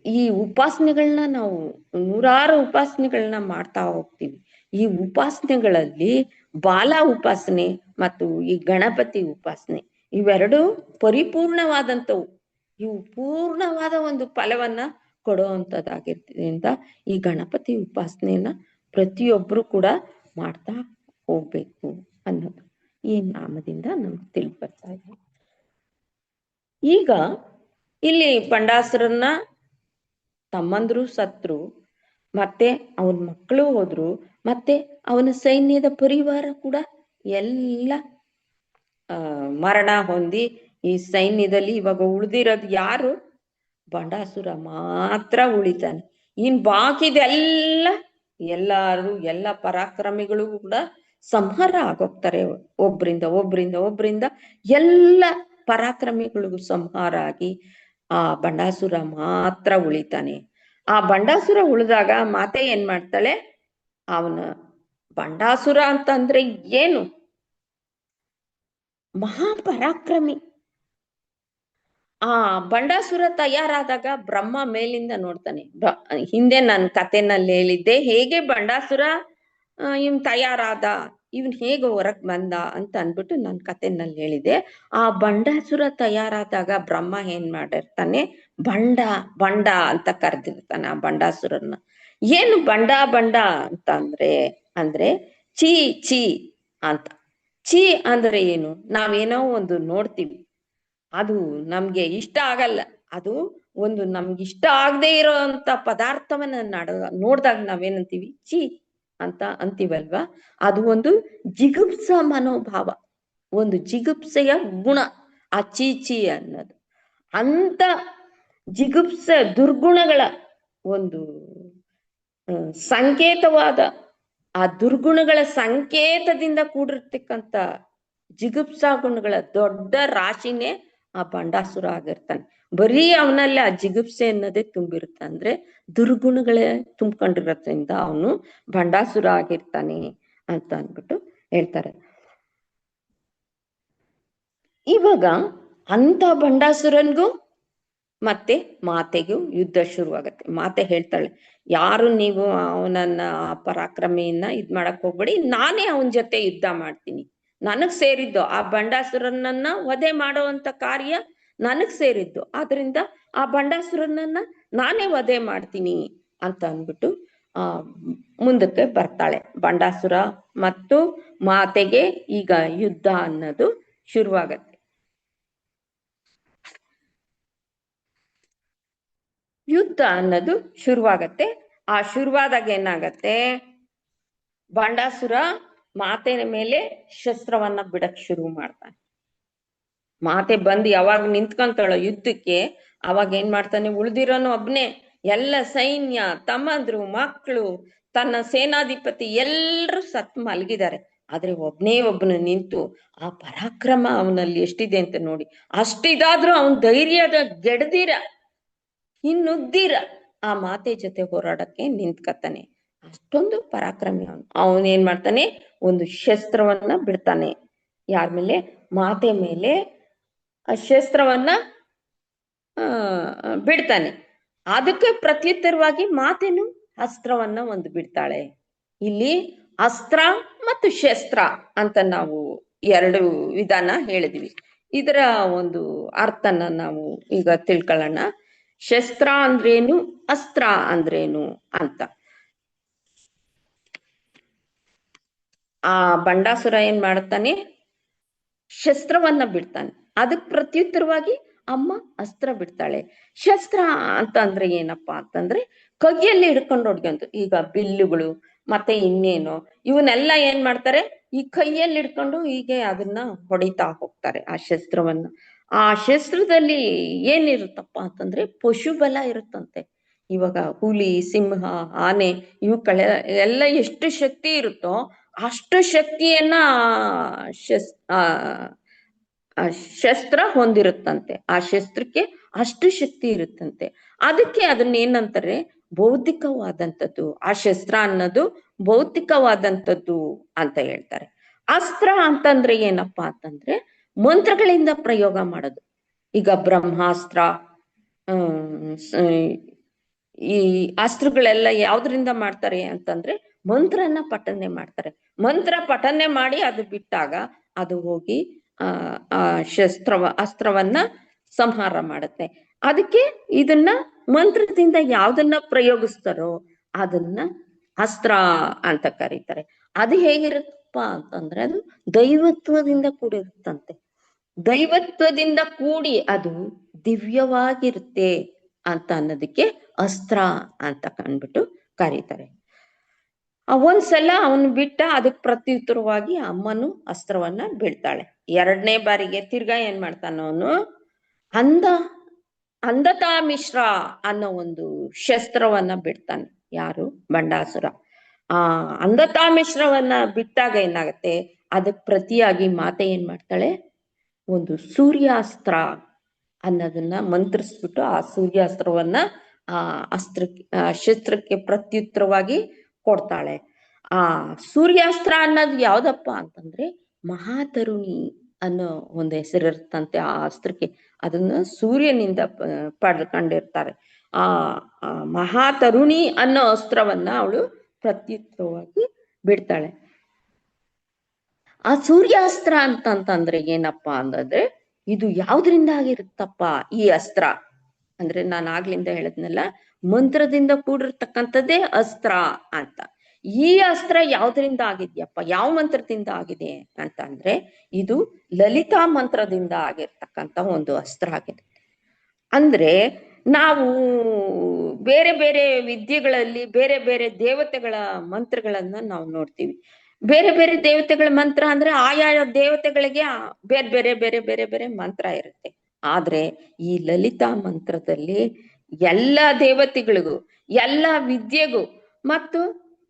ಈ ಉಪಾಸನೆಗಳನ್ನ ನಾವು ನೂರಾರು ಉಪಾಸನೆಗಳನ್ನ ಮಾಡ್ತಾ ಹೋಗ್ತೀವಿ. ಈ ಉಪಾಸನೆಗಳಲ್ಲಿ ಬಾಲ ಉಪಾಸನೆ ಮತ್ತು ಈ ಗಣಪತಿ ಉಪಾಸನೆ ಇವೆರಡು ಪರಿಪೂರ್ಣವಾದಂಥವು. ಇವು ಪೂರ್ಣವಾದ ಒಂದು ಫಲವನ್ನ ಕೊಡುವಂಥದ್ದಾಗಿರ್ತಿದ್ರಿಂದ ಈ ಗಣಪತಿ ಉಪಾಸನೆಯನ್ನ ಪ್ರತಿಯೊಬ್ರು ಕೂಡ ಮಾಡ್ತಾ ಹೋಗ್ಬೇಕು ಅನ್ನೋದು ಈ ನಾಮದಿಂದ ನಮ್ಗೆ ತಿಳಿದು ಬರ್ತಾ ಇದೆ. ಈಗ ಇಲ್ಲಿ ಬಂಡಾಸುರನ್ನ ತಮ್ಮಂದ್ರು ಸತ್ರು, ಮತ್ತೆ ಅವನ ಮಕ್ಕಳು ಹೋದ್ರು, ಮತ್ತೆ ಅವನ ಸೈನ್ಯದ ಪರಿವಾರ ಕೂಡ ಎಲ್ಲ ಮರಣ ಹೊಂದಿ ಈ ಸೈನ್ಯದಲ್ಲಿ ಇವಾಗ ಉಳಿದಿರೋದು ಯಾರು? ಬಂಡಾಸುರ ಮಾತ್ರ ಉಳಿತಾನೆ. ಇನ್ ಬಾಕಿದೆಲ್ಲ ಎಲ್ಲ ಪರಾಕ್ರಮಿಗಳು ಕೂಡ ಸಂಹಾರ ಆಗೋಗ್ತಾರೆ. ಒಬ್ರಿಂದ ಎಲ್ಲ ಪರಾಕ್ರಮಿಗಳಿಗೂ ಸಂಹಾರ ಆಗಿ ಆ ಬಂಡಾಸುರ ಮಾತ್ರ ಉಳಿತಾನೆ. ಆ ಬಂಡಾಸುರ ಉಳಿದಾಗ ಮಾತೆ ಏನ್ ಮಾಡ್ತಾಳೆ, ಅವನ ಬಂಡಾಸುರ ಅಂತಂದ್ರೆ ಏನು? ಮಹಾಪರಾಕ್ರಮಿ. ಆ ಬಂಡಾಸುರ ತಯಾರಾದಾಗ ಬ್ರಹ್ಮ ಮೇಲಿಂದ ನೋಡ್ತಾನೆ. ಹಿಂದೆ ನನ್ನ ಕಥೆನಲ್ಲಿ ಹೇಳಿದ್ದೆ ಹೇಗೆ ಬಂಡಾಸುರ ಇವ್ನ್ ತಯಾರಾದ, ಇವನ್ ಹೇಗೆ ಹೊರಗ್ ಬಂದ ಅಂತ ಅನ್ಬಿಟ್ಟು ನನ್ನ ಕಥೆನಲ್ಲಿ ಹೇಳಿದೆ. ಆ ಬಂಡಾಸುರ ತಯಾರಾದಾಗ ಬ್ರಹ್ಮ ಏನ್ ಮಾಡಿರ್ತಾನೆ, ಬಂಡ ಅಂತ ಕರೆದಿರ್ತಾನೆ ಆ ಬಂಡಾಸುರನ್ನ. ಏನು ಬಂಡ ಅಂತ ಅಂದ್ರೆ ಚೀ ಅಂತ. ಚೀ ಅಂದ್ರೆ ಏನು? ನಾವೇನೋ ಒಂದು ನೋಡ್ತೀವಿ, ಅದು ನಮ್ಗೆ ಇಷ್ಟ ಆಗಲ್ಲ, ಅದು ಒಂದು ನಮ್ಗೆ ಇಷ್ಟ ಆಗದೆ ಇರೋಂತ ಪದಾರ್ಥವನ್ನ ನೋಡ್ದಾಗ ನಾವೇನಂತೀವಿ, ಚೀ ಅಂತ ಅಂತೀವಲ್ವಾ. ಅದು ಒಂದು ಜಿಗುಪ್ಸ ಮನೋಭಾವ, ಒಂದು ಜಿಗುಪ್ಸೆಯ ಗುಣ ಆ ಚೀಚಿ ಅನ್ನೋದು. ಅಂತ ಜಿಗುಪ್ಸ ದುರ್ಗುಣಗಳ ಒಂದು ಸಂಕೇತವಾದ, ಆ ದುರ್ಗುಣಗಳ ಸಂಕೇತದಿಂದ ಕೂಡಿರ್ತಕ್ಕಂಥ ಜಿಗುಪ್ಸಾ ಗುಣಗಳ ದೊಡ್ಡ ರಾಶಿನೇ ಆ ಬಂಡಾಸುರ ಆಗಿರ್ತಾನೆ. ಬರೀ ಅವನಲ್ಲಿ ಆ ಜಿಗುಪ್ಸೆ ಅನ್ನೋದೇ ತುಂಬಿರುತ್ತೆ. ಅಂದ್ರೆ ದುರ್ಗುಣಗಳೇ ತುಂಬ್ಕೊಂಡಿರೋದ್ರಿಂದ ಅವನು ಭಂಡಾಸುರ ಆಗಿರ್ತಾನೆ ಅಂತ ಅಂದ್ಬಿಟ್ಟು ಹೇಳ್ತಾರೆ. ಇವಾಗ ಅಂತ ಭಂಡಾಸುರನ್ಗೂ ಮತ್ತೆ ಮಾತೆಗೂ ಯುದ್ಧ ಶುರುವಾಗತ್ತೆ. ಮಾತೆ ಹೇಳ್ತಾಳೆ, ಯಾರು ನೀವು ಅವನನ್ನ ಪರಾಕ್ರಮಿಯನ್ನ ಇದ್ ಮಾಡಕ್ ಹೋಗ್ಬೇಡಿ, ನಾನೇ ಅವನ ಜೊತೆ ಯುದ್ಧ ಮಾಡ್ತೀನಿ. ನನಗ್ ಸೇರಿದ್ದು ಆ ಭಂಡಾಸುರನನ್ನ ವಧೆ ಮಾಡುವಂತ ಕಾರ್ಯ ನನಗ್ ಸೇರಿದ್ದು, ಆದ್ರಿಂದ ಆ ಭಂಡಾಸುರನನ್ನ ನಾನೇ ವಧೆ ಮಾಡ್ತೀನಿ ಅಂತ ಅಂದ್ಬಿಟ್ಟು ಆ ಮುಂದಕ್ಕೆ ಬರ್ತಾಳೆ. ಭಂಡಾಸುರ ಮತ್ತು ಮಾತೆಗೆ ಈಗ ಯುದ್ಧ ಅನ್ನೋದು ಶುರುವಾಗತ್ತೆ. ಯುದ್ಧ ಅನ್ನೋದು ಶುರುವಾಗತ್ತೆ. ಆ ಶುರುವಾದಾಗ ಏನಾಗತ್ತೆ, ಭಂಡಾಸುರ ಮಾತೆಯ ಮೇಲೆ ಶಸ್ತ್ರವನ್ನ ಬಿಡಕ್ ಶುರು ಮಾಡ್ತಾನೆ. ಮಾತೆ ಬಂದು ಯಾವಾಗ ನಿಂತ್ಕೊಂತಾಳೋ ಯುದ್ಧಕ್ಕೆ, ಅವಾಗ ಏನ್ ಮಾಡ್ತಾನೆ, ಉಳ್ದಿರೋನು ಒಬ್ನೇ, ಎಲ್ಲ ಸೈನ್ಯ, ತಮ್ಮಂದ್ರು, ಮಕ್ಕಳು, ತನ್ನ ಸೇನಾಧಿಪತಿ ಎಲ್ರು ಸತ್ ಮಲಗಿದ್ದಾರೆ. ಆದ್ರೆ ಒಬ್ನು ನಿಂತು ಆ ಪರಾಕ್ರಮ ಅವನಲ್ಲಿ ಎಷ್ಟಿದೆ ಅಂತ ನೋಡಿ. ಅಷ್ಟಿದಾದ್ರೂ ಅವನ್ ಧೈರ್ಯದ ಗೆಡ್ದಿರ ಇನ್ನುದ್ದೀರ ಆ ಮಾತೆ ಜೊತೆ ಹೋರಾಡಕ್ಕೆ ನಿಂತ್ಕತಾನೆ. ಅಷ್ಟೊಂದು ಪರಾಕ್ರಮಿ ಅವನು. ಅವನೇನ್ ಮಾಡ್ತಾನೆ, ಒಂದು ಶಸ್ತ್ರವನ್ನ ಬಿಡ್ತಾನೆ. ಯಾರ ಮೇಲೆ? ಮಾತೆ ಮೇಲೆ ಆ ಶಸ್ತ್ರವನ್ನ ಬಿಡ್ತಾನೆ. ಅದಕ್ಕೆ ಪ್ರತ್ಯುತ್ತರವಾಗಿ ಮಾತೆನು ಅಸ್ತ್ರವನ್ನ ಒಂದು ಬಿಡ್ತಾಳೆ. ಇಲ್ಲಿ ಅಸ್ತ್ರ ಮತ್ತು ಶಸ್ತ್ರ ಅಂತ ನಾವು ಎರಡು ವಿಧಾನ ಹೇಳಿದ್ವಿ. ಇದರ ಒಂದು ಅರ್ಥನ ನಾವು ಈಗ ತಿಳ್ಕೊಳ್ಳೋಣ. ಶಸ್ತ್ರ ಅಂದ್ರೇನು, ಅಸ್ತ್ರ ಅಂದ್ರೇನು ಅಂತ. ಆ ಭಂಡಾಸುರ ಏನ್ ಮಾಡ್ತಾನೆ, ಶಸ್ತ್ರವನ್ನ ಬಿಡ್ತಾನೆ. ಅದಕ್ ಪ್ರತ್ಯುತ್ತರವಾಗಿ ಅಮ್ಮ ಅಸ್ತ್ರ ಬಿಡ್ತಾಳೆ. ಶಸ್ತ್ರ ಅಂತ ಅಂದ್ರೆ ಏನಪ್ಪಾ ಅಂತಂದ್ರೆ ಕೈಯಲ್ಲಿ ಹಿಡ್ಕೊಂಡು ಹೊಡ್ಕೊಂತು. ಈಗ ಬಿಲ್ಲುಗಳು ಮತ್ತೆ ಇನ್ನೇನು ಇವನ್ನೆಲ್ಲ ಏನ್ ಮಾಡ್ತಾರೆ, ಈ ಕೈಯಲ್ಲಿ ಹಿಡ್ಕೊಂಡು ಹೀಗೆ ಅದನ್ನ ಹೊಡಿತಾ ಹೋಗ್ತಾರೆ ಆ ಶಸ್ತ್ರವನ್ನ. ಆ ಶಸ್ತ್ರದಲ್ಲಿ ಏನಿರುತ್ತಪ್ಪ ಅಂತಂದ್ರೆ ಪಶುಬಲ ಇರುತ್ತಂತೆ. ಇವಾಗ ಹುಲಿ, ಸಿಂಹ, ಆನೆ ಇವಕ್ಕೆಲ್ಲ ಎಲ್ಲ ಎಷ್ಟು ಶಕ್ತಿ ಇರುತ್ತೋ ಅಷ್ಟು ಶಕ್ತಿಯನ್ನ ಆ ಶಸ್ತ್ರ ಹೊಂದಿರುತ್ತಂತೆ. ಆ ಶಸ್ತ್ರಕ್ಕೆ ಅಷ್ಟು ಶಕ್ತಿ ಇರುತ್ತಂತೆ. ಅದಕ್ಕೆ ಅದನ್ನ ಏನಂತಾರೆ, ಭೌತಿಕವಾದಂಥದ್ದು. ಆ ಶಸ್ತ್ರ ಅನ್ನೋದು ಭೌತಿಕವಾದಂಥದ್ದು ಅಂತ ಹೇಳ್ತಾರೆ. ಅಸ್ತ್ರ ಅಂತಂದ್ರೆ ಏನಪ್ಪಾ ಅಂತಂದ್ರೆ ಮಂತ್ರಗಳಿಂದ ಪ್ರಯೋಗ ಮಾಡೋದು. ಈಗ ಬ್ರಹ್ಮಾಸ್ತ್ರ, ಈ ಅಸ್ತ್ರಗಳೆಲ್ಲ ಯಾವ್ದ್ರಿಂದ ಮಾಡ್ತಾರೆ ಅಂತಂದ್ರೆ ಮಂತ್ರನ ಪಠನೆ ಮಾಡ್ತಾರೆ. ಮಂತ್ರ ಪಠನೆ ಮಾಡಿ ಅದು ಬಿಟ್ಟಾಗ ಅದು ಹೋಗಿ ಆ ಅಸ್ತ್ರವನ್ನ ಸಂಹಾರ ಮಾಡುತ್ತೆ. ಅದಕ್ಕೆ ಇದನ್ನ ಮಂತ್ರದಿಂದ ಯಾವ್ದನ್ನ ಪ್ರಯೋಗಿಸ್ತಾರೋ ಅದನ್ನ ಅಸ್ತ್ರ ಅಂತ ಕರೀತಾರೆ. ಅದು ಹೇಗಿರುತ್ತಪ್ಪ ಅಂತಂದ್ರೆ ಅದು ದೈವತ್ವದಿಂದ ಕೂಡಿರುತ್ತಂತೆ. ದೈವತ್ವದಿಂದ ಕೂಡಿ ಅದು ದಿವ್ಯವಾಗಿರುತ್ತೆ ಅಂತ ಅನ್ನೋದಕ್ಕೆ ಅಸ್ತ್ರ ಅಂತ ಕಂಡ್ಬಿಟ್ಟು ಕರೀತಾರೆ. ಒಂದ್ಸಲ ಅವನು ಬಿಟ್ಟ, ಅದಕ್ ಪ್ರತ್ಯುತ್ತರವಾಗಿ ಅಮ್ಮನು ಅಸ್ತ್ರವನ್ನ ಬೀಳ್ತಾಳೆ. ಎರಡನೇ ಬಾರಿಗೆ ತಿರ್ಗಾ ಏನ್ ಮಾಡ್ತಾನ ಅವನು, ಅಂಧತಾ ಮಿಶ್ರ ಅನ್ನೋ ಒಂದು ಶಸ್ತ್ರವನ್ನ ಬಿಡ್ತಾನೆ. ಯಾರು? ಭಂಡಾಸುರ. ಆ ಅಂಧತಾ ಮಿಶ್ರವನ್ನ ಬಿಟ್ಟಾಗ ಏನಾಗತ್ತೆ, ಅದಕ್ ಪ್ರತಿಯಾಗಿ ಮಾತೆ ಏನ್ ಮಾಡ್ತಾಳೆ, ಒಂದು ಸೂರ್ಯಾಸ್ತ್ರ ಅನ್ನೋದನ್ನ ಮಂತ್ರಿಸ್ಬಿಟ್ಟು ಆ ಸೂರ್ಯಾಸ್ತ್ರವನ್ನ ಆ ಶಸ್ತ್ರಕ್ಕೆ ಪ್ರತ್ಯುತ್ತರವಾಗಿ ಕೊಡ್ತಾಳೆ. ಆ ಸೂರ್ಯಾಸ್ತ್ರ ಅನ್ನೋದು ಯಾವ್ದಪ್ಪ ಅಂತಂದ್ರೆ ಮಹಾತರುಣಿ ಅನ್ನೋ ಒಂದು ಹೆಸರಿರ್ತಂತೆ ಆ ಅಸ್ತ್ರಕ್ಕೆ. ಅದನ್ನ ಸೂರ್ಯನಿಂದ ಪಡ್ಕೊಂಡಿರ್ತಾರೆ. ಆ ಮಹಾತರುಣಿ ಅನ್ನೋ ಅಸ್ತ್ರವನ್ನ ಅವಳು ಪ್ರತ್ಯುತ್ತರವಾಗಿ ಬಿಡ್ತಾಳೆ. ಆ ಸೂರ್ಯಾಸ್ತ್ರ ಅಂತಂದ್ರೆ ಏನಪ್ಪಾ ಅಂತಂದ್ರೆ ಇದು ಯಾವ್ದ್ರಿಂದ ಆಗಿರುತ್ತಪ್ಪ ಈ ಅಸ್ತ್ರ ಅಂದ್ರೆ, ನಾನು ಆಗ್ಲಿಂದ ಹೇಳದ್ನಲ್ಲ, ಮಂತ್ರದಿಂದ ಕೂಡಿರ್ತಕ್ಕಂಥದ್ದೇ ಅಸ್ತ್ರ ಅಂತ. ಈ ಅಸ್ತ್ರ ಯಾವ್ದ್ರಿಂದ ಆಗಿದ್ಯಪ್ಪ, ಯಾವ ಮಂತ್ರದಿಂದ ಆಗಿದೆ ಅಂತ ಅಂದ್ರೆ ಇದು ಲಲಿತಾ ಮಂತ್ರದಿಂದ ಆಗಿರ್ತಕ್ಕಂಥ ಒಂದು ಅಸ್ತ್ರ ಆಗಿದೆ. ಅಂದ್ರೆ ನಾವು ಬೇರೆ ಬೇರೆ ವಿದ್ಯೆಗಳಲ್ಲಿ ಬೇರೆ ಬೇರೆ ದೇವತೆಗಳ ಮಂತ್ರಗಳನ್ನ ನಾವು ನೋಡ್ತೀವಿ. ಬೇರೆ ಬೇರೆ ದೇವತೆಗಳ ಮಂತ್ರ ಅಂದ್ರೆ ಆಯಾಯ ದೇವತೆಗಳಿಗೆ ಬೇರೆ ಬೇರೆ ಬೇರೆ ಬೇರೆ ಬೇರೆ ಮಂತ್ರ ಇರುತ್ತೆ. ಆದ್ರೆ ಈ ಲಲಿತಾ ಮಂತ್ರದಲ್ಲಿ ಎಲ್ಲ ದೇವತೆಗಳಿಗೂ, ಎಲ್ಲ ವಿದ್ಯೆಗೂ ಮತ್ತು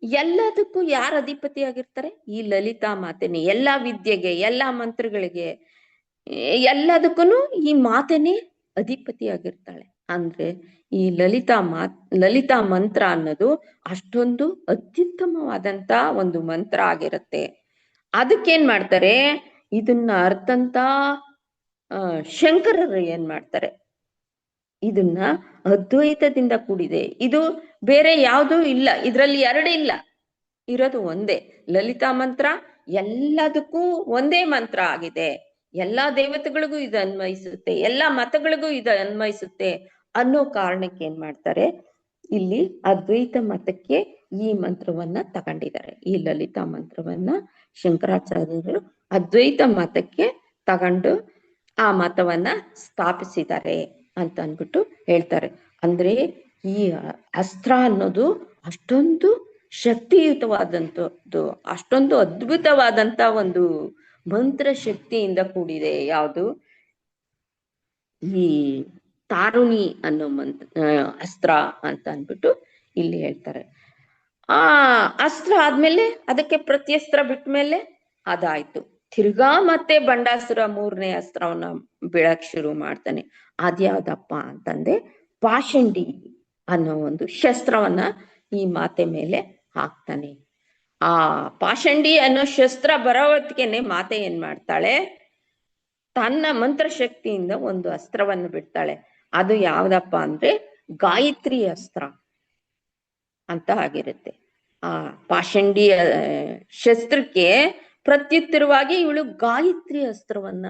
ಎಲ್ಲದಕ್ಕೂ ಯಾರು ಅಧಿಪತಿ ಆಗಿರ್ತಾರೆ? ಈ ಲಲಿತಾ ಮಾತೆನೆ. ಎಲ್ಲಾ ವಿದ್ಯೆಗೆ, ಎಲ್ಲಾ ಮಂತ್ರಗಳಿಗೆ, ಎಲ್ಲದಕ್ಕೂ ಈ ಮಾತೆನೆ ಅಧಿಪತಿಯಾಗಿರ್ತಾಳೆ. ಅಂದ್ರೆ ಈ ಲಲಿತಾ ಮಂತ್ರ ಅನ್ನೋದು ಅಷ್ಟೊಂದು ಅತ್ಯುತ್ತಮವಾದಂತ ಒಂದು ಮಂತ್ರ ಆಗಿರುತ್ತೆ. ಅದಕ್ಕೇನ್ ಮಾಡ್ತಾರೆ, ಇದನ್ನ ಅರ್ಥಂತ ಶಂಕರರು ಏನ್ ಮಾಡ್ತಾರೆ, ಇದನ್ನ ಅದ್ವೈತದಿಂದ ಕೂಡಿದೆ, ಇದು ಬೇರೆ ಯಾವುದೂ ಇಲ್ಲ, ಇದ್ರಲ್ಲಿ ಎರಡು ಇಲ್ಲ, ಇರೋದು ಒಂದೇ ಲಲಿತಾ ಮಂತ್ರ, ಎಲ್ಲದಕ್ಕೂ ಒಂದೇ ಮಂತ್ರ ಆಗಿದೆ, ಎಲ್ಲಾ ದೇವತೆಗಳಿಗೂ ಇದು ಅನ್ವಯಿಸುತ್ತೆ, ಎಲ್ಲಾ ಮತಗಳಿಗೂ ಇದು ಅನ್ವಯಿಸುತ್ತೆ ಅನ್ನೋ ಕಾರಣಕ್ಕೆ ಏನ್ ಮಾಡ್ತಾರೆ, ಇಲ್ಲಿ ಅದ್ವೈತ ಮತಕ್ಕೆ ಈ ಮಂತ್ರವನ್ನ ತಗೊಂಡಿದ್ದಾರೆ. ಈ ಲಲಿತಾ ಮಂತ್ರವನ್ನ ಶಂಕರಾಚಾರ್ಯರು ಅದ್ವೈತ ಮತಕ್ಕೆ ತಗೊಂಡು ಆ ಮತವನ್ನ ಸ್ಥಾಪಿಸಿದ್ದಾರೆ ಅಂತ ಅನ್ಬಿಟ್ಟು ಹೇಳ್ತಾರೆ. ಅಂದ್ರೆ ಈ ಅಸ್ತ್ರ ಅನ್ನೋದು ಅಷ್ಟೊಂದು ಶಕ್ತಿಯುತವಾದಂಥದ್ದು, ಅಷ್ಟೊಂದು ಅದ್ಭುತವಾದಂತ ಒಂದು ಮಂತ್ರ ಶಕ್ತಿಯಿಂದ ಕೂಡಿದೆ. ಯಾವುದು ಈ ತಾರುಣಿ ಅನ್ನೋ ಅಸ್ತ್ರ ಅಂತ ಅನ್ಬಿಟ್ಟು ಇಲ್ಲಿ ಹೇಳ್ತಾರೆ. ಆ ಅಸ್ತ್ರ ಆದ್ಮೇಲೆ ಅದಕ್ಕೆ ಪ್ರತ್ಯಸ್ತ್ರ ಬಿಟ್ಮೇಲೆ ಅದಾಯ್ತು. ತಿರ್ಗಾ ಮತ್ತೆ ಬಂಡಾಸುರ ಮೂರನೇ ಅಸ್ತ್ರವನ್ನ ಬೀಳಕ್ ಶುರು ಮಾಡ್ತಾನೆ. ಅದ್ಯಾವ್ದಪ್ಪ ಅಂತಂದೆ, ಪಾಷಂಡಿ ಅನ್ನೋ ಒಂದು ಶಸ್ತ್ರವನ್ನ ಈ ಮಾತೆ ಮೇಲೆ ಹಾಕ್ತಾನೆ. ಆ ಪಾಷಂಡಿ ಅನ್ನೋ ಶಸ್ತ್ರ ಬರೋವತ್ತಿಗೆನೆ ಮಾತೆ ಏನ್ ಮಾಡ್ತಾಳೆ, ತನ್ನ ಮಂತ್ರಶಕ್ತಿಯಿಂದ ಒಂದು ಅಸ್ತ್ರವನ್ನು ಬಿಡ್ತಾಳೆ. ಅದು ಯಾವ್ದಪ್ಪ ಅಂದ್ರೆ ಗಾಯತ್ರಿ ಅಸ್ತ್ರ ಅಂತ ಆಗಿರುತ್ತೆ. ಆ ಪಾಷಂಡಿ ಶಸ್ತ್ರಕ್ಕೆ ಪ್ರತ್ಯುತ್ತರವಾಗಿ ಇವಳು ಗಾಯತ್ರಿ ಅಸ್ತ್ರವನ್ನ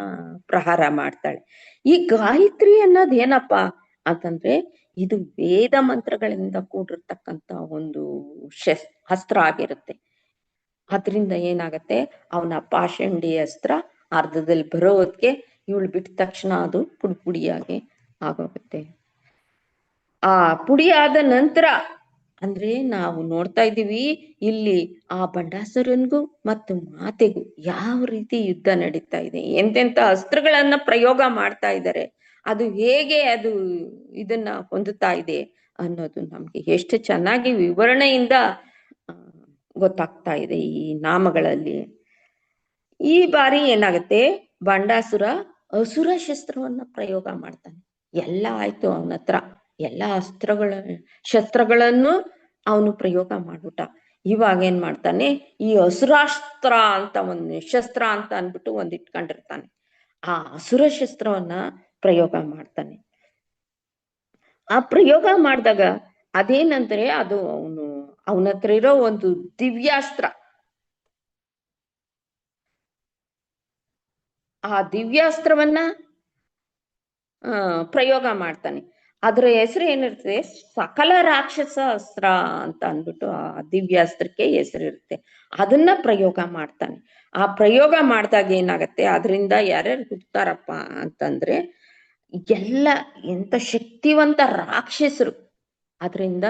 ಪ್ರಹಾರ ಮಾಡ್ತಾಳೆ. ಈ ಗಾಯತ್ರಿ ಅನ್ನೋದು ಏನಪ್ಪಾ ಅಂತಂದ್ರೆ ಇದು ವೇದ ಮಂತ್ರಗಳಿಂದ ಕೂಡಿರ್ತಕ್ಕಂತ ಒಂದು ಅಸ್ತ್ರ ಆಗಿರುತ್ತೆ. ಅದರಿಂದ ಏನಾಗತ್ತೆ, ಅವನ ಪಾಷಂಡಿ ಅಸ್ತ್ರ ಅರ್ಧದಲ್ಲಿ ಬರೋದಕ್ಕೆ ಇವಳು ಬಿಟ್ಟ ತಕ್ಷಣ ಅದು ಪುಡಿ ಪುಡಿಯಾಗಿ ಆಗೋಗುತ್ತೆ. ಆ ಪುಡಿ ಆದ ನಂತರ ಅಂದ್ರೆ ನಾವು ನೋಡ್ತಾ ಇದ್ದೀವಿ ಇಲ್ಲಿ ಆ ಬಂಡಾಸುರನ್ಗೂ ಮತ್ತು ಮಾತೆಗೂ ಯಾವ ರೀತಿ ಯುದ್ಧ ನಡೀತಾ ಇದೆ, ಎಂತೆಂತ ಅಸ್ತ್ರಗಳನ್ನ ಪ್ರಯೋಗ ಮಾಡ್ತಾ ಇದ್ದಾರೆ, ಅದು ಹೇಗೆ ಅದು ಇದನ್ನ ಹೊಂದುತ್ತಾ ಇದೆ ಅನ್ನೋದು ನಮ್ಗೆ ಎಷ್ಟು ಚೆನ್ನಾಗಿ ವಿವರಣೆಯಿಂದ ಗೊತ್ತಾಗ್ತಾ ಇದೆ ಈ ನಾಮಗಳಲ್ಲಿ. ಈ ಬಾರಿ ಏನಾಗುತ್ತೆ, ಬಂಡಾಸುರ ಅಸುರ ಶಸ್ತ್ರವನ್ನ ಪ್ರಯೋಗ ಮಾಡ್ತಾನೆ. ಎಲ್ಲ ಆಯ್ತು ಅವನ ಹತ್ರ, ಎಲ್ಲಾ ಶಸ್ತ್ರಗಳನ್ನು ಅವನು ಪ್ರಯೋಗ ಮಾಡ್ಬಿಟ್ಟ. ಇವಾಗ ಏನ್ ಮಾಡ್ತಾನೆ, ಈ ಅಸುರಾಸ್ತ್ರ ಅಂತ ಒಂದು ಶಸ್ತ್ರ ಅಂತ ಅನ್ಬಿಟ್ಟು ಒಂದ್ ಇಟ್ಕೊಂಡಿರ್ತಾನೆ. ಆ ಅಸುರ ಶಸ್ತ್ರವನ್ನ ಪ್ರಯೋಗ ಮಾಡ್ತಾನೆ. ಆ ಪ್ರಯೋಗ ಮಾಡಿದಾಗ ಅದೇನಂದ್ರೆ ಅದು ಅವನ ಹತ್ರ ಇರೋ ಒಂದು ದಿವ್ಯಾಸ್ತ್ರ, ಆ ದಿವ್ಯಾಸ್ತ್ರವನ್ನ ಪ್ರಯೋಗ ಮಾಡ್ತಾನೆ. ಅದ್ರ ಹೆಸರು ಏನಿರ್ತದೆ, ಸಕಲ ರಾಕ್ಷಸ ಅಸ್ತ್ರ ಅಂತ ಅಂದ್ಬಿಟ್ಟು ಆ ದಿವ್ಯಾಸ್ತ್ರಕ್ಕೆ ಹೆಸರಿರುತ್ತೆ. ಅದನ್ನ ಪ್ರಯೋಗ ಮಾಡ್ತಾನೆ. ಆ ಪ್ರಯೋಗ ಮಾಡಿದಾಗ ಏನಾಗತ್ತೆ, ಅದರಿಂದ ಯಾರ್ಯಾರು ಹುಡ್ತಾರಪ್ಪ ಅಂತಂದ್ರೆ ಎಲ್ಲ ಎಂತ ಶಕ್ತಿವಂತ ರಾಕ್ಷಸರು ಅದರಿಂದ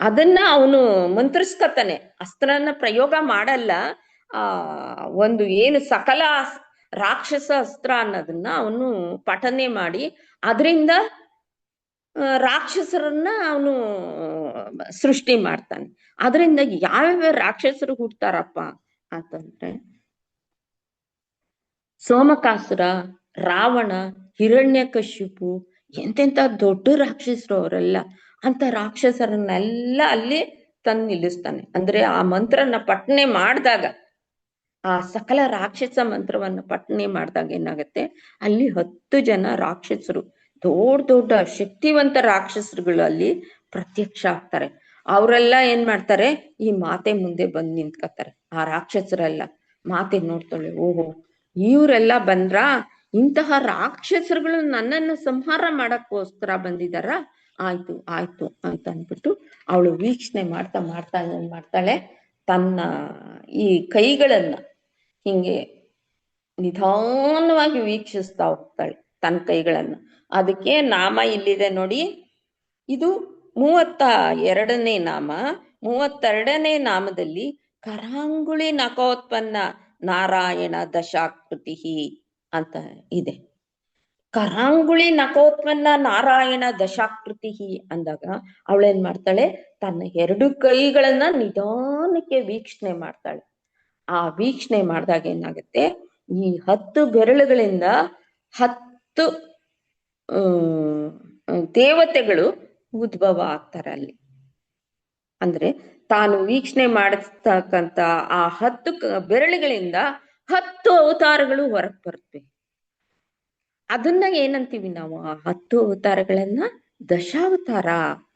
ಅದನ್ನ ಅವನು ಮಂತ್ರಿಸ್ಕತಾನೆ. ಅಸ್ತ್ರನ ಪ್ರಯೋಗ ಮಾಡಲ್ಲ, ಆ ಒಂದು ಏನು ಸಕಲ ರಾಕ್ಷಸ ಅಸ್ತ್ರ ಅನ್ನೋದನ್ನ ಅವನು ಪಠನೆ ಮಾಡಿ ಅದರಿಂದ ರಾಕ್ಷಸರನ್ನ ಅವನು ಸೃಷ್ಟಿ ಮಾಡ್ತಾನೆ. ಅದರಿಂದ ಯಾವ್ಯಾವ ರಾಕ್ಷಸರು ಹುಡ್ತಾರಪ್ಪ ಅಂತಂದ್ರೆ ಸೋಮಕಾಸುರ, ರಾವಣ, ಹಿರಣ್ಯಕಶಿಪು, ಎಂತೆಂತ ದೊಡ್ಡ ರಾಕ್ಷಸರು ಅವರೆಲ್ಲ. ಅಂತ ರಾಕ್ಷಸರನ್ನೆಲ್ಲ ಅಲ್ಲಿ ತಂದು ನಿಲ್ಲಿಸ್ತಾನೆ. ಅಂದ್ರೆ ಆ ಮಂತ್ರನ ಪಠನೆ ಮಾಡಿದಾಗ, ಆ ಸಕಲ ರಾಕ್ಷಸ ಮಂತ್ರವನ್ನ ಪಠನೆ ಮಾಡಿದಾಗ ಏನಾಗತ್ತೆ, ಅಲ್ಲಿ 10 ಜನ ರಾಕ್ಷಸರು, ದೊಡ್ಡ ದೊಡ್ಡ ಶಕ್ತಿವಂತ ರಾಕ್ಷಸರುಗಳು ಅಲ್ಲಿ ಪ್ರತ್ಯಕ್ಷ ಆಗ್ತಾರೆ. ಅವರೆಲ್ಲ ಏನ್ ಮಾಡ್ತಾರೆ, ಈ ಮಾತೆ ಮುಂದೆ ಬಂದು ನಿಂತ್ಕೊತಾರೆ. ಆ ರಾಕ್ಷಸರೆಲ್ಲ ಮಾತೆ ನೋಡ್ತಾಳೆ, ಓಹೋ ಇವರೆಲ್ಲ ಬಂದ್ರ, ಇಂತಹ ರಾಕ್ಷಸರುಗಳು ನನ್ನನ್ನು ಸಂಹಾರ ಮಾಡಕ್ಕೋಸ್ಕರ ಬಂದಿದಾರ, ಆಯ್ತು ಆಯ್ತು ಅಂತ ಅನ್ಬಿಟ್ಟು ಅವಳು ವೀಕ್ಷಣೆ ಮಾಡ್ತಾ ಮಾಡ್ತಾ ಏನ್ ಮಾಡ್ತಾಳೆ, ತನ್ನ ಈ ಕೈಗಳನ್ನ ಹಿಂಗೆ ನಿಧಾನವಾಗಿ ವೀಕ್ಷಿಸ್ತಾ ಹೋಗ್ತಾಳೆ ತನ್ನ ಕೈಗಳನ್ನ. ಅದಕ್ಕೆ ನಾಮ ಇಲ್ಲಿದೆ ನೋಡಿ, ಇದು 32ನೇ ನಾಮ. 32ನೇ ನಾಮದಲ್ಲಿ ಕರಾಂಗುಳಿ ನಖೋತ್ಪನ್ನ ನಾರಾಯಣ ದಶಾಕೃತಿ ಅಂತ ಇದೆ. ಕರಾಂಗುಳಿ ನಖೋತ್ಪನ್ನ ನಾರಾಯಣ ದಶಾಕೃತಿ ಅಂದಾಗ ಅವಳೇನ್ ಮಾಡ್ತಾಳೆ, ತನ್ನ 2 ಕೈಗಳನ್ನ ನಿಧಾನಕ್ಕೆ ವೀಕ್ಷಣೆ ಮಾಡ್ತಾಳೆ. ಆ ವೀಕ್ಷಣೆ ಮಾಡಿದಾಗ ಏನಾಗುತ್ತೆ, ಈ 10 ಬೆರಳುಗಳಿಂದ 10 ದೇವತೆಗಳು ಉದ್ಭವ ಆಗ್ತಾರೆ ಅಲ್ಲಿ. ಅಂದ್ರೆ ತಾನು ವೀಕ್ಷಣೆ ಮಾಡಿಸ್ತಕ್ಕಂತ ಆ 10 ಬೆರಳುಗಳಿಂದ 10 ಅವತಾರಗಳು ಹೊರಗ್ ಬರ್ತವೆ. ಅದನ್ನ ಏನಂತೀವಿ ನಾವು? ಆ 10 ಅವತಾರಗಳನ್ನ ದಶಾವತಾರ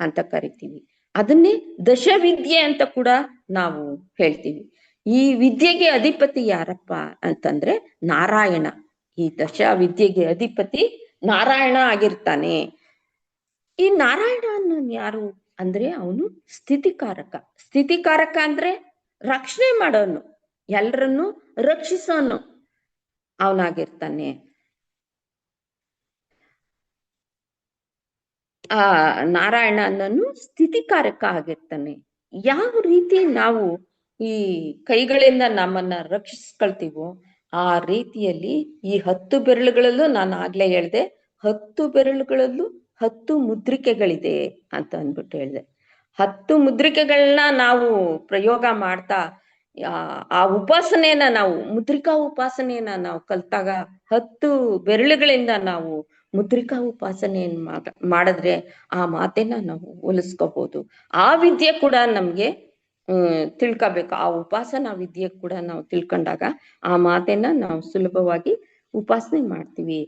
ಅಂತ ಕರಿತೀವಿ. ಅದನ್ನೇ ದಶವಿದ್ಯೆ ಅಂತ ಕೂಡ ನಾವು ಹೇಳ್ತೀವಿ. ಈ ವಿದ್ಯೆಗೆ ಅಧಿಪತಿ ಯಾರಪ್ಪ ಅಂತಂದ್ರೆ ನಾರಾಯಣ. ಈ ದಶವಿದ್ಯೆಗೆ ಅಧಿಪತಿ ನಾರಾಯಣ ಆಗಿರ್ತಾನೆ. ಈ ನಾರಾಯಣ ಅನ್ನೋನ್ ಯಾರು ಅಂದ್ರೆ ಅವನು ಸ್ಥಿತಿಕಾರಕ. ಸ್ಥಿತಿಕಾರಕ ಅಂದ್ರೆ ರಕ್ಷಣೆ ಮಾಡೋನು, ಎಲ್ರನ್ನು ರಕ್ಷಿಸೋನು ಅವನಾಗಿರ್ತಾನೆ. ಆ ನಾರಾಯಣ ಅನ್ನೋನು ಸ್ಥಿತಿಕಾರಕ ಆಗಿರ್ತಾನೆ. ಯಾವ ರೀತಿ ನಾವು ಈ ಕೈಗಳಿಂದ ನಮ್ಮನ್ನ ರಕ್ಷಿಸ್ಕೊಳ್ತೀವೋ ಆ ರೀತಿಯಲ್ಲಿ ಈ 10 ಬೆರಳುಗಳಲ್ಲೂ, ನಾನು ಆಗ್ಲೇ ಹೇಳ್ದೆ, 10 ಬೆರಳುಗಳಲ್ಲೂ 10 ಮುದ್ರಿಕೆಗಳಿದೆ ಅಂತ ಅಂದ್ಬಿಟ್ಟು ಹೇಳ್ದೆ. 10 ಮುದ್ರಿಕೆಗಳನ್ನ ನಾವು ಪ್ರಯೋಗ ಮಾಡ್ತಾ ಆ ಉಪಾಸನೆಯನ್ನ ನಾವು ಮುದ್ರಿಕಾ ಉಪಾಸನೆಯನ್ನ ನಾವು ಕಲ್ತಾಗ 10 ಬೆರಳುಗಳಿಂದ ನಾವು ಮುದ್ರಿಕಾ ಉಪಾಸನೆಯನ್ನು ಮಾಡಿದ್ರೆ ಆ ಮಾತೆನ ನಾವು ಹೋಲಿಸ್ಕೋಬಹುದು. ಆ ವಿದ್ಯೆ ಕೂಡ ನಮ್ಗೆ ತಿಳ್ಕೋಬೇಕು. ಆ ಉಪಾಸನಾ ವಿದ್ಯೆ ಕೂಡ ನಾವು ತಿಳ್ಕೊಂಡಾಗ ಆ ಮಾತೆನ ನಾವು ಸುಲಭವಾಗಿ ಉಪಾಸನೆ ಮಾಡ್ತೀವಿ.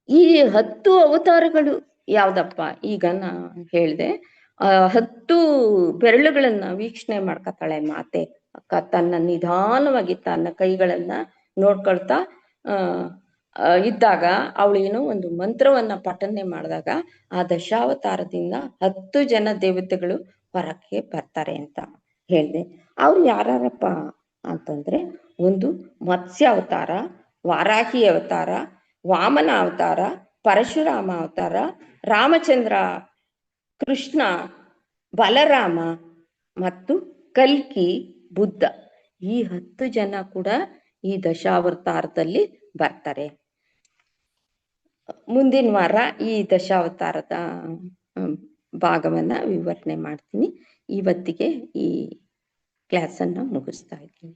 ಈ 10 ಅವತಾರಗಳು ಯಾವ್ದಪ್ಪ? ಈಗ ನಾ ಹೇಳ್ದೆ, 10 ಬೆರಳುಗಳನ್ನ ವೀಕ್ಷಣೆ ಮಾಡ್ಕೊತಾಳೆ ಮಾತೆ. ತನ್ನ ನಿಧಾನವಾಗಿ ತನ್ನ ಕೈಗಳನ್ನ ನೋಡ್ಕೊಳ್ತಾ ಇದ್ದಾಗ ಅವಳೇನೋ ಒಂದು ಮಂತ್ರವನ್ನ ಪಠನೆ ಮಾಡಿದಾಗ ಆ ದಶಾವತಾರದಿಂದ 10 ಜನ ದೇವತೆಗಳು ಹೊರಕ್ಕೆ ಬರ್ತಾರೆ ಅಂತ ಹೇಳ್ದೆ. ಅವ್ರು ಯಾರಪ್ಪ ಅಂತಂದ್ರೆ, ಒಂದು ಮತ್ಸ್ಯ ಅವತಾರ, ವಾರಾಹಿ ಅವತಾರ, ವಾಮನ ಅವತಾರ, ಪರಶುರಾಮ ಅವತಾರ, ರಾಮಚಂದ್ರ, ಕೃಷ್ಣ, ಬಲರಾಮ ಮತ್ತು ಕಲ್ಕಿ, ಬುದ್ಧ. ಈ 10 ಜನ ಕೂಡ ಈ ದಶಾವತಾರದಲ್ಲಿ ಬರ್ತಾರೆ. ಮುಂದಿನ ವಾರ ಈ ದಶಾವತಾರದ ಭಾಗವನ್ನ ವಿವರಣೆ ಮಾಡ್ತೀನಿ. ಇವತ್ತಿಗೆ ಈ ಕ್ಲಾಸನ್ನ ಮುಗಿಸ್ತಾ ಇದ್ದೀನಿ.